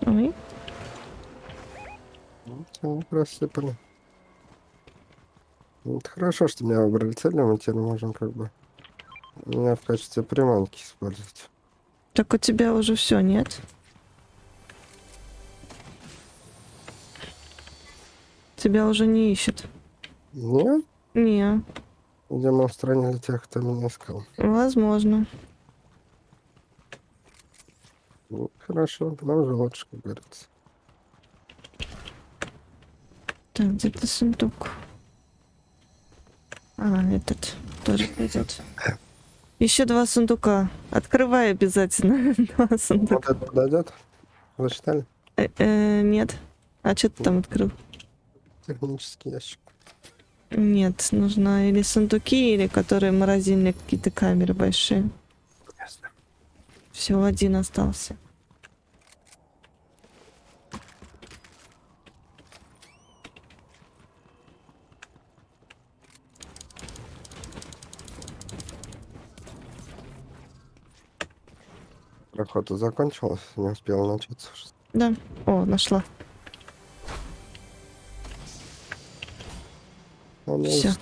Ой. Ну, просыпали. Это хорошо, что меня выбрали целью, мы теперь можем как бы меня в качестве приманки использовать. Так у тебя уже все, нет? Тебя уже не ищут. Нет? Не. Видимо, устранили тех, кто меня искал. Возможно. Ну, хорошо, нам уже лучше, как говорится. Так, где-то сундук. А, этот тоже пойдет. Еще 2 сундука. Открывай обязательно 2 сундука. Вот это подойдет? Зачитали? Нет. А что ты там открыл? Технический ящик. Нет, нужно или сундуки, или которые морозильные какие-то камеры большие. Ясно. Всего 1 остался. Охота закончилась, не успела начаться. Да. О, нашла. Все.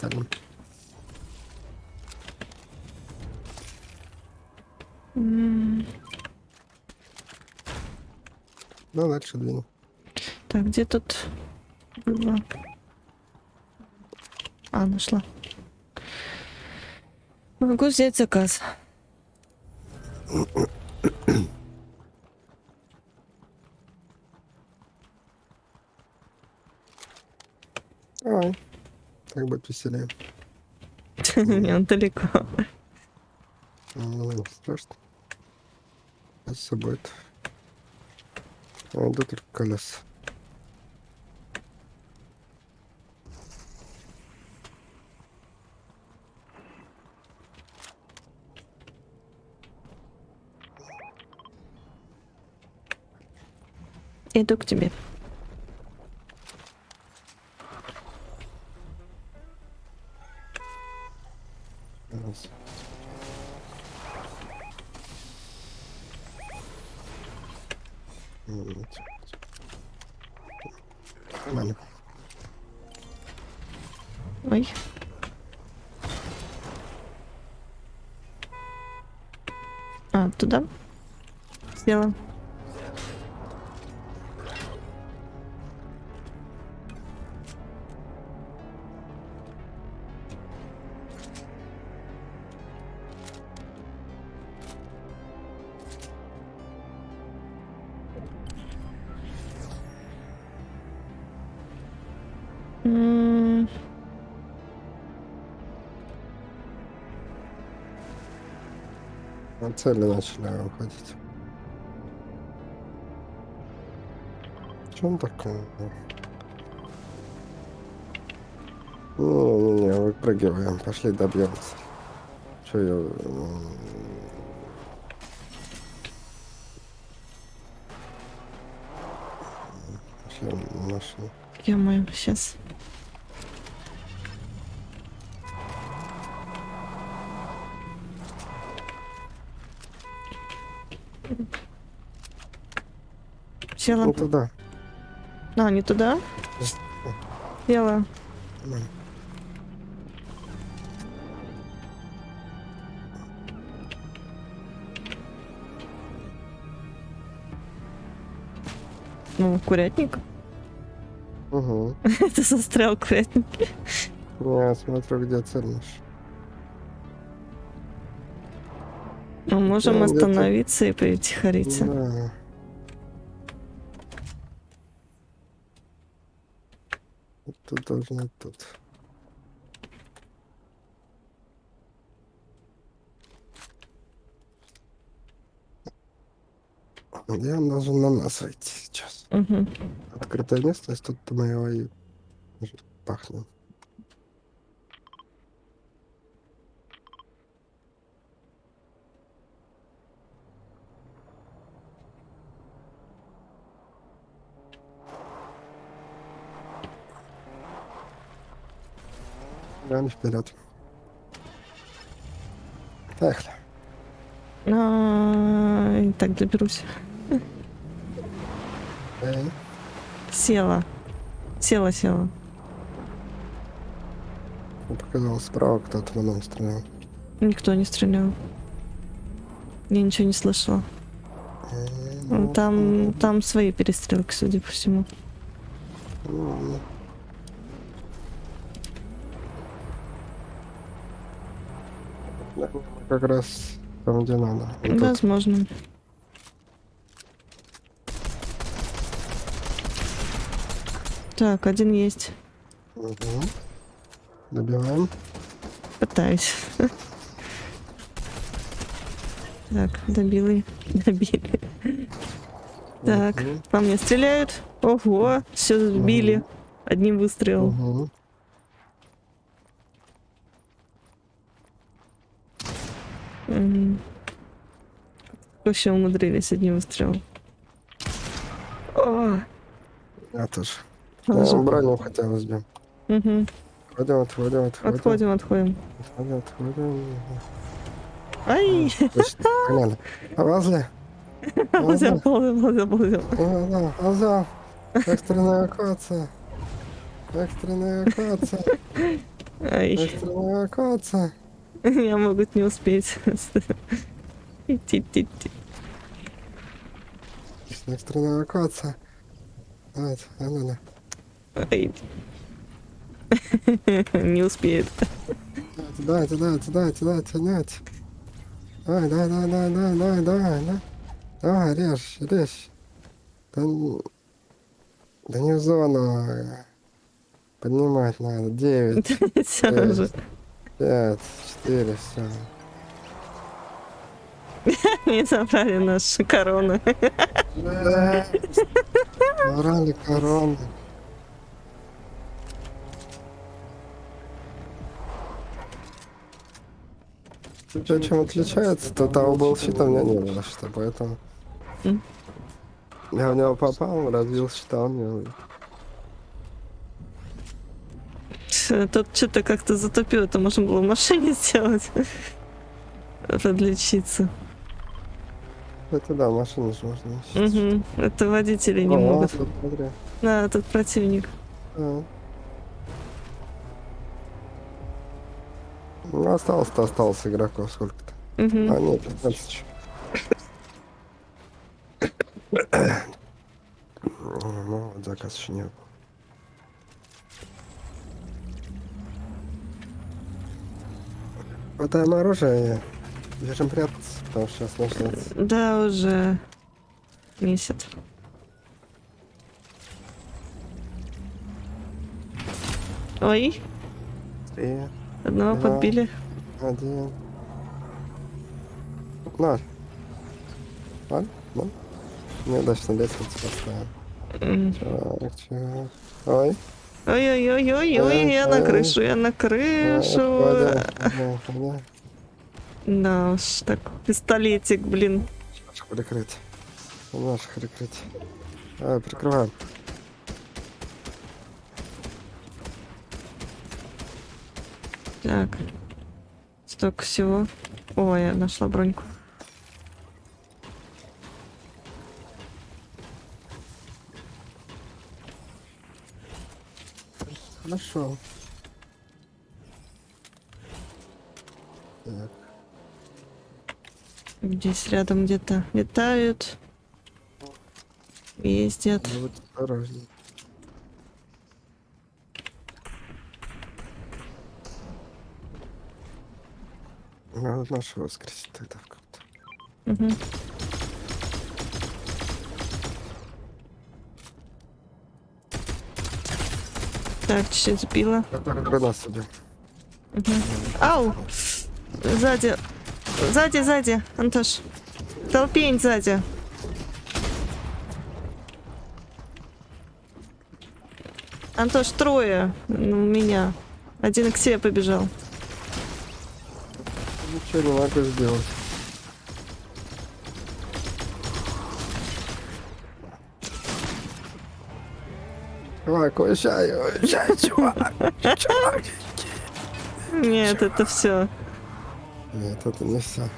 Ну, дальше двинем. Так, где тут было? А, нашла. Могу взять заказ. Давай. Так будет веселее. Не, он далеко. Ну, не страшно. Сейчас все будет. Иду только колеса. Иду к тебе. Раз. Нормально. Ой. А, туда? Села. М. На цели начали уходить. Чем такое? Не, выпрыгиваем. Пошли добьемся. Че я... Пошли на машину. Ё-моё, сейчас. Села. Ну туда. А, не туда? Села. Нормально. Ну, курятник. Угу. Это застрял курятник. Я смотрю, где цель наша. Мы можем Да, где-то- остановиться и притихариться. Да. Тут должно тут. Я должен на нас выйти сейчас. Угу. Открытая местность, тут мы его и пахнем. Глянь вперед. Поехали. И так доберусь. Эй. Села. Села. Мне показалось, справа кто-то по нам стрелял. Никто не стрелял. Я ничего не слышала. Ну, Там свои перестрелки, судя по всему. ну. Как раз там, где надо. Вот тут. Возможно. Так, один есть. Угу. Добиваем. Пытаюсь. Так, добили. Так, Мгм. по мне стреляют. Ого, все сбили одним выстрелом. Угу. Вообще умудрились одним выстрелом. О, Я тоже. Ладно. Броню хотя бы сбим. угу. Отходим. Отходим. Отходим. Ай! Точно, коняли. Ползли. Ползем. Ползем. Экстренная эвакуация. Ай, Экстренная эвакуация. меня могут не успеть. Идти. Экстренная эвакуация. Давайте, надо. Ай. Не успеет. Давайте. Давай, режь. Да не в зону. Поднимать надо. 9, Всё уже. 6, 5, 4, все. Не забрали наши короны. Забрали короны. Что, чем отличается, то того был щита, у меня не было щита, поэтому... Я в него попал, разбил щита, он мне... Тут что-то как-то затупило, это можно было в машине сделать. Подлечиться. Это да, машину же можно. Угу. Это водители не могут. Да, тут противник. Ну, осталось игроков сколько-то. Угу. А, нет, 15 еще. Ну, вот заказ еще не был. Хватаем оружие и бежим прятаться, потому что сейчас начнется. Да, уже месяц. Ой. 3. Одного 2, подбили. 1. 0. 0? 0? Неудачно лестницу поставил. Чувак. Ой. Ой-ой-ой-ой-ой, я на крышу, я на крышу. Да уж, так, пистолетик, блин. Наших прикрыть. Наших прикрыть. Прикрываем. Так. Столько всего. О, я нашла броньку. Хорошо. Так. Здесь рядом где-то летают. Ездят. Будь осторожней. Надо нашего воскресить тогда в как-то. Угу. Так, чуть сбила. Который нас сюда. Угу. Ау! Сзади. Сзади, Антош. Толпень сзади. Антош, трое у меня. Один к себе побежал. Ничего не могу сделать. Чувак, уезжай, чувак. Чувак. Нет, это все. Нет, это не все.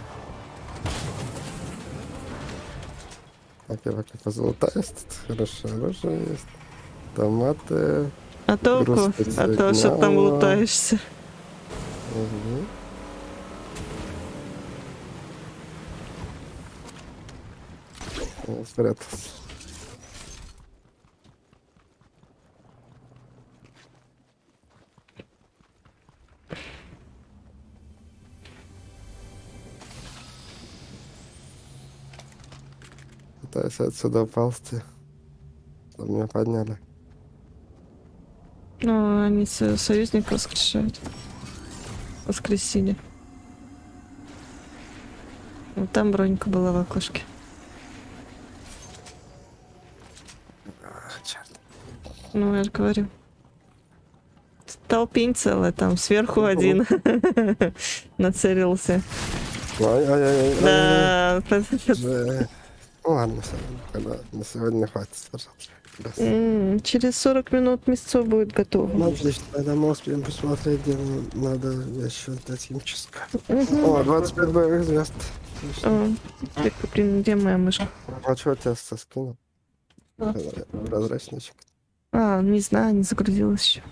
Так, я пока позолотаюсь, тут хорошее оружие есть. Томаты. А толку? А то, что там лутаешься. Угу. Спрятался. Пытаюсь отсюда ползти, чтобы меня подняли. Ну, они своего союзника воскрешают. Воскресили. Вот там бронька была в окошке. Черт. Ну, я же говорю. Толпень целая, там сверху один нацелился. Да. Ну ладно, все. На сегодня хватит, пожалуйста. Через 40 минут мясцо будет готово. Ну, отлично, тогда мы успеем посмотреть, где надо еще дать химчистку. О, 25 боевых звезд. Блин, где моя мышка? А что у тебя со скином? Прозрачничек. Не знаю, не загрузилась еще.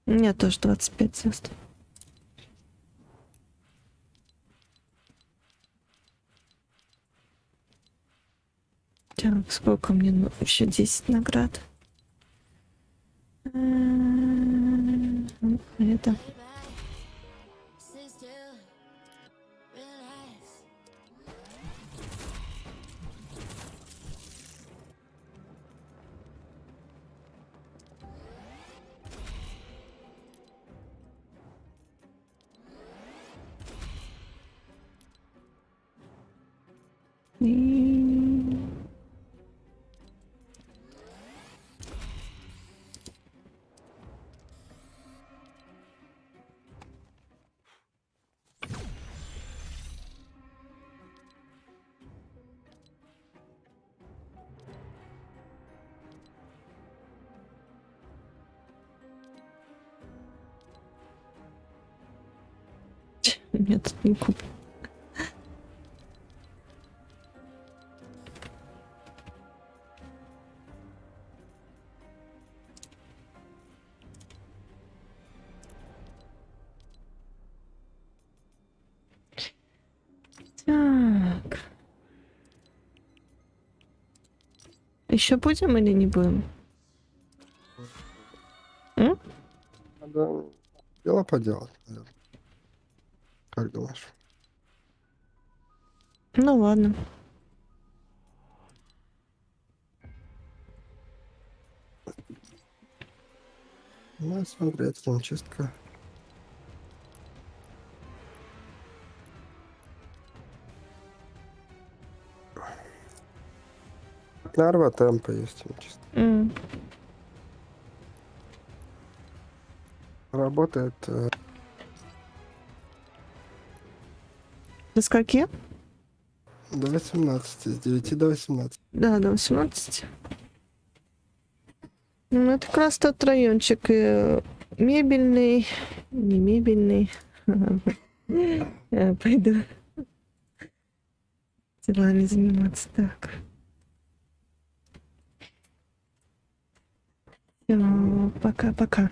У меня тоже 25 звезд. Так, сколько мне нужно? Еще 10 наград. Это. И... Нет, тут не куплю. Так. Еще будем или не будем? М? Надо дело поделать, наверное. Как думаешь? Ну ладно. Ну, смотреть, там чистка. Нарва темпа есть, чисто. Работает До скольки? до 18, с 9 до 18. Да, до 18. Ну, это как раз тот райончик. Мебельный, не мебельный. Я пойду делами заниматься. Так. Всё, пока-пока.